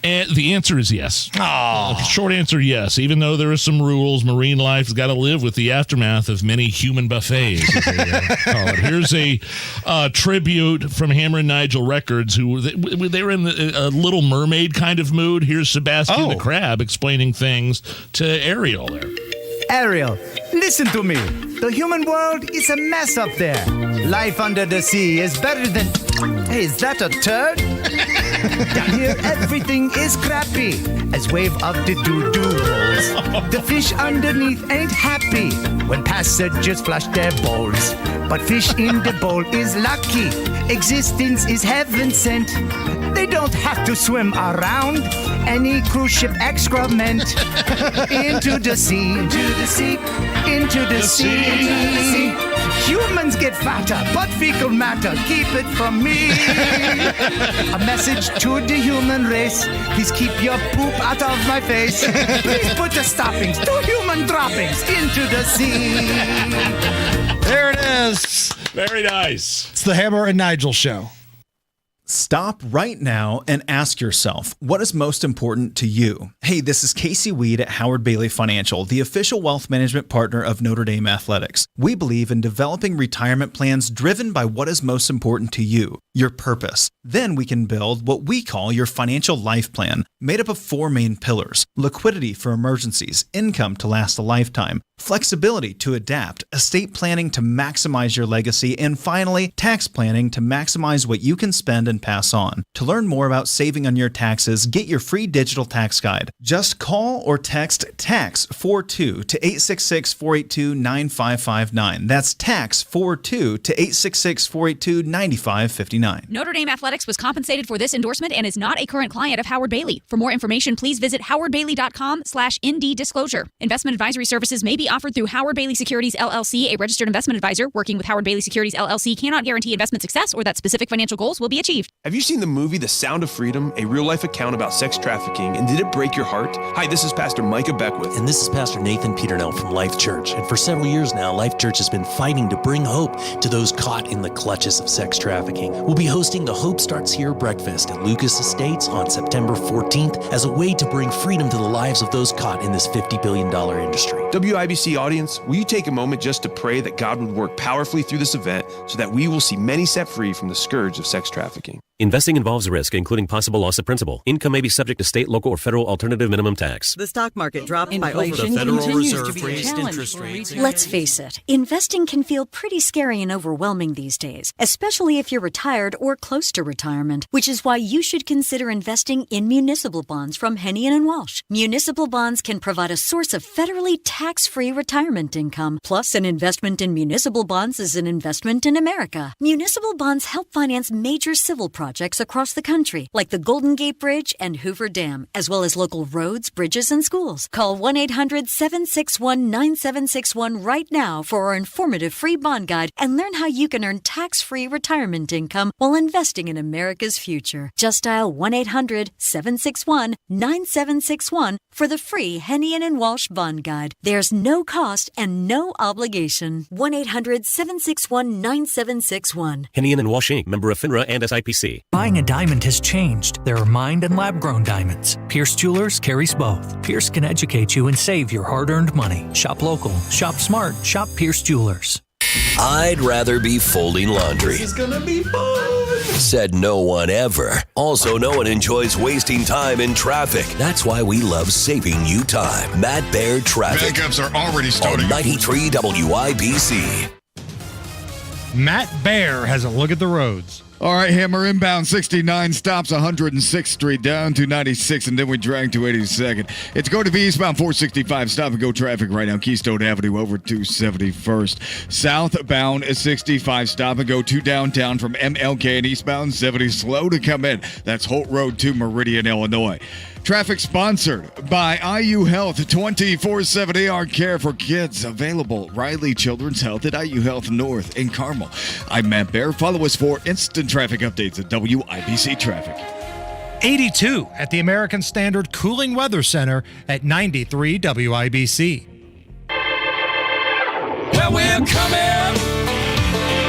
Speaker 16: And the answer is yes.
Speaker 17: Oh.
Speaker 16: Short answer, yes. Even though there are some rules, marine life has got to live with the aftermath of many human buffets, as they call it. Here's a tribute from Hammer and Nigel Records, who they were in a Little Mermaid kind of mood. Here's Sebastian the Crab explaining things to Ariel there.
Speaker 1: Ariel, listen to me. The human world is a mess up there. Life under the sea is better than... Hey, is that a turd? Down here, everything is crappy as wave of the doo-doo rolls. The fish underneath ain't happy when passengers flush their bowls. But fish in the bowl is lucky. Existence is heaven sent. They don't have to swim around any cruise ship excrement. Into the sea, into the sea, into the sea. Humans get fatter, but fecal matter, keep it from me. A message to the human race: please keep your poop out of my face. Please put the stoppings to human droppings into the sea.
Speaker 17: There it is.
Speaker 16: Very nice.
Speaker 17: It's the Hammer and Nigel Show.
Speaker 4: Stop right now and ask yourself, what is most important to you? Hey, this is Casey Weed at Howard Bailey Financial, the official wealth management partner of Notre Dame Athletics. We believe in developing retirement plans driven by what is most important to you, your purpose. Then we can build what we call your financial life plan, made up of 4 main pillars: liquidity for emergencies, income to last a lifetime, flexibility to adapt, estate planning to maximize your legacy, and finally, tax planning to maximize what you can spend and pass on. To learn more about saving on your taxes, get your free digital tax guide. Just call or text TAX42 to 866-482-9559. That's TAX42 to 866-482-9559.
Speaker 12: Notre Dame Athletics was compensated for this endorsement and is not a current client of Howard Bailey. For more information, please visit howardbailey.com/ND disclosure. Investment advisory services may be offered through Howard Bailey Securities LLC, a registered investment advisor. Working with Howard Bailey Securities LLC cannot guarantee investment success or that specific financial goals will be achieved.
Speaker 13: Have you seen the movie The Sound of Freedom, a real-life account about sex trafficking, and did it break your heart? Hi, this is Pastor Micah Beckwith.
Speaker 14: And this is Pastor Nathan Peternell from Life Church. And for several years now, Life Church has been fighting to bring hope to those caught in the clutches of sex trafficking. We'll be hosting the Hope Starts Here breakfast at Lucas Estates on September 14th as a way to bring freedom to the lives of those caught in this $50 billion industry.
Speaker 13: WIBC audience, will you take a moment just to pray that God would work powerfully through this event so that we will see many set free from the scourge of sex trafficking?
Speaker 19: Investing involves risk, including possible loss of principal. Income may be subject to state, local, or federal alternative minimum tax.
Speaker 21: The stock market dropped by
Speaker 14: Inflation
Speaker 21: over.
Speaker 14: the Federal Reserve raised interest rates.
Speaker 22: Let's face it, investing can feel pretty scary and overwhelming these days, especially if you're retired or close to retirement, which is why you should consider investing in municipal bonds from Henny & Walsh. Municipal bonds can provide a source of federally tax-free retirement income. Plus, an investment in municipal bonds is an investment in America. Municipal bonds help finance major civil projects across the country, like the Golden Gate Bridge and Hoover Dam, as well as local roads, bridges, and schools. Call 1-800-761-9761 right now for our informative free bond guide and learn how you can earn tax-free retirement income while investing in America's future. Just dial 1-800-761-9761 for the free Henny & Walsh bond guide. There's no cost and no obligation. 1-800-761-9761.
Speaker 19: Henny & Walsh Inc., member of FINRA and SIPC.
Speaker 23: Buying a diamond has changed. There are mined and lab-grown diamonds. Pierce Jewelers carries both. Pierce can educate you and save your hard-earned money. Shop local, shop smart, shop Pierce Jewelers.
Speaker 5: I'd rather be folding laundry.
Speaker 14: This is gonna be fun.
Speaker 5: Said no one ever. Also, no one enjoys wasting time in traffic. That's why we love saving you time. Matt Baer Traffic.
Speaker 2: Backups are already starting.
Speaker 5: On 93 WIBC.
Speaker 17: Matt Baer has a look at the roads.
Speaker 2: All right, Hammer inbound 69 stops 106th Street down to 96, and then we drag to 82nd. It's going to be eastbound 465 stop and go traffic right now. Keystone Avenue over to 71st. Southbound is 65 stop and go to downtown from MLK and eastbound 70 slow to come in. That's Holt Road to Meridian, Illinois. Traffic sponsored by IU Health, 24/7 AR care for kids. Available Riley Children's Health at IU Health North in Carmel. I'm Matt Bear. Follow us for instant traffic updates at WIBC Traffic.
Speaker 17: 82 at the American Standard Cooling Weather Center at 93 WIBC.
Speaker 3: Well, we're coming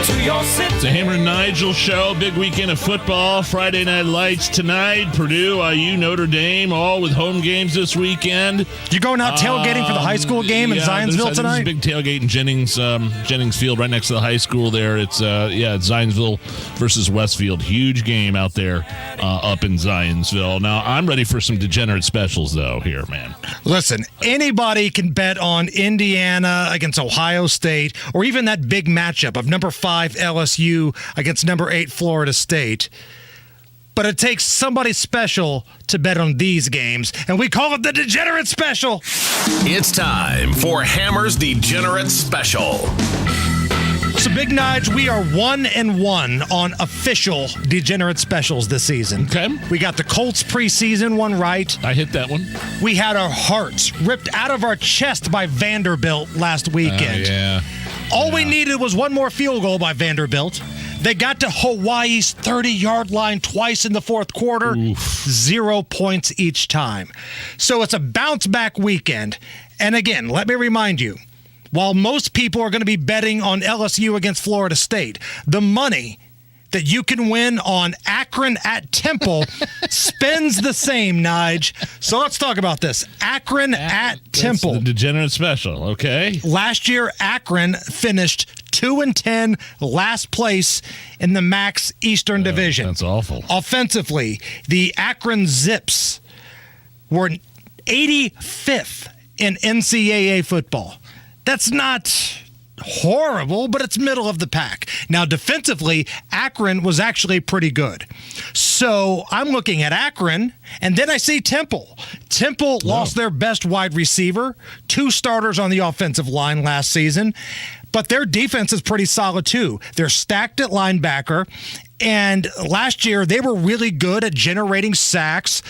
Speaker 3: to your city.
Speaker 16: It's a Hammer and Nigel show. Big weekend of football. Friday Night Lights tonight. Purdue, IU, Notre Dame, all with home games this weekend.
Speaker 17: You going out tailgating for the high school game in Zionsville tonight?
Speaker 16: There's a big tailgate in Jennings Field right next to the high school there. It's it's Zionsville versus Westfield. Huge game out there up in Zionsville. Now, I'm ready for some degenerate specials, though, here, man.
Speaker 17: Listen, anybody can bet on Indiana against Ohio State, or even that big matchup of number 5 LSU against number 8 Florida State. But it takes somebody special to bet on these games, and we call it the Degenerate Special.
Speaker 5: It's time for Hammer's Degenerate Special.
Speaker 17: So, Big Nige, we are 1-1 on official Degenerate Specials this season.
Speaker 16: Okay.
Speaker 17: We got the Colts preseason one right.
Speaker 16: I hit that one.
Speaker 17: We had our hearts ripped out of our chest by Vanderbilt last weekend. All we needed was one more field goal by Vanderbilt. They got to Hawaii's 30-yard line twice in the fourth quarter. Oof. 0 points each time. So it's a bounce-back weekend. And again, let me remind you, while most people are going to be betting on LSU against Florida State, the money that you can win on Akron at Temple spends the same, Nige. So let's talk about this. Akron at Temple.
Speaker 16: The Degenerate Special, okay?
Speaker 17: Last year, Akron finished 2-10, last place in the MAC's Eastern Division.
Speaker 16: That's awful.
Speaker 17: Offensively, the Akron Zips were 85th in NCAA football. That's not horrible, but it's middle of the pack. Now, defensively, Akron was actually pretty good. So I'm looking at Akron, and then I see Temple. Temple lost their best wide receiver, 2 starters on the offensive line last season, but their defense is pretty solid too. They're stacked at linebacker, and last year they were really good at generating sacks.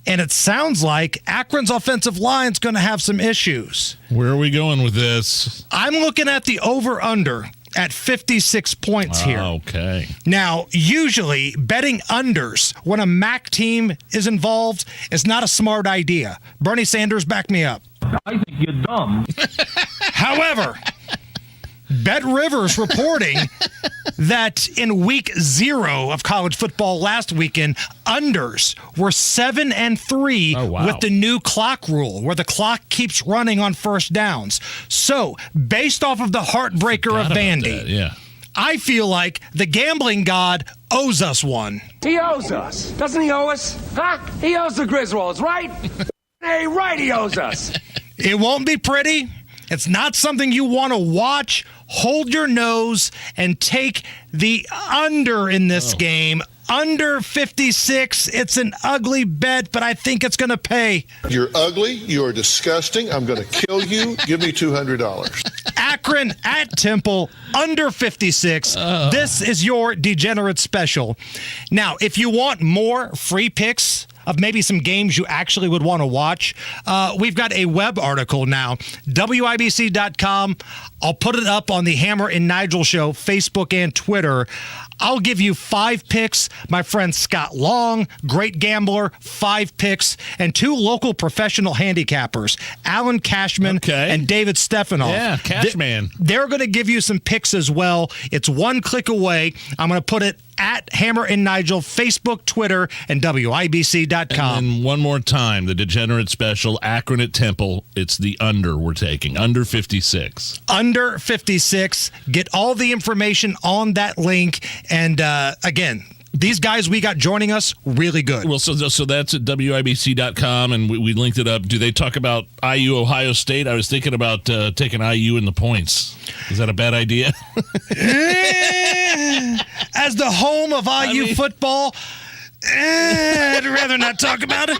Speaker 17: And it sounds like Akron's offensive line's going to have some issues.
Speaker 16: Where are we going with this?
Speaker 17: I'm looking at the over-under at 56 points here.
Speaker 16: Okay.
Speaker 17: Now, usually betting unders when a MAC team is involved is not a smart idea. Bernie Sanders, back me up.
Speaker 3: I think you're dumb.
Speaker 17: However, Bet Rivers reporting that in week 0 of college football last weekend, unders were 7-3 with the new clock rule, where the clock keeps running on first downs. So, based off of the heartbreaker of Vandy, I feel like the gambling god owes us one.
Speaker 3: He owes us. Doesn't he owe us? Huh? He owes the Griswolds, right? Hey, right, he owes us.
Speaker 17: It won't be pretty. It's not something you want to watch. Hold your nose and take the under in this game. Under 56. It's an ugly bet, but I think it's going to pay.
Speaker 6: You're ugly. You are disgusting. I'm going to kill you. Give me $200.
Speaker 17: Akron at Temple, under 56. This is your Degenerate Special. Now, if you want more free picks of maybe some games you actually would want to watch, we've got a web article now, WIBC.com. I'll put it up on the Hammer and Nigel Show, Facebook and Twitter. I'll give you 5 picks. My friend Scott Long, great gambler, 5 picks, and 2 local professional handicappers, Alan Cashman and David Stefanoff.
Speaker 16: Yeah, Cashman.
Speaker 17: They're going to give you some picks as well. It's one click away. I'm going to put it at Hammer and Nigel, Facebook, Twitter, and WIBC.com.
Speaker 16: And one more time, the Degenerate Special, Akron at Temple. It's the under we're taking, under 56.
Speaker 17: Under 56. Get all the information on that link. And again, these guys we got joining us, really good.
Speaker 16: Well, so that's at WIBC.com, and we linked it up. Do they talk about IU Ohio State? I was thinking about taking IU in the points. Is that a bad idea?
Speaker 17: as the home of IU football, I'd rather not talk about it.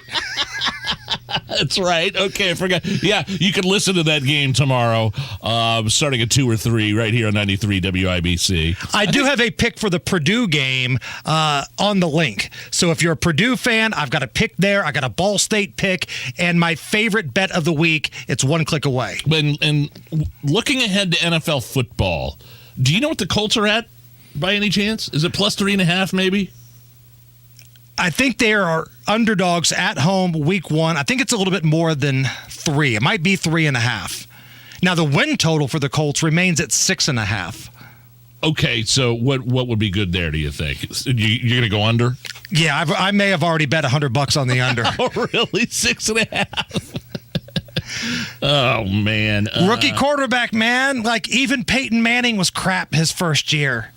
Speaker 16: That's right. Okay, I forgot. Yeah, you can listen to that game tomorrow, starting at 2 or 3 right here on 93 WIBC.
Speaker 17: I do have a pick for the Purdue game on the link. So if you're a Purdue fan, I've got a pick there. I got a Ball State pick, and my favorite bet of the week, it's one click away.
Speaker 16: And looking ahead to NFL football, do you know what the Colts are at by any chance? Is it plus 3.5 maybe?
Speaker 17: I think they are underdogs at home week 1. I think it's a little bit more than 3. It might be 3.5. Now, the win total for the Colts remains at 6.5.
Speaker 16: Okay, so what would be good there, do you think? You're going to go under?
Speaker 17: Yeah, I may have already bet $100 on the under.
Speaker 16: Oh, really? 6.5? Oh, man.
Speaker 17: Rookie quarterback, man. Like, even Peyton Manning was crap his first year.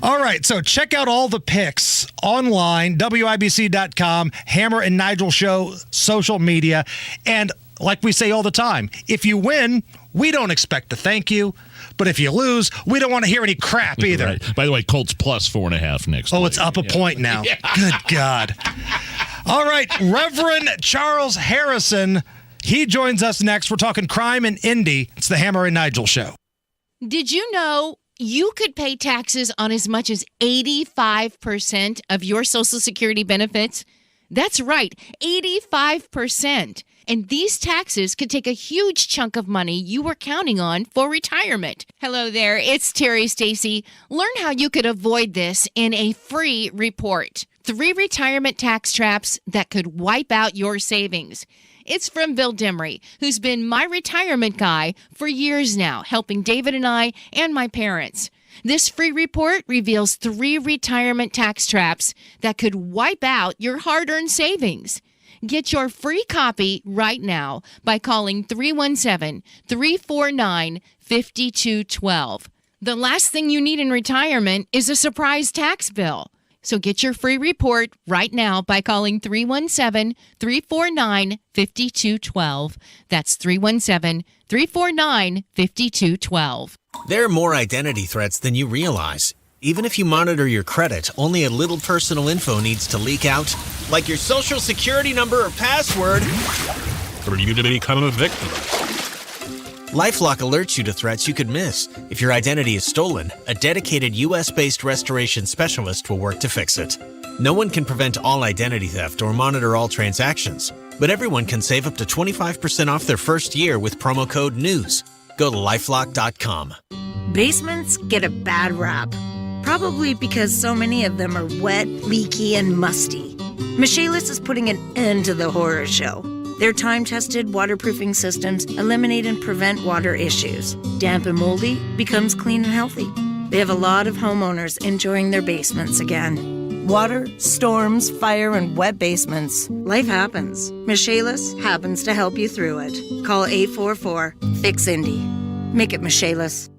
Speaker 17: All right, so check out all the picks online, WIBC.com, Hammer and Nigel Show, social media. And like we say all the time, if you win, we don't expect to thank you. But if you lose, we don't want to hear any crap either.
Speaker 16: Right. By the way, Colts plus 4.5 next week.
Speaker 17: It's up a point now. Yeah. Good God. All right, Reverend Charles Harrison, he joins us next. We're talking crime in Indy. It's the Hammer and Nigel Show.
Speaker 7: Did you know you could pay taxes on as much as 85% of your Social Security benefits? That's right, 85%. And these taxes could take a huge chunk of money you were counting on for retirement. Hello there, it's Terry Stacy. Learn how you could avoid this in a free report. 3 retirement tax traps that could wipe out your savings. It's from Bill Demery, who's been my retirement guy for years now, helping David and I and my parents. This free report reveals 3 retirement tax traps that could wipe out your hard-earned savings. Get your free copy right now by calling 317-349-5212. The last thing you need in retirement is a surprise tax bill. So get your free report right now by calling 317-349-5212. That's 317-349-5212.
Speaker 10: There are more identity threats than you realize. Even if you monitor your credit, only a little personal info needs to leak out, like your social security number or password, for you to become a victim. LifeLock alerts you to threats you could miss. If your identity is stolen, a dedicated U.S.-based restoration specialist will work to fix it. No one can prevent all identity theft or monitor all transactions, but everyone can save up to 25% off their first year with promo code NEWS. Go to LifeLock.com.
Speaker 15: Basements get a bad rap, probably because so many of them are wet, leaky, and musty. Michaelis is putting an end to the horror show. Their time-tested waterproofing systems eliminate and prevent water issues. Damp and moldy becomes clean and healthy. They have a lot of homeowners enjoying their basements again. Water, storms, fire, and wet basements. Life happens. Michaelis happens to help you through it. Call 844-FIX-INDY. Make it Michaelis.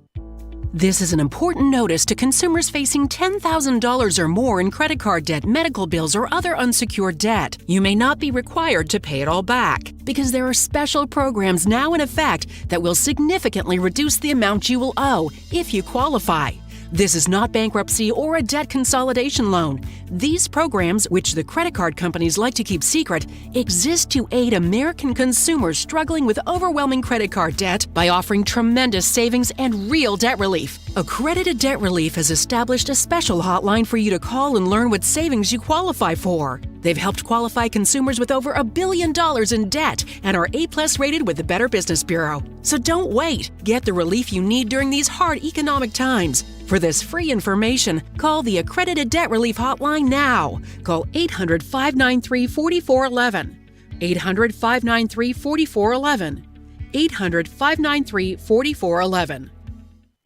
Speaker 18: This is an important notice to consumers facing $10,000 or more in credit card debt, medical bills, or other unsecured debt. You may not be required to pay it all back because there are special programs now in effect that will significantly reduce the amount you will owe if you qualify. This is not bankruptcy or a debt consolidation loan. These programs, which the credit card companies like to keep secret, exist to aid American consumers struggling with overwhelming credit card debt by offering tremendous savings and real debt relief. Accredited Debt Relief has established a special hotline for you to call and learn what savings you qualify for. They've helped qualify consumers with over $1 billion in debt and are A+ rated with the Better Business Bureau. So don't wait. Get the relief you need during these hard economic times. For this free information, call the Accredited Debt Relief Hotline now. Call 800-593-4411. 800-593-4411. 800-593-4411.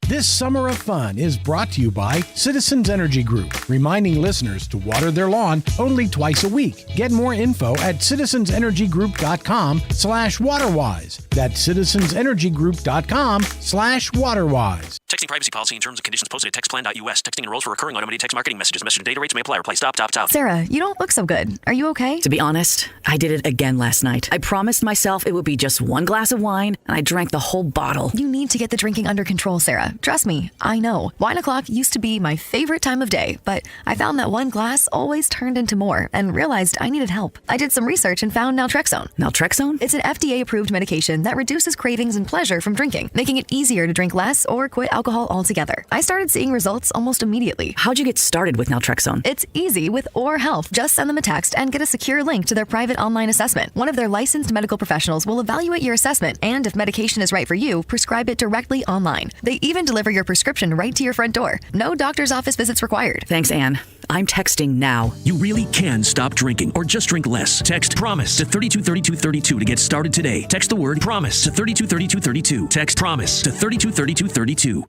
Speaker 21: This summer of fun is brought to you by Citizens Energy Group, reminding listeners to water their lawn only twice a week. Get more info at citizensenergygroup.com/waterwise. That's citizensenergygroup.com/waterwise.
Speaker 14: Texting privacy policy and terms and conditions posted at textplan.us. Texting enrolls for recurring automated text marketing messages. Message and data rates may apply. Reply stop.
Speaker 8: Sarah, you don't look so good. Are you okay?
Speaker 9: To be honest, I did it again last night. I promised myself it would be just one glass of wine, and I drank the whole bottle.
Speaker 8: You need to get the drinking under control, Sarah. Trust me, I know. Wine o'clock used to be my favorite time of day, but I found that one glass always turned into more and realized I needed help. I did some research and found naltrexone.
Speaker 9: Naltrexone?
Speaker 8: It's an FDA-approved medication that reduces cravings and pleasure from drinking, making it easier to drink less or quit alcohol altogether. I started seeing results almost immediately.
Speaker 9: How'd you get started with naltrexone?
Speaker 8: It's easy with Or Health. Just send them a text and get a secure link to their private online assessment. One of their licensed medical professionals will evaluate your assessment and, if medication is right for you, prescribe it directly online. They even deliver your prescription right to your front door. No doctor's office visits required.
Speaker 9: Thanks, Anne. I'm texting now.
Speaker 20: You really can stop drinking or just drink less. Text PROMISE to 323232 to get started today. Text the word PROMISE to 323232. Text PROMISE to 323232.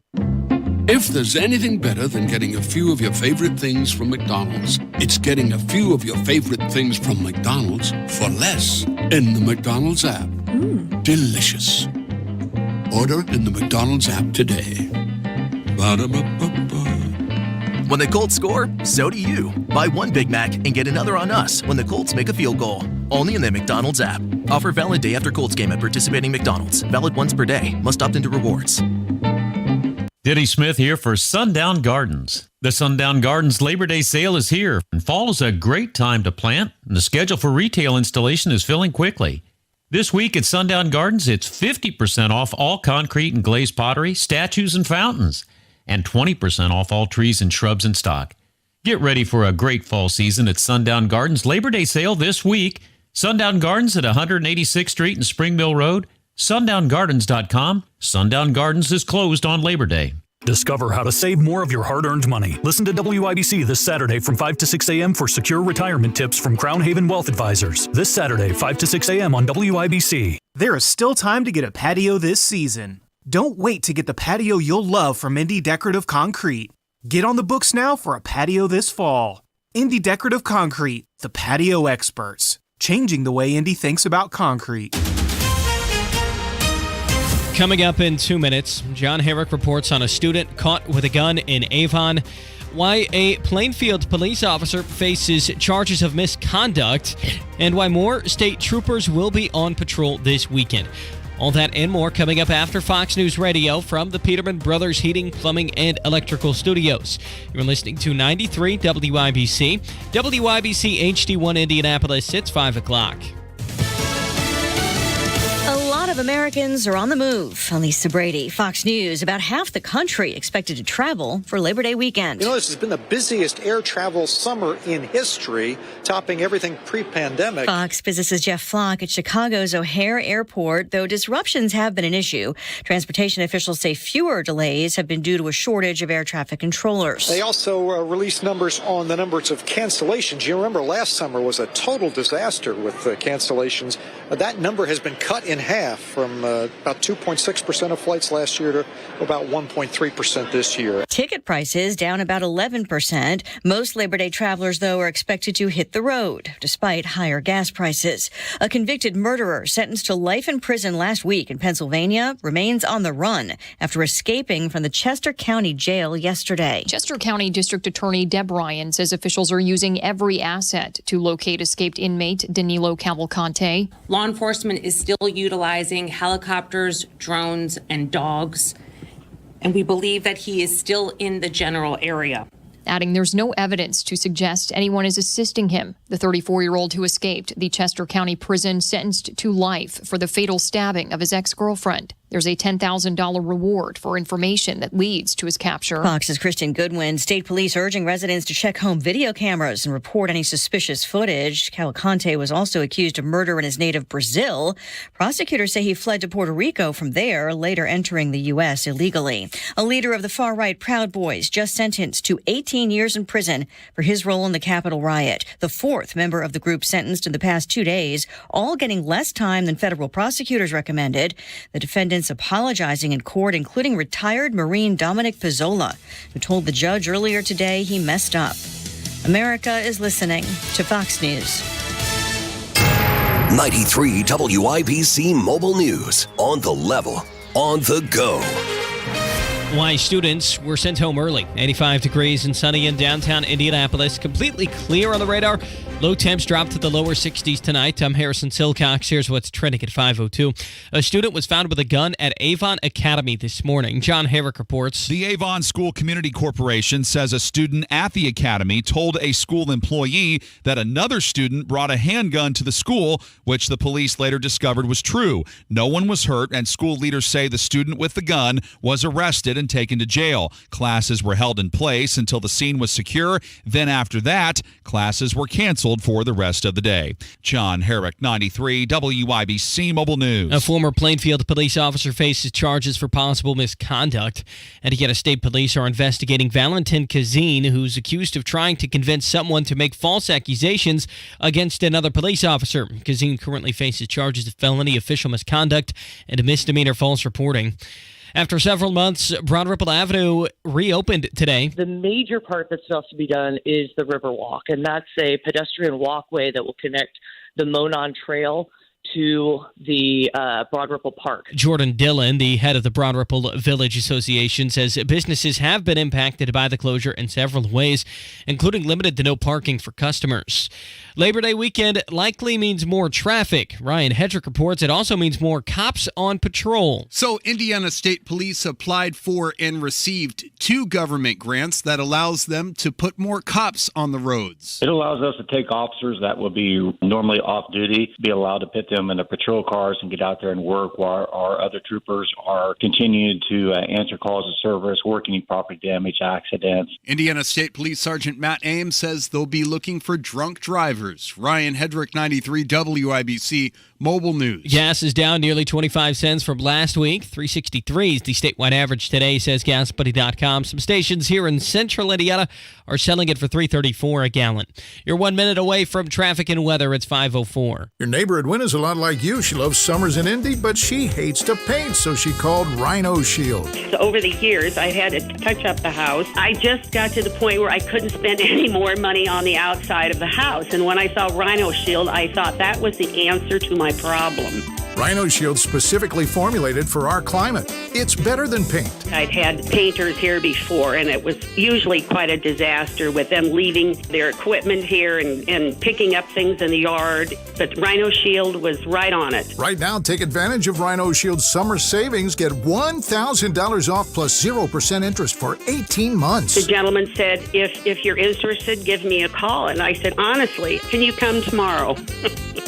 Speaker 24: If there's anything better than getting a few of your favorite things from McDonald's, it's getting a few of your favorite things from McDonald's for less in the McDonald's app. Delicious. Order in the McDonald's app today. Ba-da-ba-ba-ba.
Speaker 25: When the Colts score, so do you. Buy one Big Mac and get another on us when the Colts make a field goal. Only in the McDonald's app. Offer valid day after Colts game at participating McDonald's. Valid once per day. Must opt into rewards.
Speaker 26: Diddy Smith here for Sundown Gardens. The Sundown Gardens Labor Day sale is here, and fall is a great time to plant, and the schedule for retail installation is filling quickly. This week at Sundown Gardens, it's 50% off all concrete and glazed pottery, statues, and fountains, and 20% off all trees and shrubs in stock. Get ready for a great fall season at Sundown Gardens Labor Day sale this week. Sundown Gardens at 186th Street and Spring Mill Road. SundownGardens.com. Sundown Gardens is closed on Labor Day.
Speaker 23: Discover how to save more of your hard-earned money. Listen to WIBC this Saturday from 5 to 6 a.m. for secure retirement tips from Crown Haven Wealth Advisors. This Saturday, 5 to 6 a.m. on WIBC.
Speaker 27: There is still time to get a patio this season. Don't wait to get the patio you'll love from Indy Decorative Concrete. Get on the books now for a patio this fall. Indy Decorative Concrete, the patio experts. Changing the way Indy thinks about concrete.
Speaker 28: Coming up in 2 minutes, John Herrick reports on a student caught with a gun in Avon, why a Plainfield police officer faces charges of misconduct, and why more state troopers will be on patrol this weekend. All that and more coming up after Fox News Radio from the Peterman Brothers Heating, Plumbing, and Electrical Studios. You're listening to 93 WIBC. WIBC HD1 Indianapolis. It's 5 o'clock.
Speaker 29: A lot of Americans are on the move. On Sobriety, Fox News, about half the country expected to travel for Labor Day weekend.
Speaker 30: You know, this has been the busiest air travel summer in history, topping everything pre-pandemic.
Speaker 29: Fox Business's Jeff Flock at Chicago's O'Hare Airport, though disruptions have been an issue. Transportation officials say fewer delays have been due to a shortage of air traffic controllers.
Speaker 30: They also released numbers on the numbers of cancellations. You remember last summer was a total disaster with cancellations. That number has been cut in half from about 2.6% of flights last year to about 1.3% this year.
Speaker 29: Ticket prices down about 11%. Most Labor Day travelers, though, are expected to hit the road, despite higher gas prices. A convicted murderer sentenced to life in prison last week in Pennsylvania remains on the run after escaping from the Chester County Jail yesterday.
Speaker 31: Chester County District Attorney Deb Ryan says officials are using every asset to locate escaped inmate Danilo Cavalcante.
Speaker 32: Law enforcement is still utilizing helicopters, drones, and dogs, and we believe that he is still in the general area.
Speaker 31: Adding there's no evidence to suggest anyone is assisting him. The 34-year-old who escaped the Chester County prison sentenced to life for the fatal stabbing of his ex-girlfriend. There's a $10,000 reward for information that leads to his capture.
Speaker 29: Fox's Kristen Goodwin. State police urging residents to check home video cameras and report any suspicious footage. Cavalcante was also accused of murder in his native Brazil. Prosecutors say he fled to Puerto Rico from there, later entering the U.S. illegally. A leader of the far-right Proud Boys just sentenced to 18 years in prison for his role in the Capitol riot. The fourth member of the group sentenced in the past 2 days, all getting less time than federal prosecutors recommended. The defendants apologizing in court, including retired Marine Dominic Pizzola, who told the judge earlier today he messed up. America is listening to Fox News.
Speaker 5: 93 WIBC Mobile News. On the level, on the go.
Speaker 28: Why students were sent home early. 85 degrees and sunny in downtown Indianapolis. Completely clear on the radar. Low temps dropped to the lower 60s tonight. I'm Harrison Silcox. Here's what's trending at 5:02. A student was found with a gun at Avon Academy this morning. John Herrick reports.
Speaker 1: The Avon School Community Corporation says a student at the academy told a school employee that another student brought a handgun to the school, which the police later discovered was true. No one was hurt, and school leaders say the student with the gun was arrested and taken to jail. Classes were held in place until the scene was secure. Then after that, classes were canceled for the rest of the day. John Herrick, 93 WIBC Mobile News.
Speaker 28: A former Plainfield police officer faces charges for possible misconduct. Indiana State Police are investigating Valentin Kazin, who's accused of trying to convince someone to make false accusations against another police officer. Kazin currently faces charges of felony official misconduct and a misdemeanor false reporting. After several months, Broad Ripple Avenue reopened today.
Speaker 2: The major part that still has to be done is the Riverwalk, and that's a pedestrian walkway that will connect the Monon Trail to the Broad Ripple Park.
Speaker 28: Jordan Dillon, the head of the Broad Ripple Village Association, says businesses have been impacted by the closure in several ways, including limited to no parking for customers. Labor Day weekend likely means more traffic. Ryan Hedrick reports it also means more cops on patrol.
Speaker 3: So Indiana State Police applied for and received 2 government grants that allows them to put more cops on the roads.
Speaker 4: It allows us to take officers that would be normally off duty, be allowed to put them in the patrol cars and get out there and work while our other troopers are continuing to answer calls of service, work any property damage, accidents.
Speaker 3: Indiana State Police Sergeant Matt Ames says they'll be looking for drunk drivers. Ryan Hedrick, 93 WIBC Mobile News.
Speaker 28: Gas is down nearly 25 cents from last week. $3.63 is the statewide average today, says GasBuddy.com. Some stations here in central Indiana are selling it for $3.34 a gallon. You're 1 minute away from traffic and weather. It's 5:04.
Speaker 6: Your neighbor Edwin is a lot like you. She loves summers in Indy, but she hates to paint, so she called Rhino Shield.
Speaker 11: So over the years, I've had to touch up the house. I just got to the point where I couldn't spend any more money on the outside of the house. And when I saw Rhino Shield, I thought that was the answer to my problem.
Speaker 6: Rhino Shield specifically formulated for our climate. It's better than paint.
Speaker 11: I'd had painters here before, and it was usually quite a disaster with them leaving their equipment here and picking up things in the yard. But Rhino Shield was right on it.
Speaker 6: Right now, take advantage of Rhino Shield's summer savings. Get $1,000 off plus 0% interest for 18 months.
Speaker 11: The gentleman said, if you're interested, give me a call. And I said, honestly, can you come tomorrow?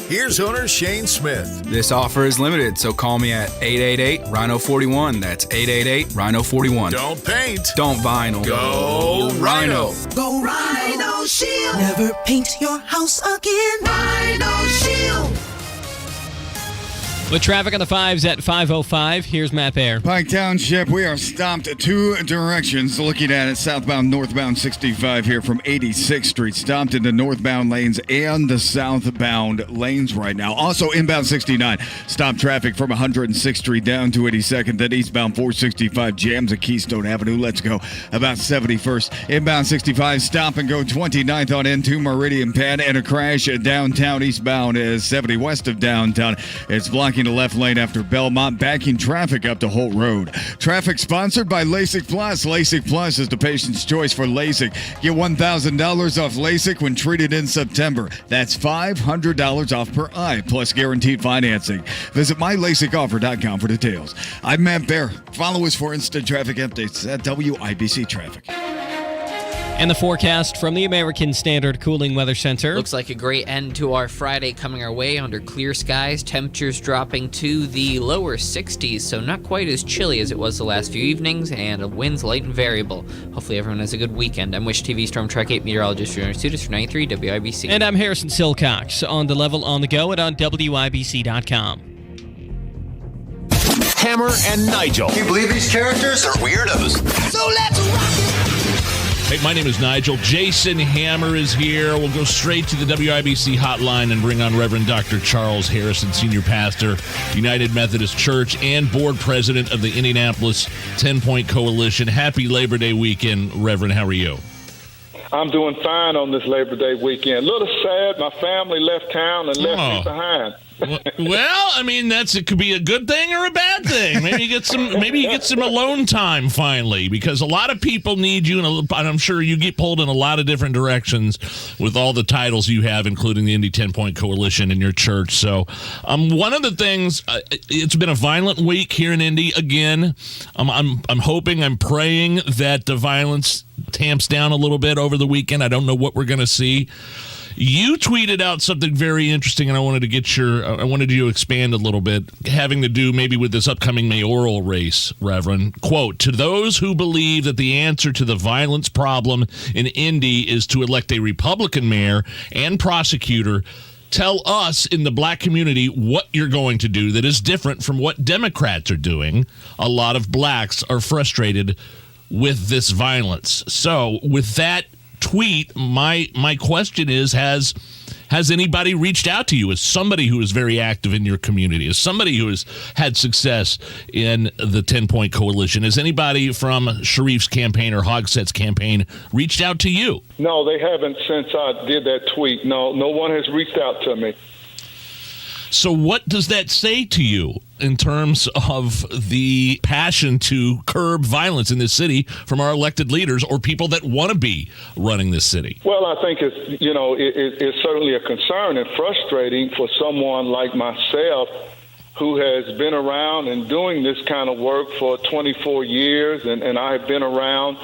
Speaker 6: Here's owner Shane Smith.
Speaker 12: This offer is limited, so call me at 888-RHINO-41. That's 888-RHINO-41.
Speaker 6: Don't paint.
Speaker 12: Don't vinyl.
Speaker 6: Go Rhino.
Speaker 13: Go Rhino Shield. Never paint your house again. Rhino Shield.
Speaker 28: With traffic on the 5s at 5:05, here's Matt Bear.
Speaker 16: Pike Township, we are stopped 2 directions. Looking at it, southbound, northbound 65 here from 86th Street. Stopped in the northbound lanes and the southbound lanes right now. Also inbound 69. Stop traffic from 106th Street down to 82nd. Then eastbound 465 jams at Keystone Avenue. Let's go about 71st. Inbound 65, stop and go 29th on into Meridian Pad. And a crash downtown eastbound is 70 west of downtown. It's blocking the left lane after Belmont, backing traffic up to Holt Road. Traffic sponsored by LASIK Plus. LASIK Plus is the patient's choice for LASIK. Get $1,000 off LASIK when treated in September. That's $500 off per eye, plus guaranteed financing. Visit mylasicoffer.com for details. I'm Matt Bear. Follow us for instant traffic updates at WIBC Traffic.
Speaker 28: And the forecast from the American Standard Cooling Weather Center.
Speaker 17: Looks like a great end to our Friday coming our way under clear skies. Temperatures dropping to the lower 60s, so not quite as chilly as it was the last few evenings, and winds light and variable. Hopefully everyone has a good weekend. I'm Wish TV Storm Track 8 meteorologist Junior Students for 93 WIBC.
Speaker 28: And I'm Harrison Silcox on the level on the go and on WIBC.com.
Speaker 5: Hammer and Nigel.
Speaker 19: Can you believe these characters are weirdos?
Speaker 13: So let's rock it.
Speaker 22: Hey, my name is Nigel. Jason Hammer is here. We'll go straight to the WIBC hotline and bring on Reverend Dr. Charles Harrison, Senior Pastor, United Methodist Church, and Board President of the Indianapolis 10-Point Coalition. Happy Labor Day weekend, Reverend. How are you?
Speaker 33: I'm doing fine on this Labor Day weekend. A little sad. My family left town and left me behind.
Speaker 22: Well, I mean, it could be a good thing or a bad thing. Maybe you get some alone time finally, because a lot of people need you, and I'm sure you get pulled in a lot of different directions with all the titles you have, including the Indy 10-Point Coalition in your church. So, one of the things, it's been a violent week here in Indy again. I'm hoping, I'm praying that the violence tamps down a little bit over the weekend. I don't know what we're going to see. You tweeted out something very interesting, and I wanted you to expand a little bit, having to do maybe with this upcoming mayoral race, Reverend. Quote, "To those who believe that the answer to the violence problem in Indy is to elect a Republican mayor and prosecutor, tell us in the black community what you're going to do that is different from what Democrats are doing. A lot of blacks are frustrated with this violence." So with that tweet, my question is, has anybody reached out to you as somebody who is very active in your community, as somebody who has had success in the 10-Point Coalition? Has anybody from Sharif's campaign or Hogsett's campaign reached out to you?
Speaker 7: No, they haven't since I did that tweet. No one has reached out to me.
Speaker 22: So what does that say to you in terms of the passion to curb violence in this city from our elected leaders or people that want to be running this city?
Speaker 7: Well, I think it's certainly a concern and frustrating for someone like myself who has been around and doing this kind of work for 24 years, and I have been around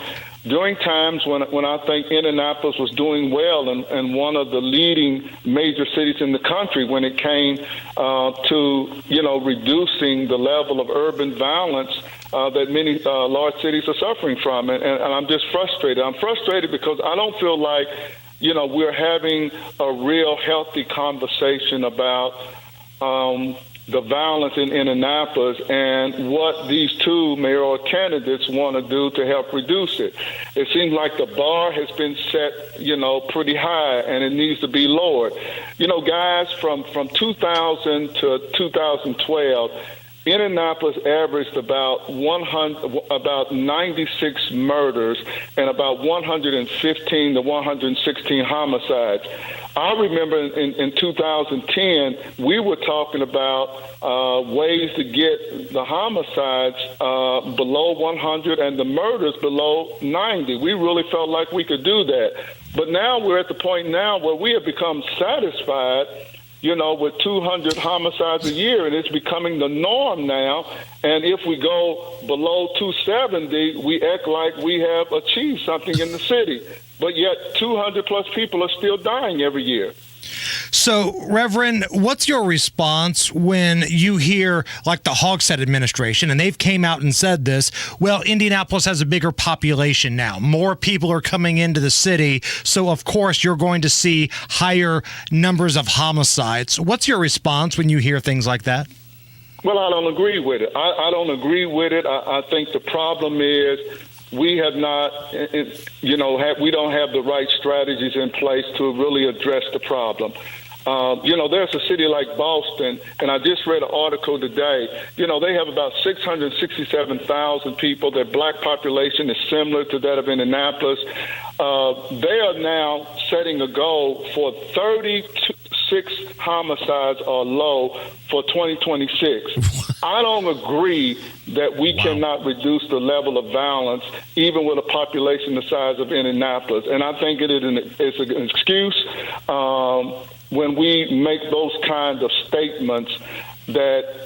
Speaker 7: during times when I think Indianapolis was doing well and one of the leading major cities in the country when it came to reducing the level of urban violence that many large cities are suffering from. And I'm just frustrated. I'm frustrated because I don't feel like, we're having a real healthy conversation about the violence in Indianapolis and what these two mayoral candidates want to do to help reduce it. It seems like the bar has been set, pretty high, and it needs to be lowered. Guys, from 2000 to 2012, Indianapolis averaged about 96 murders and about 115 to 116 homicides. I remember in 2010, we were talking about ways to get the homicides below 100 and the murders below 90. We really felt like we could do that. But now we're at the point now where we have become satisfied with 200 homicides a year, and it's becoming the norm now. And if we go below 270, we act like we have achieved something in the city. But yet 200 plus people are still dying every year.
Speaker 8: So, Reverend, what's your response when you hear, like, the Hogsett administration, and they've came out and said this, well, Indianapolis has a bigger population now. More people are coming into the city, so, of course, you're going to see higher numbers of homicides. What's your response when you hear things like that?
Speaker 7: Well, I don't agree with it. I don't agree with it. I think the problem is we have not, we don't have the right strategies in place to really address the problem. There's a city like Boston, and I just read an article today. They have about 667,000 people. Their black population is similar to that of Indianapolis. They are now setting a goal for 36 homicides or low for 2026. I don't agree that we cannot reduce the level of violence even with a population the size of Indianapolis. And I think it's an excuse when we make those kind of statements that,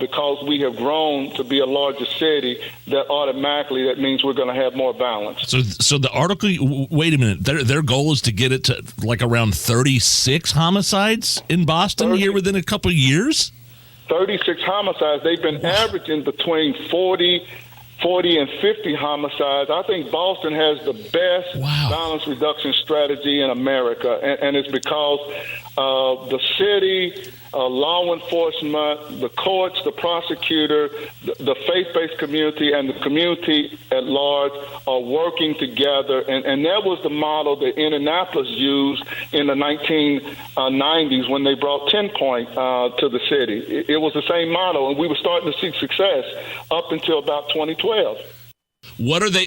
Speaker 7: because we have grown to be a larger city, that automatically that means we're going to have more balance.
Speaker 22: So the article, wait a minute, their goal is to get it to like around 36 homicides in Boston here within a couple of years? 36 homicides. They've been averaging between 40 and 50 homicides. I think Boston has the best violence reduction strategy in America, and it's because the city, law enforcement, the courts, the prosecutor, the faith-based community, and the community at large are working together. And that was the model that Indianapolis used in the 1990s when they brought 10-Point to the city. It was the same model, and we were starting to see success up until about 2012.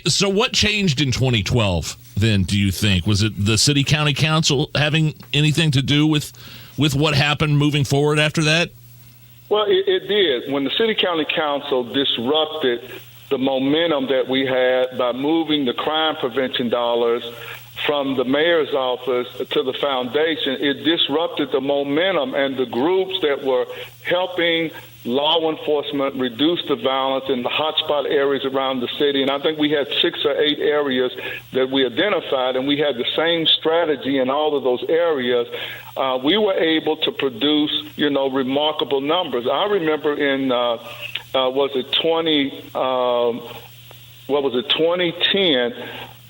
Speaker 22: So what changed in 2012 then, do you think? Was it the city county council having anything to do with with what happened moving forward after that?
Speaker 7: Well, it did. When the City County Council disrupted the momentum that we had by moving the crime prevention dollars from the mayor's office to the foundation, it disrupted the momentum and the groups that were helping law enforcement reduce the violence in the hotspot areas around the city. And I think we had 6 or 8 areas that we identified, and we had the same strategy in all of those areas. We were able to produce, remarkable numbers. I remember in, 2010,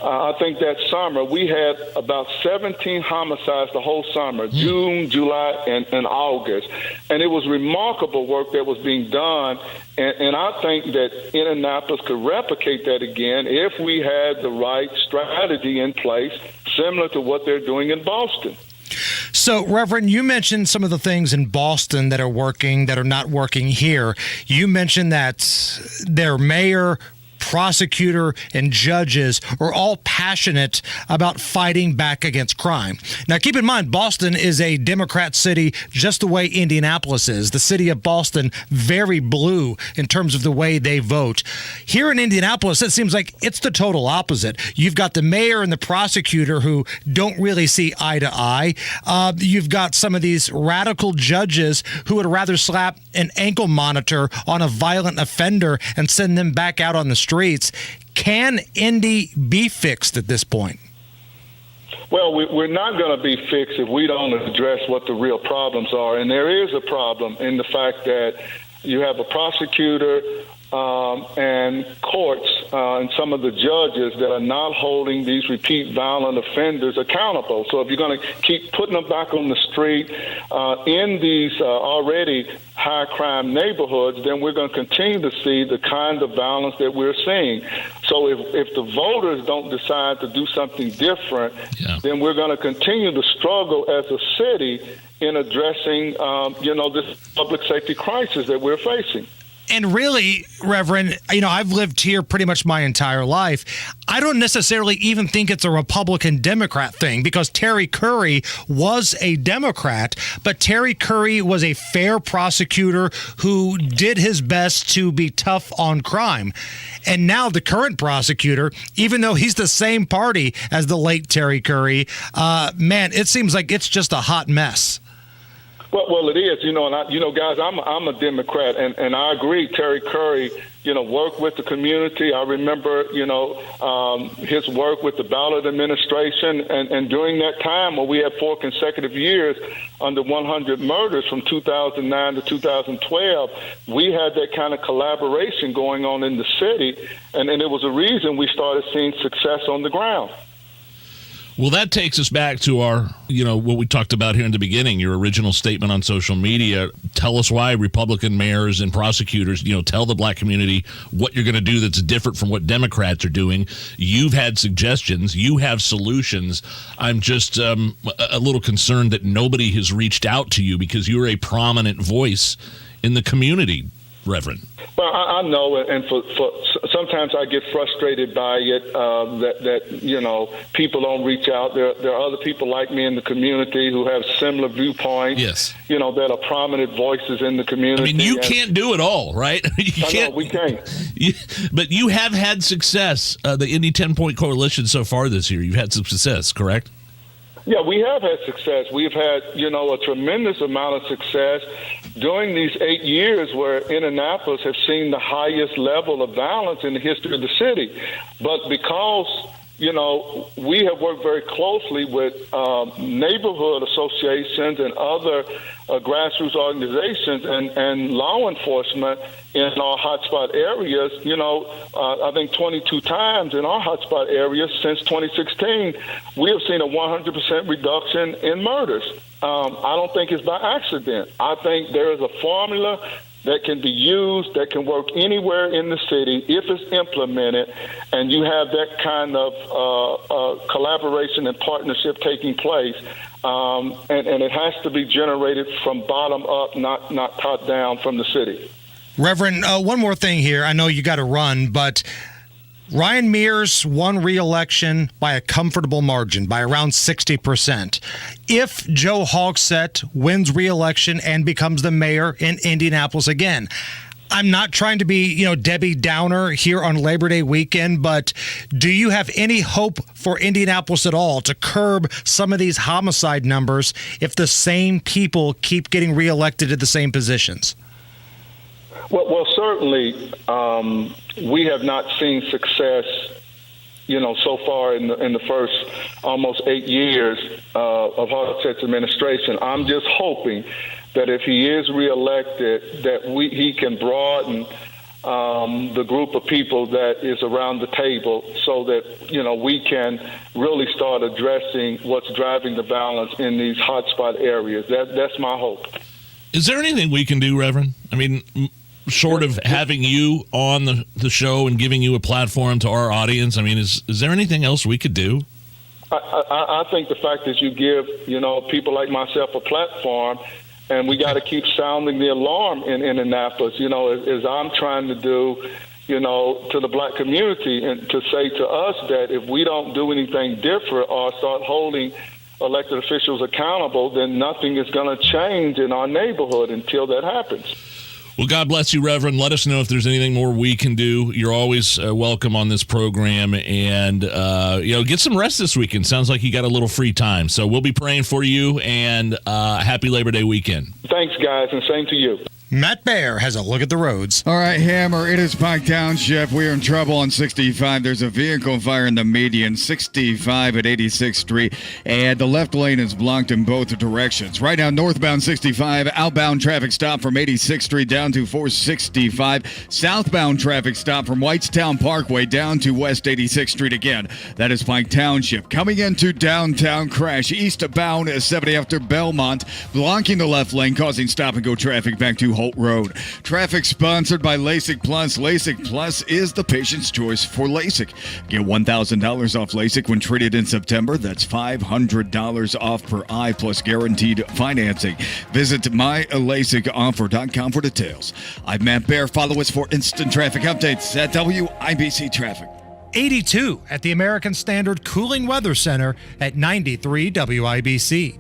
Speaker 7: I think that summer, we had about 17 homicides the whole summer, June, July, and August. And it was remarkable work that was being done. And I think that Indianapolis could replicate that again if we had the right strategy in place, similar to what they're doing in Boston.
Speaker 8: So, Reverend, you mentioned some of the things in Boston that are working, that are not working here. You mentioned that their mayor, prosecutor, and judges are all passionate about fighting back against crime. Now, keep in mind, Boston is a Democrat city, just the way Indianapolis is. The city of Boston, very blue in terms of the way they vote. Here in Indianapolis, it seems like it's the total opposite. You've got the mayor and the prosecutor who don't really see eye to eye. You've got some of these radical judges who would rather slap an ankle monitor on a violent offender and send them back out on the streets. Can Indy be fixed at this point?
Speaker 7: Well, we're not going to be fixed if we don't address what the real problems are. And there is a problem in the fact that you have a prosecutor and courts and some of the judges that are not holding these repeat violent offenders accountable. So if you're going to keep putting them back on the street in these already high crime neighborhoods, then we're going to continue to see the kind of violence that we're seeing. So if the voters don't decide to do something different, then we're going to continue to struggle as a city in addressing, this public safety crisis that we're facing.
Speaker 8: And really, Reverend, I've lived here pretty much my entire life. I don't necessarily even think it's a Republican-Democrat thing, because Terry Curry was a Democrat, but Terry Curry was a fair prosecutor who did his best to be tough on crime. And now the current prosecutor, even though he's the same party as the late Terry Curry, it seems like it's just a hot mess.
Speaker 7: Well, it is, guys, I'm a Democrat, and I agree. Terry Curry, worked with the community. I remember, his work with the ballot administration, and during that time when we had 4 consecutive years under 100 murders from 2009 to 2012, we had that kind of collaboration going on in the city, and it was a reason we started seeing success on the ground.
Speaker 22: Well, that takes us back to our, what we talked about here in the beginning, your original statement on social media. Tell us why Republican mayors and prosecutors, tell the black community what you're going to do that's different from what Democrats are doing. You've had suggestions. You have solutions. I'm just a little concerned that nobody has reached out to you because you're a prominent voice in the community, Reverend.
Speaker 7: Well, I know, and for sometimes I get frustrated by it that people don't reach out. There are other people like me in the community who have similar viewpoints.
Speaker 22: Yes,
Speaker 7: that are prominent voices in the community.
Speaker 22: I mean, you can't do it all, right?
Speaker 7: We can't.
Speaker 22: But you have had success. The Indy 10-point coalition so far this year, you've had some success, correct?
Speaker 7: Yeah, we have had success. We've had, a tremendous amount of success during these 8 years where Indianapolis has seen the highest level of violence in the history of the city. But because, we have worked very closely with neighborhood associations and other grassroots organizations and law enforcement in our hotspot areas, I think 22 times in our hotspot areas since 2016, we have seen a 100% reduction in murders. I don't think it's by accident. I think there is a formula that can be used, that can work anywhere in the city if it's implemented, and you have that kind of collaboration and partnership taking place. And it has to be generated from bottom up, not top down from the city.
Speaker 8: Reverend, one more thing here. I know you got to run, but Ryan Mears won re-election by a comfortable margin, by around 60%. If Joe Hogsett wins re-election and becomes the mayor in Indianapolis again, I'm not trying to be, Debbie Downer here on Labor Day weekend, but do you have any hope for Indianapolis at all to curb some of these homicide numbers if the same people keep getting reelected at the same positions?
Speaker 7: Well, certainly, we have not seen success, so far in the first almost 8 years of Hogsett's administration. I'm just hoping that if he is reelected, that he can broaden the group of people that is around the table so that, we can really start addressing what's driving the balance in these hotspot areas. That's my hope.
Speaker 22: Is there anything we can do, Reverend? I mean, short of having you on the show and giving you a platform to our audience, I mean, is there anything else we could do?
Speaker 7: I think the fact that you give, people like myself a platform, and we got to keep sounding the alarm in Indianapolis, as I'm trying to do, to the black community, and to say to us that if we don't do anything different or start holding elected officials accountable, then nothing is going to change in our neighborhood until that happens.
Speaker 22: Well, God bless you, Reverend. Let us know if there's anything more we can do. You're always welcome on this program. And, get some rest this weekend. Sounds like you got a little free time. So we'll be praying for you, and happy Labor Day weekend.
Speaker 7: Thanks, guys, and same to you.
Speaker 8: Matt Baer has a look at the roads.
Speaker 16: All right, Hammer, it is Pike Township. We are in trouble on 65. There's a vehicle fire in the median, 65 at 86th Street, and the left lane is blocked in both directions. Right now, northbound 65, outbound traffic stop from 86th Street down to 465. Southbound traffic stop from Whitestown Parkway down to West 86th Street again. That is Pike Township. Coming into downtown, crash eastbound 70 after Belmont, blocking the left lane, causing stop-and-go traffic back to Holt Road. Traffic sponsored by LASIK Plus. LASIK Plus is the patient's choice for LASIK. Get $1,000 off LASIK when treated in September. That's $500 off per eye plus guaranteed financing. Visit mylasicoffer.com for details. I'm Matt Baer. Follow us for instant traffic updates at WIBC Traffic.
Speaker 8: 82 at the American Standard Cooling Weather Center at 93 WIBC.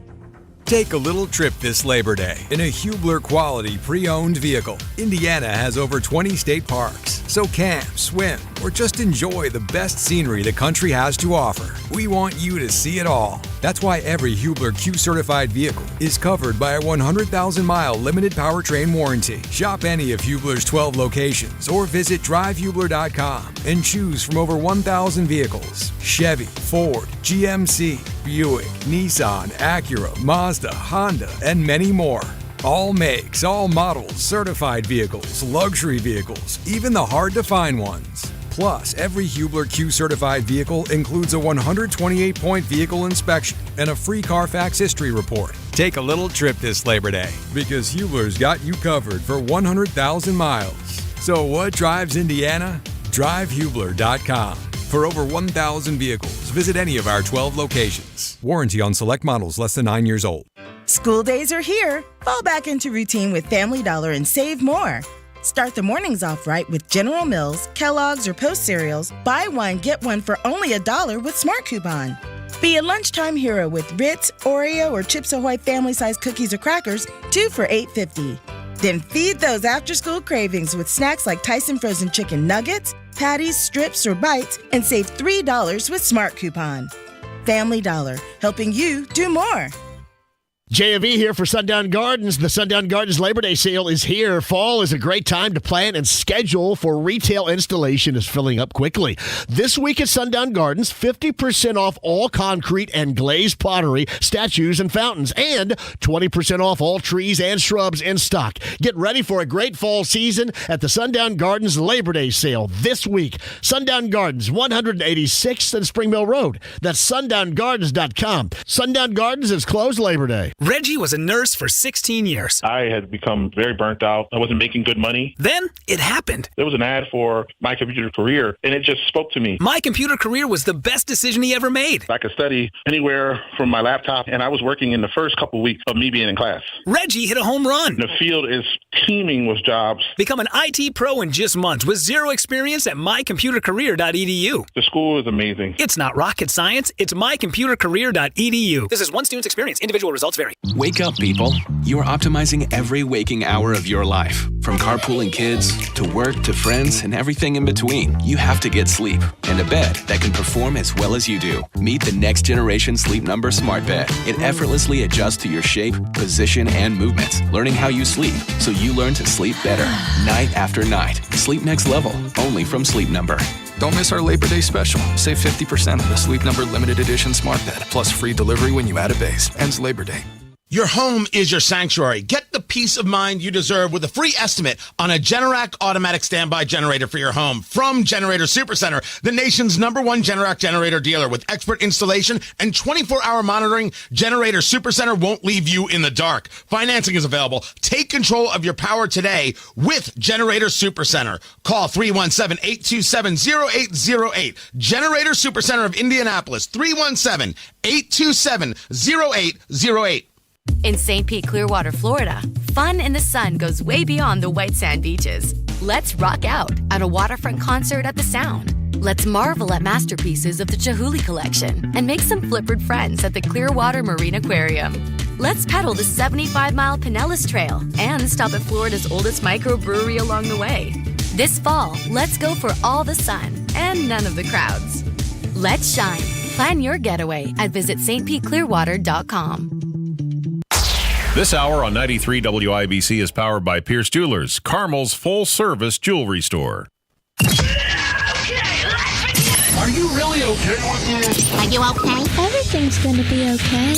Speaker 9: Take a little trip this Labor Day in a Hubler quality pre-owned vehicle. Indiana has over 20 state parks, so camp, swim, or just enjoy the best scenery the country has to offer. We want you to see it all. That's why every Hubler Q-certified vehicle is covered by a 100,000-mile limited powertrain warranty. Shop any of Hubler's 12 locations or visit drivehubler.com and choose from over 1,000 vehicles. Chevy, Ford, GMC, Buick, Nissan, Acura, Mazda, Honda, and many more. All makes, all models, certified vehicles, luxury vehicles, even the hard-to-find ones. Plus, every Hubler Q-certified vehicle includes a 128-point vehicle inspection and a free Carfax history report. Take a little trip this Labor Day, because Hubler's got you covered for 100,000 miles. So what drives Indiana? DriveHubler.com. For over 1,000 vehicles, visit any of our 12 locations. Warranty on select models less than 9 years old.
Speaker 10: School days are here. Fall back into routine with Family Dollar and save more. Start the mornings off right with General Mills, Kellogg's, or Post cereals. Buy one, get one for only $1 with Smart Coupon. Be a lunchtime hero with Ritz, Oreo, or Chips Ahoy family-size cookies or crackers, 2 for $8.50. Then feed those after-school cravings with snacks like Tyson frozen chicken nuggets, patties, strips, or bites, and save $3 with Smart Coupon. Family Dollar, helping you do more.
Speaker 14: J&V here for Sundown Gardens. The Sundown Gardens Labor Day sale is here. Fall is a great time to plan and schedule for retail installation is filling up quickly. This week at Sundown Gardens, 50% off all concrete and glazed pottery, statues, and fountains, and 20% off all trees and shrubs in stock. Get ready for a great fall season at the Sundown Gardens Labor Day sale this week. Sundown Gardens, 186th and Spring Mill Road. That's sundown.gardens.com. Sundown Gardens is closed Labor Day.
Speaker 15: Reggie was a nurse for 16 years.
Speaker 18: I had become very burnt out. I wasn't making good money.
Speaker 15: Then it happened.
Speaker 18: There was an ad for My Computer Career, and it just spoke to me.
Speaker 15: My Computer Career was the best decision he ever made.
Speaker 18: I could study anywhere from my laptop, and I was working in the first couple of weeks of me being in class.
Speaker 15: Reggie hit a home run.
Speaker 18: The field is teeming with jobs.
Speaker 15: Become an IT pro in just months with zero experience at mycomputercareer.edu.
Speaker 18: The school is amazing.
Speaker 15: It's not rocket science. It's mycomputercareer.edu. This is one student's experience. Individual results vary.
Speaker 20: Wake up, people. You are optimizing every waking hour of your life. From carpooling kids to work to friends and everything in between. You have to get sleep and a bed that can perform as well as you do. Meet the next generation Sleep Number Smart Bed. It effortlessly adjusts to your shape, position, and movements, learning how you sleep so you learn to sleep better night after night. Sleep next level, only from Sleep Number.
Speaker 12: Don't miss our Labor Day special. Save 50% on the Sleep Number Limited Edition Smart Bed, plus free delivery when you add a base. Ends Labor Day.
Speaker 21: Your home is your sanctuary. Get the peace of mind you deserve with a free estimate on a Generac automatic standby generator for your home from Generator Supercenter, the nation's #1 Generac generator dealer. With expert installation and 24-hour monitoring, Generator Supercenter won't leave you in the dark. Financing is available. Take control of your power today with Generator Supercenter. Call 317-827-0808. Generator Supercenter of Indianapolis, 317-827-0808.
Speaker 23: In St. Pete, Clearwater, Florida, fun in the sun goes way beyond the white sand beaches. Let's rock out at a waterfront concert at the Sound. Let's marvel at masterpieces of the Chihuly Collection and make some flippered friends at the Clearwater Marine Aquarium. Let's pedal the 75-mile Pinellas Trail and stop at Florida's oldest microbrewery along the way. This fall, let's go for all the sun and none of the crowds. Let's shine. Plan your getaway at visitstpeteclearwater.com.
Speaker 24: This hour on 93 WIBC is powered by Pierce Jewelers, Carmel's full-service jewelry store.
Speaker 13: Are you really okay with this?
Speaker 25: Are you okay? Everything's gonna be okay.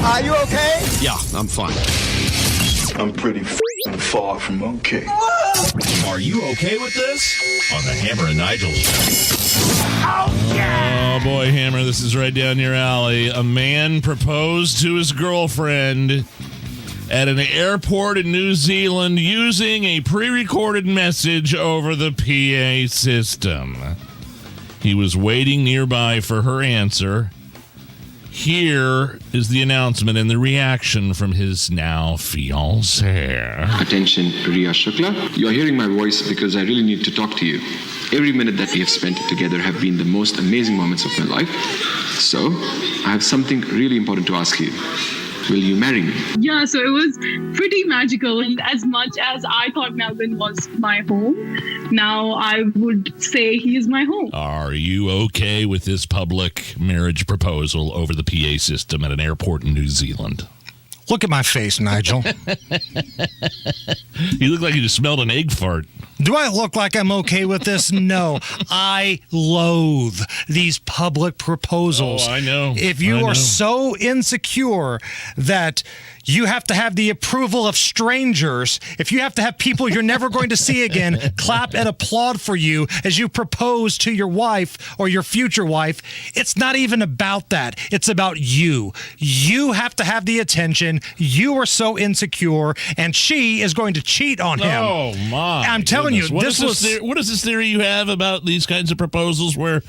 Speaker 13: Are you okay?
Speaker 24: Yeah, I'm fine.
Speaker 13: I'm pretty far from okay.
Speaker 22: Are you okay with this? On the Hammer and Nigel show. Oh boy, Hammer, this is right down your alley. A man proposed to his girlfriend at an airport in New Zealand using a pre-recorded message over the PA system. He was waiting nearby for her answer. Here is the announcement and the reaction from his now fiancée.
Speaker 26: Attention, Riya Shukla. You are hearing my voice because I really need to talk to you. Every minute that we have spent together have been the most amazing moments of my life. So, I have something really important to ask you. Will you marry me?
Speaker 27: Yeah, so it was pretty magical. As much as I thought Melbourne was my home, now I would say he is my home.
Speaker 22: Are you okay with this public marriage proposal over the PA system at an airport in New Zealand?
Speaker 8: Look at my face, Nigel.
Speaker 22: You look like you just smelled an egg fart.
Speaker 8: Do I look like I'm okay with this? No. I loathe these public proposals.
Speaker 22: Oh, I know.
Speaker 8: If you are so insecure that you have to have the approval of strangers, if you have to have people you're never going to see again clap and applaud for you as you propose to your wife or your future wife, it's not even about that. It's about you. You have to have the attention. You are so insecure, and she is going to cheat on him.
Speaker 22: Oh, my.
Speaker 8: I'm telling you,
Speaker 22: what is this theory you have about these kinds of proposals where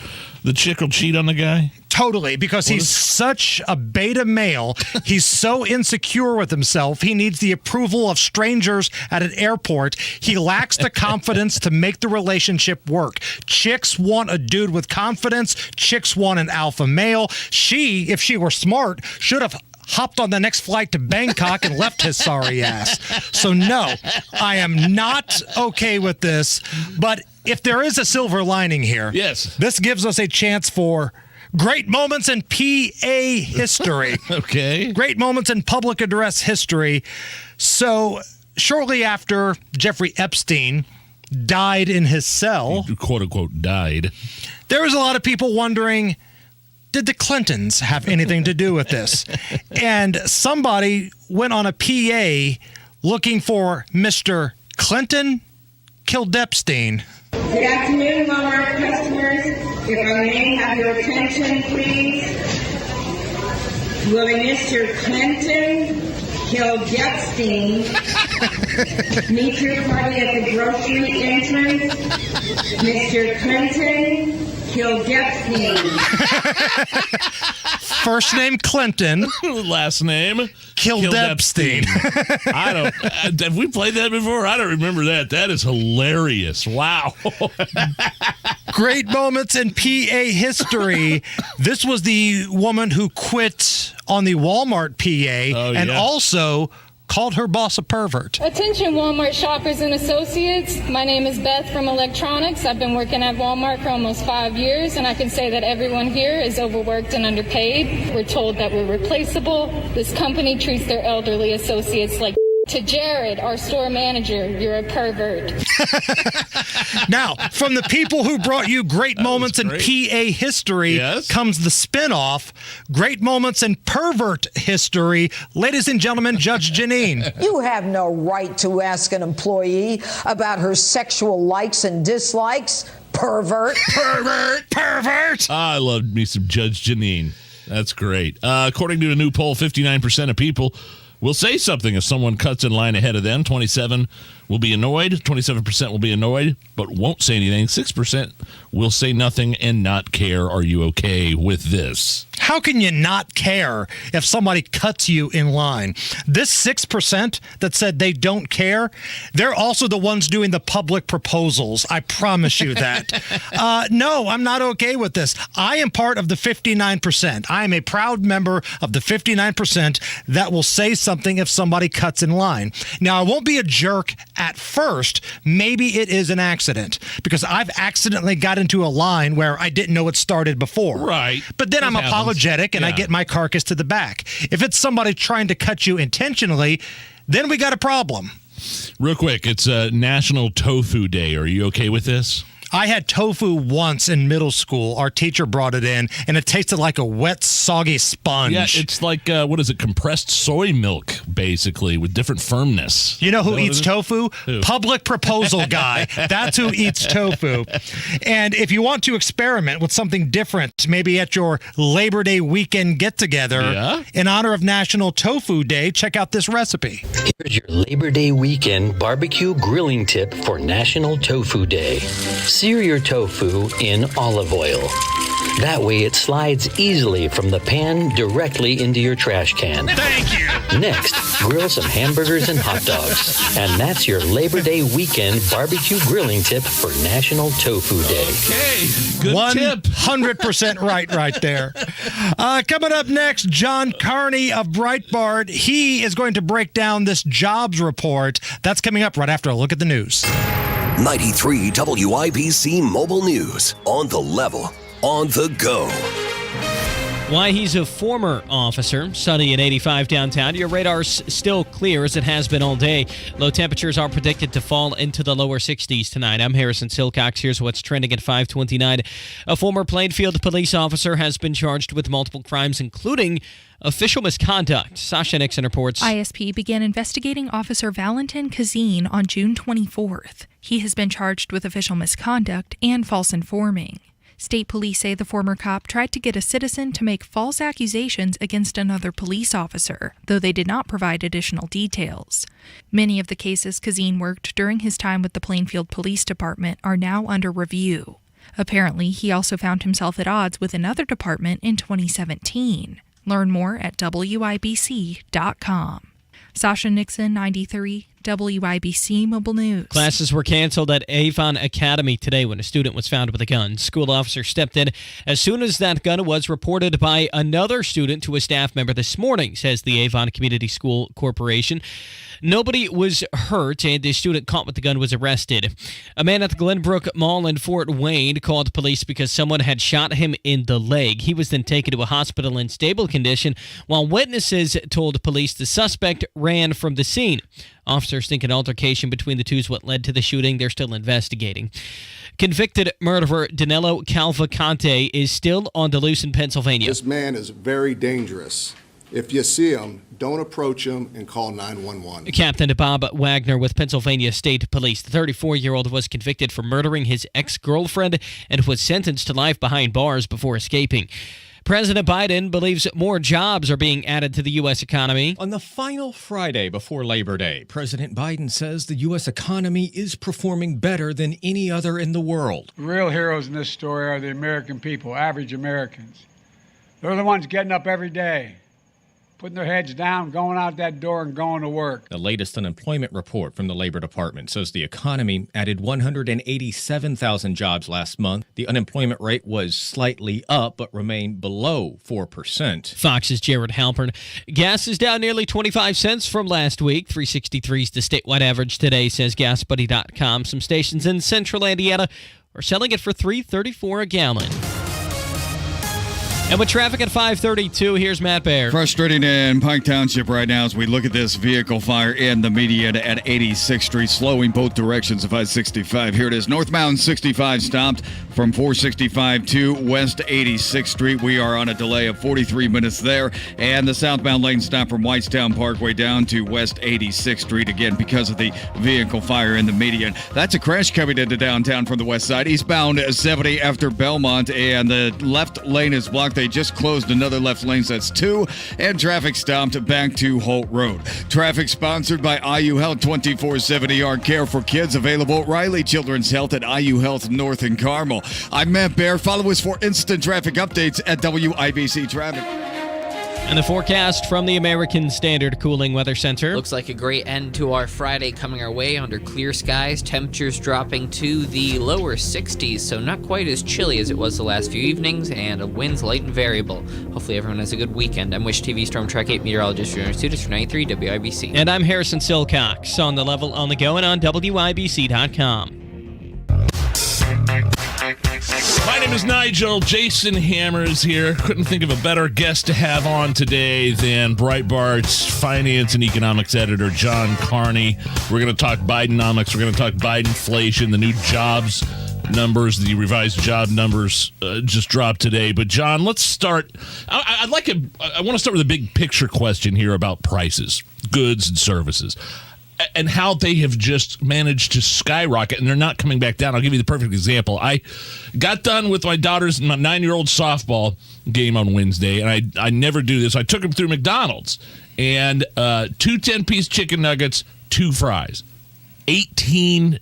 Speaker 22: the chick will cheat on the guy?
Speaker 8: Totally, because he's such a beta male. He's so insecure with himself. He needs the approval of strangers at an airport. He lacks the confidence to make the relationship work. Chicks want a dude with confidence. Chicks want an alpha male. She, if she were smart, should have hopped on the next flight to Bangkok and left his sorry ass. So no, I am not okay with this. But if there is a silver lining here,
Speaker 22: yes,
Speaker 8: this gives us a chance for great moments in PA history.
Speaker 22: Okay.
Speaker 8: Great moments in public address history. So shortly after Jeffrey Epstein died in his cell,
Speaker 22: quote unquote died,
Speaker 8: there was a lot of people wondering, did the Clintons have anything to do with this? And somebody went on a PA looking for Mr. Clinton killed Epstein.
Speaker 30: Good afternoon, Walmart customers. If I may have your attention, please. Will Mr. Clinton kill Epstein meet your party at the grocery entrance? Mr. Clinton kill Epstein.
Speaker 8: First name Clinton.
Speaker 22: Last name
Speaker 8: Killed Epstein.
Speaker 22: I don't. Have we played that before? I don't remember that. That is hilarious. Wow.
Speaker 8: Great moments in PA history. This was the woman who quit on the Walmart PA and also called her boss a pervert.
Speaker 1: Attention Walmart shoppers and associates. My name is Beth from Electronics. I've been working at Walmart for almost 5 years, and I can say that everyone here is overworked and underpaid. We're told that we're replaceable. This company treats their elderly associates like to Jared, our store manager, you're a pervert.
Speaker 8: Now, from the people who brought you great moments in PA history comes the spinoff, Great Moments in Pervert History. Ladies and gentlemen, Judge Janine.
Speaker 2: You have no right to ask an employee about her sexual likes and dislikes. Pervert.
Speaker 8: Pervert. Pervert.
Speaker 22: I love me some Judge Janine. That's great. According to a new poll, 59% of people will say something if someone cuts in line ahead of them. 27% will be annoyed. 27% will be annoyed, but won't say anything. 6% will say nothing and not care. Are you okay with this?
Speaker 8: How can you not care if somebody cuts you in line? This 6% that said they don't care, they're also the ones doing the public proposals. I promise you that. No, I'm not okay with this. I am part of the 59%. I am a proud member of the 59% that will say something if somebody cuts in line. Now, I won't be a jerk at first. Maybe it is an accident because I've accidentally got into a line where I didn't know it started before.
Speaker 22: Right.
Speaker 8: But then I'm apologetic and I get my carcass to the back. If it's somebody trying to cut you intentionally, then we got a problem.
Speaker 22: Real quick, it's National Tofu Day. Are you okay with this?
Speaker 8: I had tofu once in middle school. Our teacher brought it in, and it tasted like a wet, soggy sponge.
Speaker 22: Yeah, it's like, compressed soy milk, basically, with different firmness.
Speaker 8: You know who eats tofu? Who? Public proposal guy. That's who eats tofu. And if you want to experiment with something different, maybe at your Labor Day weekend get-together, in honor of National Tofu Day, check out this recipe.
Speaker 3: Here's your Labor Day weekend barbecue grilling tip for National Tofu Day. Sear your tofu in olive oil. That way it slides easily from the pan directly into your trash can.
Speaker 8: Thank you.
Speaker 3: Next, grill some hamburgers and hot dogs. And that's your Labor Day weekend barbecue grilling tip for National Tofu Day.
Speaker 22: Okay, good tip.
Speaker 8: 100% right there. Coming up next, John Carney of Breitbart. He is going to break down this jobs report. That's coming up right after a look at the news.
Speaker 4: 93 WIBC Mobile News. On the level, on the go.
Speaker 5: Why he's a former officer. Sunny at 85 downtown. Your radar's still clear as it has been all day. Low temperatures are predicted to fall into the lower 60s tonight. I'm Harrison Silcox. Here's what's trending at 5:29. A former Plainfield police officer has been charged with multiple crimes, including official misconduct. Sasha Nixon reports.
Speaker 6: ISP began investigating Officer Valentin Kazin on June 24th. He has been charged with official misconduct and false informing. State police say the former cop tried to get a citizen to make false accusations against another police officer, though they did not provide additional details. Many of the cases Kazin worked during his time with the Plainfield Police Department are now under review. Apparently, he also found himself at odds with another department in 2017. Learn more at WIBC.com. Sasha Nixon, 93, WIBC Mobile News.
Speaker 5: Classes were canceled at Avon Academy today when a student was found with a gun. School officer stepped in as soon as that gun was reported by another student to a staff member this morning, says the Avon Community School Corporation. Nobody was hurt, and the student caught with the gun was arrested. A man at the Glenbrook Mall in Fort Wayne called police because someone had shot him in the leg. He was then taken to a hospital in stable condition, while witnesses told police the suspect ran from the scene. Officers think an altercation between the two is what led to the shooting. They're still investigating. Convicted murderer Danilo Cavalcante is still on the loose in Pennsylvania.
Speaker 11: This man is very dangerous. If you see him, don't approach him and call 911.
Speaker 5: Captain Bob Wagner with Pennsylvania State Police. The 34-year-old was convicted for murdering his ex-girlfriend and was sentenced to life behind bars before escaping. President Biden believes more jobs are being added to the U.S. economy.
Speaker 7: On the final Friday before Labor Day, President Biden says the U.S. economy is performing better than any other in the world.
Speaker 9: The real heroes in this story are the American people, average Americans. They're the ones getting up every day, putting their heads down, going out that door and going to work.
Speaker 7: The latest unemployment report from the Labor Department says the economy added 187,000 jobs last month. The unemployment rate was slightly up, but remained below 4%.
Speaker 5: Fox's Jared Halpern. Gas is down nearly 25 cents from last week. 3.63 is the statewide average today, says GasBuddy.com. Some stations in central Indiana are selling it for $3.34 a gallon. And with traffic at 5:32, here's Matt Baer.
Speaker 10: Frustrating in Pike Township right now as we look at this vehicle fire in the median at 86th Street, slowing both directions of I-65. Here it is. Northbound 65 stopped from 465 to West 86th Street. We are on a delay of 43 minutes there. And the southbound lane stopped from Whitestown Parkway down to West 86th Street, again, because of the vehicle fire in the median. That's a crash coming into downtown from the west side. Eastbound 70 after Belmont, and the left lane is blocked. They just closed another left lane, so that's 2, and traffic stopped back to Holt Road. Traffic sponsored by IU Health, 24/7 ER care for kids available at Riley Children's Health at IU Health North in Carmel. I'm Matt Baer. Follow us for instant traffic updates at WIBC Traffic.
Speaker 5: And the forecast from the American Standard Cooling Weather Center.
Speaker 14: Looks like a great end to our Friday coming our way under clear skies. Temperatures dropping to the lower 60s, so not quite as chilly as it was the last few evenings, and winds light and variable. Hopefully everyone has a good weekend. I'm Wish TV Storm Track 8 meteorologist for Students for 93 WIBC.
Speaker 5: And I'm Harrison Silcox on the level on the go and on WIBC.com.
Speaker 22: My name is Nigel. Jason Hammer is here. Couldn't think of a better guest to have on today than Breitbart's finance and economics editor, John Carney. We're going to talk Bidenomics. We're going to talk Bidenflation, the new jobs numbers, the revised job numbers just dropped today. But, John, let's start. I want to start with a big picture question here about prices, goods and services, and how they have just managed to skyrocket, and they're not coming back down. I'll give you the perfect example. I got done with my daughter's 9-year-old softball game on Wednesday, and I never do this. I took them through McDonald's, and 2 10-piece chicken nuggets, 2 fries. $18,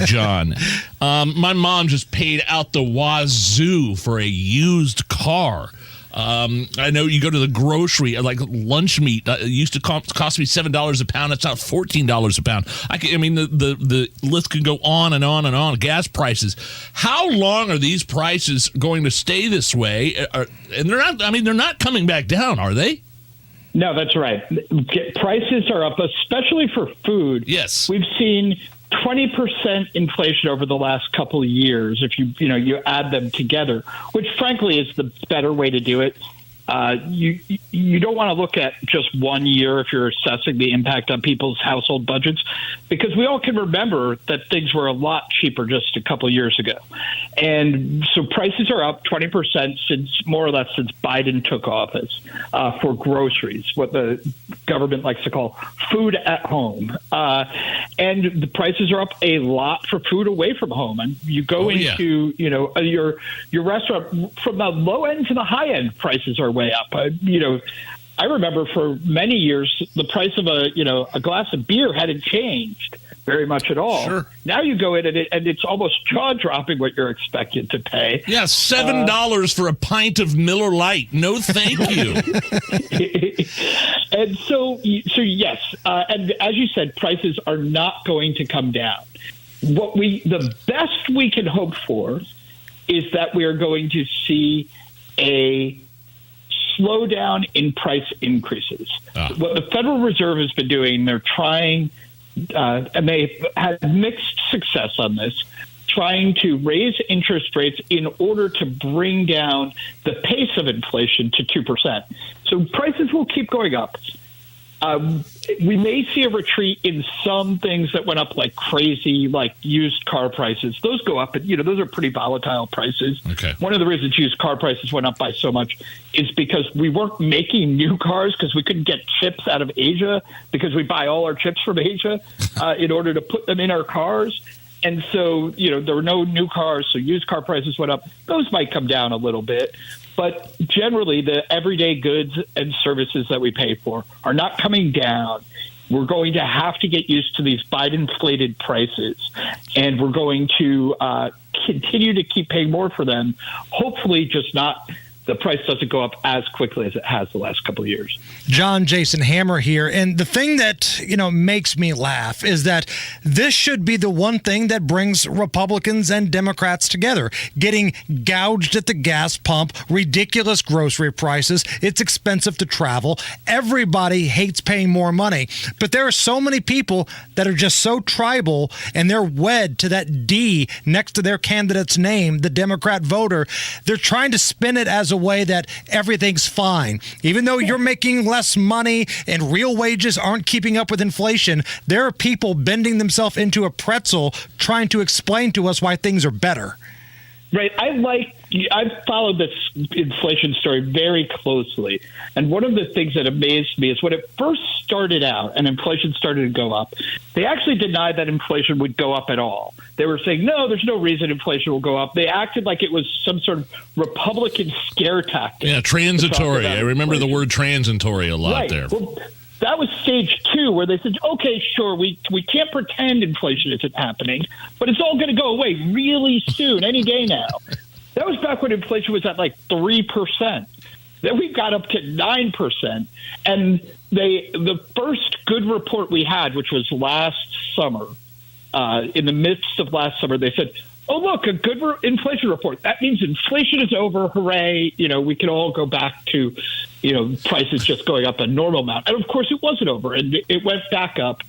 Speaker 22: John. My mom just paid out the wazoo for a used car. I know you go to the grocery, like lunch meat, it used to cost me $7 a pound. It's now $14 a pound. I mean, the list can go on and on and on. Gas prices. How long are these prices going to stay this way? And they're not coming back down, are they?
Speaker 16: No, that's right. Prices are up, especially for food.
Speaker 22: Yes.
Speaker 16: We've seen 20% inflation over the last couple of years if you add them together, which frankly is the better way to do it. You don't want to look at just one year if you're assessing the impact on people's household budgets, because we all can remember that things were a lot cheaper just a couple of years ago. And so prices are up 20% since Biden took office for groceries, what the government likes to call food at home. And the prices are up a lot for food away from home. And you go into, your restaurant, from the low end to the high end, prices are way up. I remember for many years, the price of a glass of beer hadn't changed very much at all. Sure. Now you go in and it's almost jaw-dropping what you're expected to pay.
Speaker 22: Yeah, $7 for a pint of Miller Lite. No, thank you.
Speaker 16: And so yes, and as you said, prices are not going to come down. The best we can hope for is that we are going to see a slowdown in price increases. What the Federal Reserve has been doing, they're trying, and they've had mixed success on this, trying to raise interest rates in order to bring down the pace of inflation to 2%. So prices will keep going up. We may see a retreat in some things that went up like crazy, like used car prices. Those go up, and those are pretty volatile prices.
Speaker 22: Okay.
Speaker 16: One of the reasons used car prices went up by so much is because we weren't making new cars because we couldn't get chips out of Asia, because we buy all our chips from Asia in order to put them in our cars. And so, there were no new cars, so used car prices went up. Those might come down a little bit. But generally, the everyday goods and services that we pay for are not coming down. We're going to have to get used to these Biden-inflated prices, and we're going to continue to keep paying more for them, hopefully just not the price doesn't go up as quickly as it has the last couple of years.
Speaker 8: John Jason Hammer here. And the thing that, makes me laugh is that this should be the one thing that brings Republicans and Democrats together. Getting gouged at the gas pump, ridiculous grocery prices. It's expensive to travel. Everybody hates paying more money. But there are so many people that are just so tribal, and they're wed to that D next to their candidate's name, the Democrat voter. They're trying to spin it as a way that everything's fine. Even though you're making less money and real wages aren't keeping up with inflation, there are people bending themselves into a pretzel trying to explain to us why things are better.
Speaker 16: Right. I've followed this inflation story very closely. And one of the things that amazed me is when it first started out and inflation started to go up, they actually denied that inflation would go up at all. They were saying, no, there's no reason inflation will go up. They acted like it was some sort of Republican scare tactic.
Speaker 22: Yeah, transitory. I remember the word transitory a lot there.
Speaker 16: Well, that was stage 2, where they said, okay, sure, we can't pretend inflation isn't happening, but it's all going to go away really soon, any day now. That was back when inflation was at like 3%. Then we got up to 9%. And the first good report we had, which was last summer, in the midst of last summer, they said, oh, look, a good inflation report. That means inflation is over. Hooray. We can all go back to, prices just going up a normal amount. And, of course, it wasn't over, and it went back up.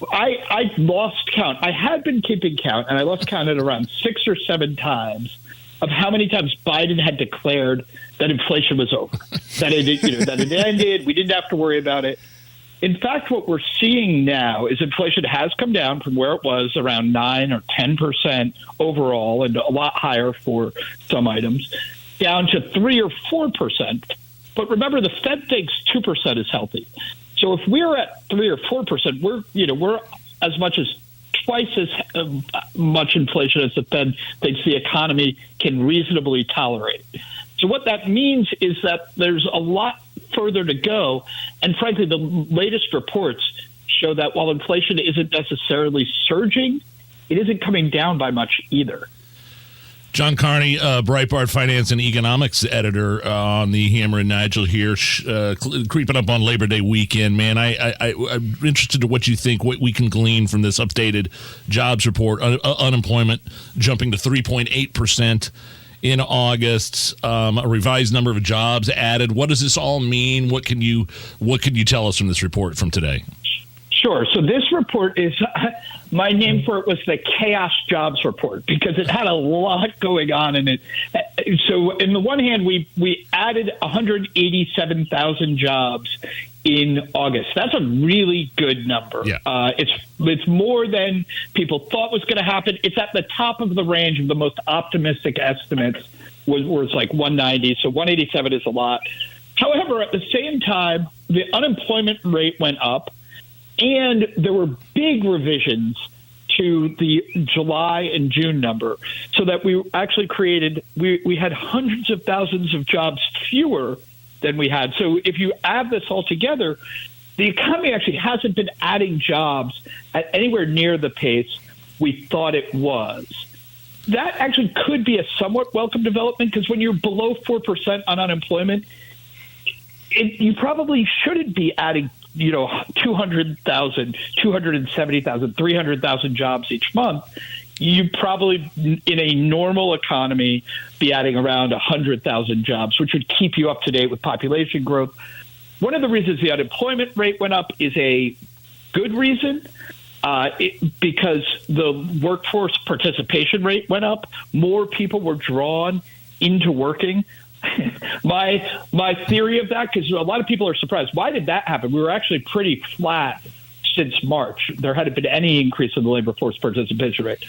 Speaker 16: I lost count. I had been keeping count, and I lost count at around 6 or 7 times of how many times Biden had declared that inflation was over, that it ended. We didn't have to worry about it. In fact, what we're seeing now is inflation has come down from where it was around 9 or 10% overall, and a lot higher for some items, down to 3 or 4%. But remember, the Fed thinks 2% is healthy. So if we're at 3 or 4%, we're as much as twice as much inflation as the Fed thinks the economy can reasonably tolerate. So what that means is that there's a lot further to go. And frankly, the latest reports show that while inflation isn't necessarily surging, it isn't coming down by much either.
Speaker 22: John Carney, Breitbart Finance and Economics editor on the Hammer and Nigel here, creeping up on Labor Day weekend. Man, I'm interested in what you think, what we can glean from this updated jobs report. Unemployment jumping to 3.8% in August, a revised number of jobs added. What does this all mean? What can you tell us from this report from today?
Speaker 16: Sure. So this report is, my name for it was the Chaos Jobs Report, because it had a lot going on in it. So in the one hand, we added 187,000 jobs in August. That's a really good number.
Speaker 22: Yeah.
Speaker 16: It's more than people thought was going to happen. It's at the top of the range of the most optimistic estimates, where it's like 190. So 187 is a lot. However, at the same time, the unemployment rate went up, and there were big revisions to the July and June number, so that we actually we had hundreds of thousands of jobs fewer than we had. So if you add this all together, the economy actually hasn't been adding jobs at anywhere near the pace we thought it was. That actually could be a somewhat welcome development, because when you're below 4% on unemployment, you probably shouldn't be adding 200,000, 270,000, 300,000 jobs each month. You probably, in a normal economy, be adding around 100,000 jobs, which would keep you up to date with population growth. One of the reasons the unemployment rate went up is a good reason, because the workforce participation rate went up. More people were drawn into working. My theory of that, because a lot of people are surprised, why did that happen? We were actually pretty flat since March. There hadn't been any increase in the labor force participation rate.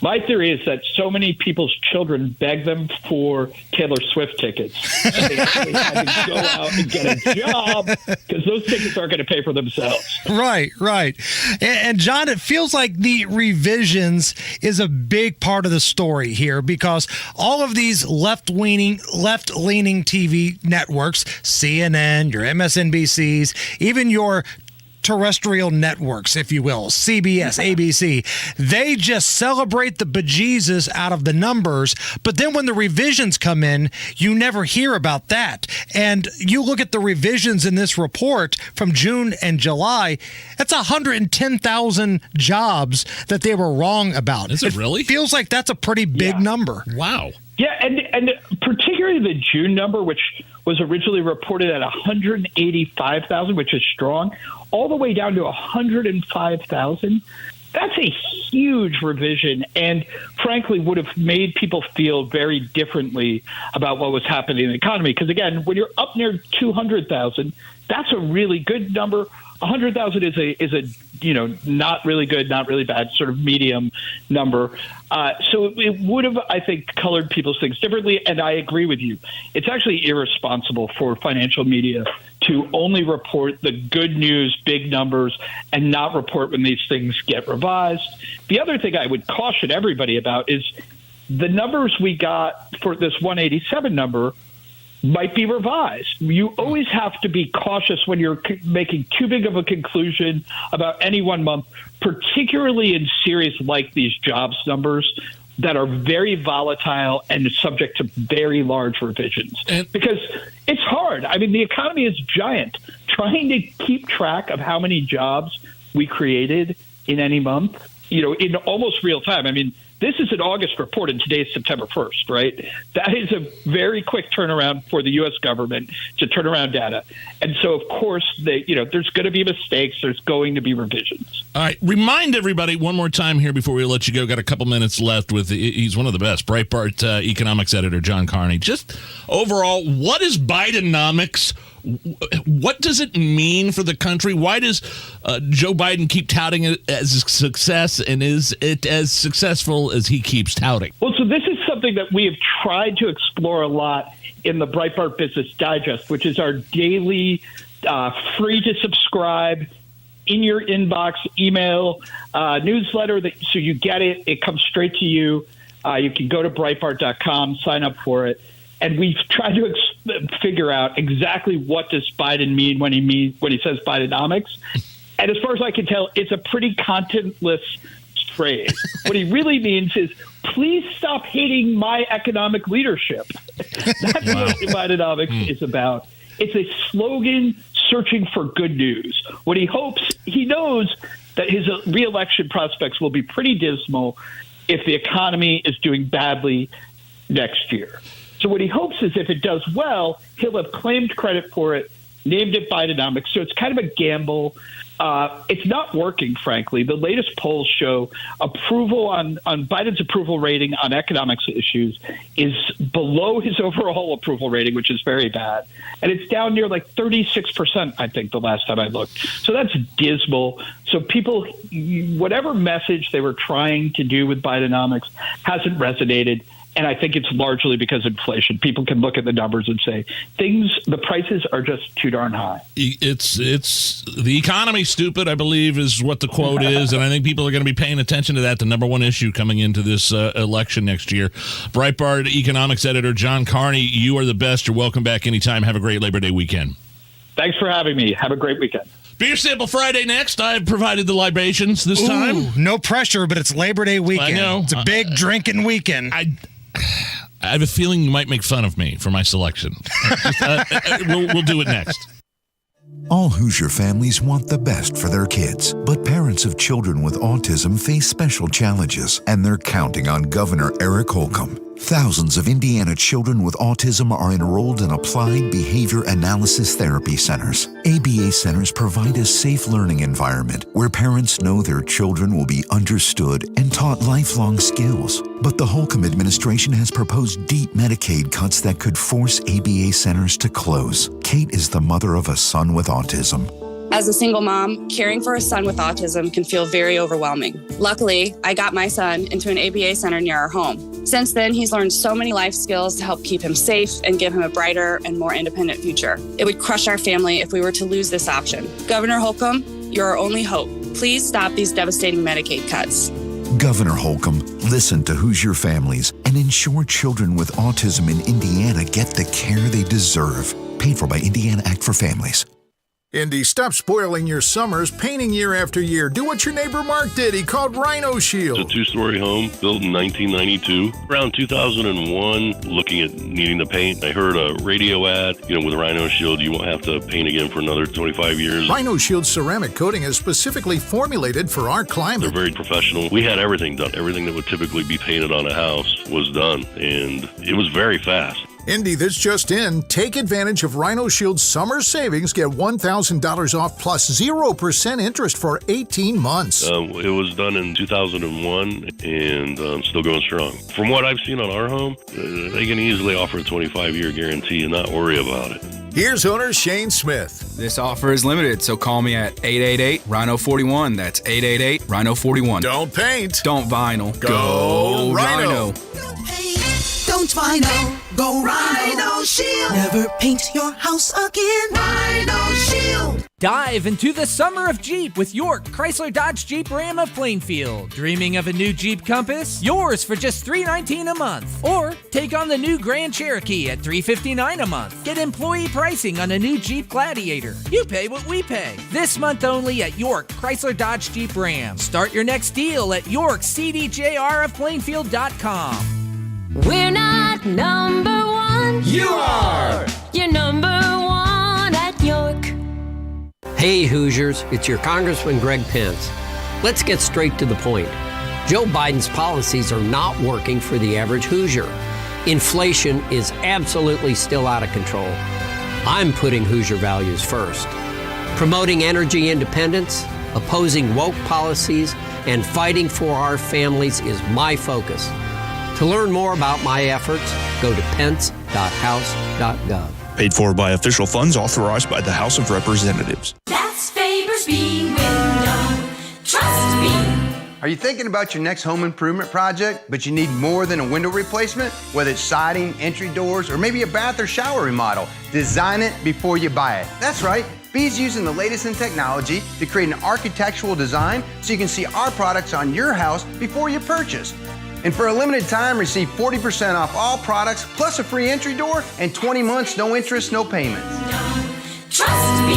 Speaker 16: My theory is that so many people's children beg them for Taylor Swift tickets. They actually had to go out and get a job because those tickets aren't going to pay for themselves.
Speaker 8: Right. And John, it feels like the revisions is a big part of the story here because all of these left-leaning TV networks, CNN, your MSNBCs, even your terrestrial networks, if you will, CBS, ABC, they just celebrate the bejesus out of the numbers. But then when the revisions come in, you never hear about that. And you look at the revisions in this report from June and July, that's 110,000 jobs that they were wrong about.
Speaker 22: Is it really?
Speaker 8: Feels like that's a pretty big number.
Speaker 22: Wow.
Speaker 16: Yeah, and particularly the June number, which was originally reported at 185,000, which is strong, all the way down to 105,000. That's a huge revision and, frankly, would have made people feel very differently about what was happening in the economy. Because, again, when you're up near 200,000, that's a really good number. 100,000 is a not really good, not really bad, sort of medium number. So it would have, I think, colored people's things differently. And I agree with you. It's actually irresponsible for financial media to only report the good news, big numbers, and not report when these things get revised. The other thing I would caution everybody about is the numbers we got for this 187 number might be revised. You always have to be cautious when you're making too big of a conclusion about any one month, particularly in series like these jobs numbers that are very volatile and subject to very large revisions. Because it's hard. I mean, the economy is giant. Trying to keep track of how many jobs we created in any month, in almost real time. I mean, this is an August report, and today's September 1st, right? That is a very quick turnaround for the U.S. government to turn around data. And so, of course, there's going to be mistakes. There's going to be revisions.
Speaker 22: All right. Remind everybody one more time here before we let you go. Got a couple minutes left with, he's one of the best, Breitbart economics editor, John Carney. Just overall, what is Bidenomics? What does it mean for the country? Why does Joe Biden keep touting it as a success, and is it as successful as he keeps touting?
Speaker 16: Well, so this is something that we have tried to explore a lot in the Breitbart Business Digest, which is our daily, free to subscribe, in your inbox email newsletter. So you get it. It comes straight to you. You can go to Breitbart.com, sign up for it. And we've tried to figure out exactly what does Biden mean when he says Bidenomics. And as far as I can tell, it's a pretty contentless phrase. What he really means is, please stop hating my economic leadership. That's what Bidenomics is about. It's a slogan searching for good news. What he knows that his reelection prospects will be pretty dismal if the economy is doing badly next year. So what he hopes is if it does well, he'll have claimed credit for it, named it Bidenomics. So it's kind of a gamble. It's not working, frankly. The latest polls show approval on Biden's approval rating on economics issues is below his overall approval rating, which is very bad. And it's down near like 36%, I think, the last time I looked. So that's dismal. So people, whatever message they were trying to do with Bidenomics hasn't resonated. And I think it's largely because of inflation. People can look at the numbers and say the prices are just too darn high.
Speaker 22: It's the economy, stupid, I believe, is what the quote is. And I think people are going to be paying attention to that, the number one issue coming into this election next year. Breitbart economics editor John Carney, you are the best. You're welcome back anytime. Have a great Labor Day weekend.
Speaker 16: Thanks for having me. Have a great weekend.
Speaker 22: Beer Sample Friday next. I've provided the libations this time.
Speaker 8: No pressure, but it's Labor Day weekend.
Speaker 22: I know.
Speaker 8: It's a big drinking weekend.
Speaker 22: I have a feeling you might make fun of me for my selection. We'll do it next.
Speaker 12: All Hoosier families want the best for their kids, but parents of children with autism face special challenges, and they're counting on Governor Eric Holcomb. Thousands of Indiana children with autism are enrolled in applied behavior analysis therapy centers. ABA centers provide a safe learning environment where parents know their children will be understood and taught lifelong skills. But the Holcomb administration has proposed deep Medicaid cuts that could force ABA centers to close. Kate is the mother of a son with autism.
Speaker 15: As a single mom, caring for a son with autism can feel very overwhelming. Luckily, I got my son into an ABA center near our home. Since then, he's learned so many life skills to help keep him safe and give him a brighter and more independent future. It would crush our family if we were to lose this option. Governor Holcomb, you're our only hope. Please stop these devastating Medicaid cuts.
Speaker 12: Governor Holcomb, listen to Hoosier families and ensure children with autism in Indiana get the care they deserve. Paid for by Indiana Act for Families.
Speaker 17: Indy, stop spoiling your summers painting year after year. Do what your neighbor Mark did. He called Rhino Shield.
Speaker 18: It's a two-story home built in 1992. Around 2001, looking at needing to paint, I heard a radio ad, with Rhino Shield, you won't have to paint again for another 25 years.
Speaker 17: Rhino Shield's ceramic coating is specifically formulated for our climate.
Speaker 18: They're very professional. We had everything done. Everything that would typically be painted on a house was done, and it was very fast.
Speaker 17: Indy, this just in. Take advantage of Rhino Shield's summer savings. Get $1,000 off plus 0% interest for 18 months.
Speaker 18: It was done in 2001 and still going strong. From what I've seen on our home, they can easily offer a 25-year guarantee and not worry about it.
Speaker 17: Here's owner Shane Smith.
Speaker 19: This offer is limited, so call me at 888-RHINO-41. That's 888-RHINO-41.
Speaker 17: Don't paint.
Speaker 19: Don't vinyl.
Speaker 17: Go Rhino.
Speaker 13: Don't vinyl, go Rhino Shield. Never paint your house again. Rhino Shield.
Speaker 20: Dive into the summer of Jeep with York Chrysler Dodge Jeep Ram of Plainfield. Dreaming of a new Jeep Compass? Yours for just $319 a month. Or take on the new Grand Cherokee at $359 a month. Get employee pricing on a new Jeep Gladiator. You pay what we pay. This month only at York Chrysler Dodge Jeep Ram. Start your next deal at YorkCDJRofPlainfield.com.
Speaker 21: We're not number one.
Speaker 20: You are.
Speaker 21: You're number one at York.
Speaker 23: Hey Hoosiers, it's your Congressman Greg Pence. Let's get straight to the point. Joe Biden's policies are not working for the average Hoosier. Inflation is absolutely still out of control. I'm putting Hoosier values first. Promoting energy independence, opposing woke policies, and fighting for our families is my focus. To learn more about my efforts, go to pence.house.gov.
Speaker 25: Paid for by official funds authorized by the House of Representatives.
Speaker 21: That's Faber's B Window. Trust me.
Speaker 28: Are you thinking about your next home improvement project, but you need more than a window replacement? Whether it's siding, entry doors, or maybe a bath or shower remodel, design it before you buy it. That's right. B's using the latest in technology to create an architectural design so you can see our products on your house before you purchase. And for a limited time, receive 40% off all products, plus a free entry door, and 20 months, no interest, no payments.
Speaker 21: Trust me.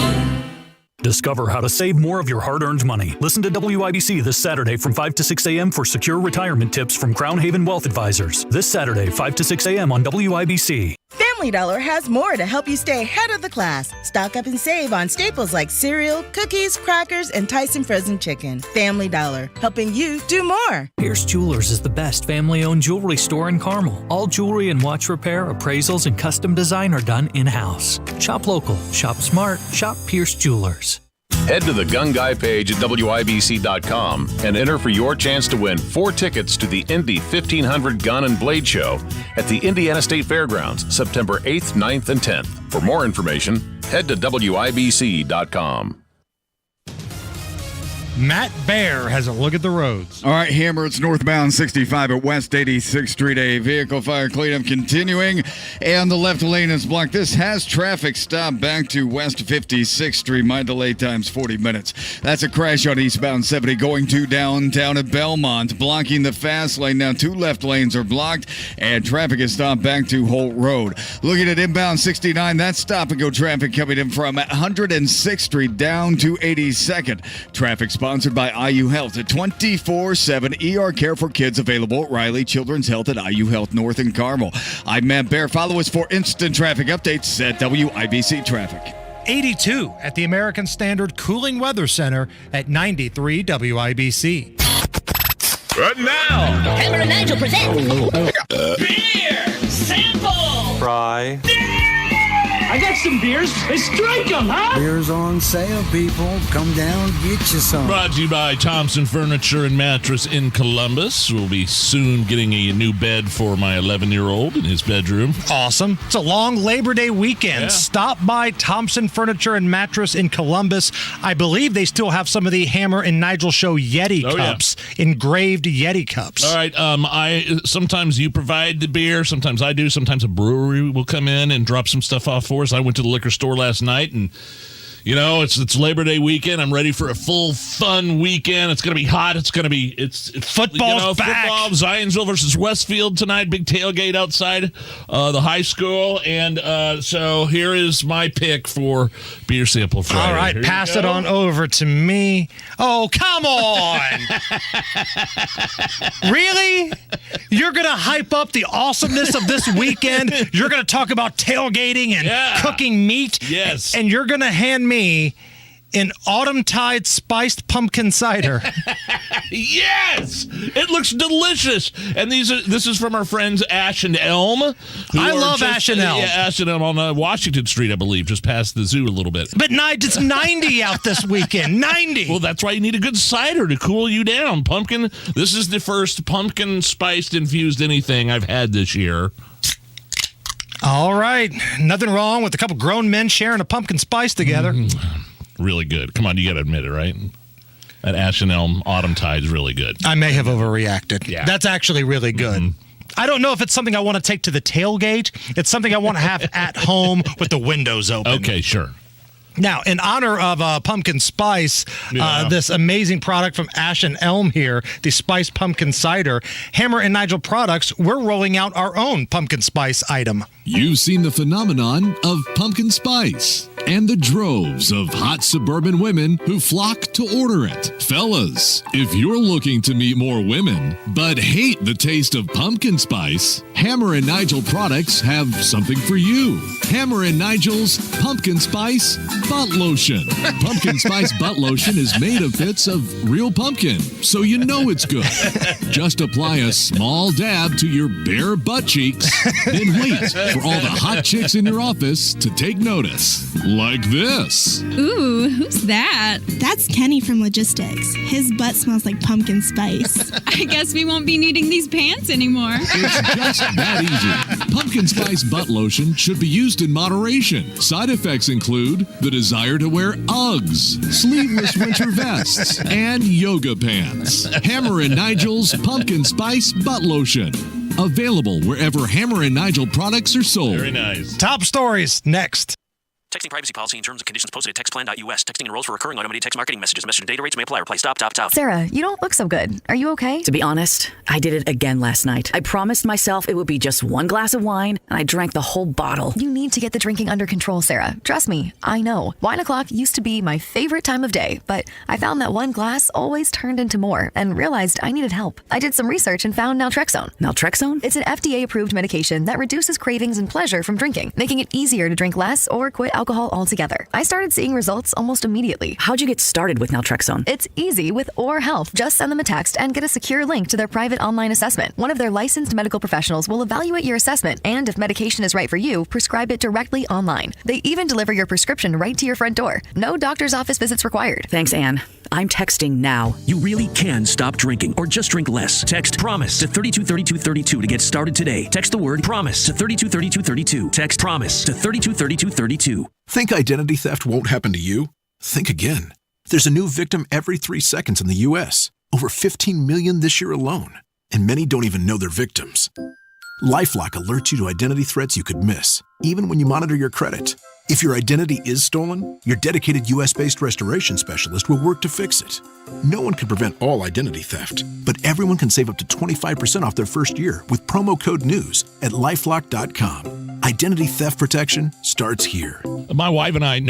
Speaker 29: Discover how to save more of your hard-earned money. Listen to WIBC this Saturday from 5 to 6 a.m. for secure retirement tips from Crown Haven Wealth Advisors. This Saturday, 5 to 6 a.m. on WIBC.
Speaker 31: Family Dollar has more to help you stay ahead of the class. Stock up and save on staples like cereal, cookies, crackers, and Tyson frozen chicken. Family Dollar, helping you do more.
Speaker 32: Pierce Jewelers is the best family-owned jewelry store in Carmel. All jewelry and watch repair, appraisals, and custom design are done in-house. Shop local, shop smart, shop Pierce Jewelers.
Speaker 24: Head to the Gun Guy page at WIBC.com and enter for your chance to win 4 tickets to the Indy 1500 Gun and Blade Show at the Indiana State Fairgrounds, September 8th, 9th, and 10th. For more information, head to WIBC.com.
Speaker 8: Matt Bear has a look at the roads.
Speaker 10: All right, Hammer, it's northbound 65 at West 86th Street. A vehicle fire cleanup continuing, and the left lane is blocked. This has traffic stopped back to West 56th Street. My delay time's 40 minutes. That's a crash on eastbound 70 going to downtown at Belmont, blocking the fast lane. Now 2 left lanes are blocked, and traffic is stopped back to Holt Road. Looking at inbound 69, that's stop-and-go traffic coming in from 106th Street down to 82nd. Traffic sponsored by IU Health at 24/7 ER care for kids available at Riley Children's Health at IU Health North in Carmel. I'm Matt Bear. Follow us for instant traffic updates at WIBC Traffic.
Speaker 8: 82 at the American Standard Cooling Weather Center at 93 WIBC.
Speaker 22: Right now,
Speaker 21: Hammer and Nigel present
Speaker 22: beer sample.
Speaker 33: Fry.
Speaker 1: I got some beers. Let's drink them, huh?
Speaker 2: Beers on sale, people. Come down, get you some.
Speaker 22: Brought to you by Thompson Furniture and Mattress in Columbus. We'll be soon getting a new bed for my 11-year-old in his bedroom.
Speaker 8: Awesome. It's a long Labor Day weekend.
Speaker 22: Yeah.
Speaker 8: Stop by Thompson Furniture and Mattress in Columbus. I believe they still have some of the Hammer and Nigel Show Yeti cups, engraved Yeti cups.
Speaker 22: All right. Sometimes you provide the beer. Sometimes I do. Sometimes a brewery will come in and drop some stuff off for us. I went to the liquor store last night, and it's Labor Day weekend. I'm ready for a full fun weekend. It's going to be hot. It's
Speaker 8: football's back.
Speaker 22: Football, Zionsville versus Westfield tonight. Big tailgate outside the high school. And so here is my pick for Beer Sample Friday.
Speaker 8: All right, pass it on over to me. Oh, come on. Really? You're going to hype up the awesomeness of this weekend? You're going to talk about tailgating and cooking meat?
Speaker 22: Yes.
Speaker 8: And you're going to hand me an Autumn Tide spiced pumpkin cider.
Speaker 22: Yes! It looks delicious. And this is from our friends Ash and Elm.
Speaker 8: I love Ash and Elm.
Speaker 22: Yeah, Ash and Elm on Washington Street, I believe, just past the zoo a little bit.
Speaker 8: But it's 90 out this weekend. 90.
Speaker 22: Well, that's why you need a good cider to cool you down. Pumpkin. This is the first pumpkin spiced infused anything I've had this year.
Speaker 8: All right. Nothing wrong with a couple grown men sharing a pumpkin spice together.
Speaker 22: Really good. Come on, you got to admit it, right? That Ash and Elm Autumn Tide is really good.
Speaker 8: I may have overreacted.
Speaker 22: Yeah.
Speaker 8: That's actually really good. I don't know if it's something I want to take to the tailgate. It's something I want to have at home with the windows open.
Speaker 22: Okay, sure.
Speaker 8: Now, in honor of pumpkin spice, this amazing product from Ash and Elm here, the spiced pumpkin cider, Hammer and Nigel Products, we're rolling out our own pumpkin spice item.
Speaker 3: You've seen the phenomenon of pumpkin spice and the droves of hot suburban women who flock to order it. Fellas, if you're looking to meet more women but hate the taste of pumpkin spice, Hammer and Nigel Products have something for you. Hammer and Nigel's Pumpkin Spice Butt Lotion. Pumpkin Spice Butt Lotion is made of bits of real pumpkin, so you know it's good. Just apply a small dab to your bare butt cheeks, then wait for all the hot chicks in your office to take notice. Like this.
Speaker 4: Ooh, who's that? That's Kenny from Logistics. His butt smells like pumpkin spice.
Speaker 6: I guess we won't be needing these pants anymore.
Speaker 3: It's just that easy. Pumpkin Spice Butt Lotion should be used in moderation. Side effects include the desire to wear Uggs, sleeveless winter vests, and yoga pants. Hammer and Nigel's Pumpkin Spice Butt Lotion. Available wherever Hammer and Nigel products are sold.
Speaker 22: Very nice.
Speaker 8: Top stories next.
Speaker 7: Texting privacy policy and terms and conditions posted at textplan.us. Texting enrolls for recurring automated text marketing messages. Message and data rates may apply. Reply stop.
Speaker 9: Sarah, you don't look so good. Are you okay?
Speaker 11: To be honest, I did it again last night. I promised myself it would be just one glass of wine, and I drank the whole bottle.
Speaker 9: You need to get the drinking under control, Sarah. Trust me, I know. Wine o'clock used to be my favorite time of day, but I found that one glass always turned into more and realized I needed help. I did some research and found naltrexone.
Speaker 11: Naltrexone?
Speaker 9: It's an FDA-approved medication that reduces cravings and pleasure from drinking, making it easier to drink less or quit alcohol altogether. I started seeing results almost immediately.
Speaker 11: How'd you get started with naltrexone?
Speaker 9: It's easy with Or Health. Just send them a text and get a secure link to their private online assessment. One of their licensed medical professionals will evaluate your assessment and, if medication is right for you, prescribe it directly online. They even deliver your prescription right to your front door. No doctor's office visits required.
Speaker 11: Thanks, Anne. I'm texting now.
Speaker 14: You really can stop drinking or just drink less. Text PROMISE to 323232 to get started today. Text the word PROMISE to 323232. Text PROMISE to 323232.
Speaker 26: Think identity theft won't happen to you? Think again. There's a new victim every 3 seconds in the U.S. Over 15 million this year alone. And many don't even know they're victims. LifeLock alerts you to identity threats you could miss, even when you monitor your credit. If your identity is stolen, your dedicated U.S.-based restoration specialist will work to fix it. No one can prevent all identity theft, but everyone can save up to 25% off their first year with promo code NEWS at LifeLock.com. Identity theft protection starts here.
Speaker 22: My wife and I know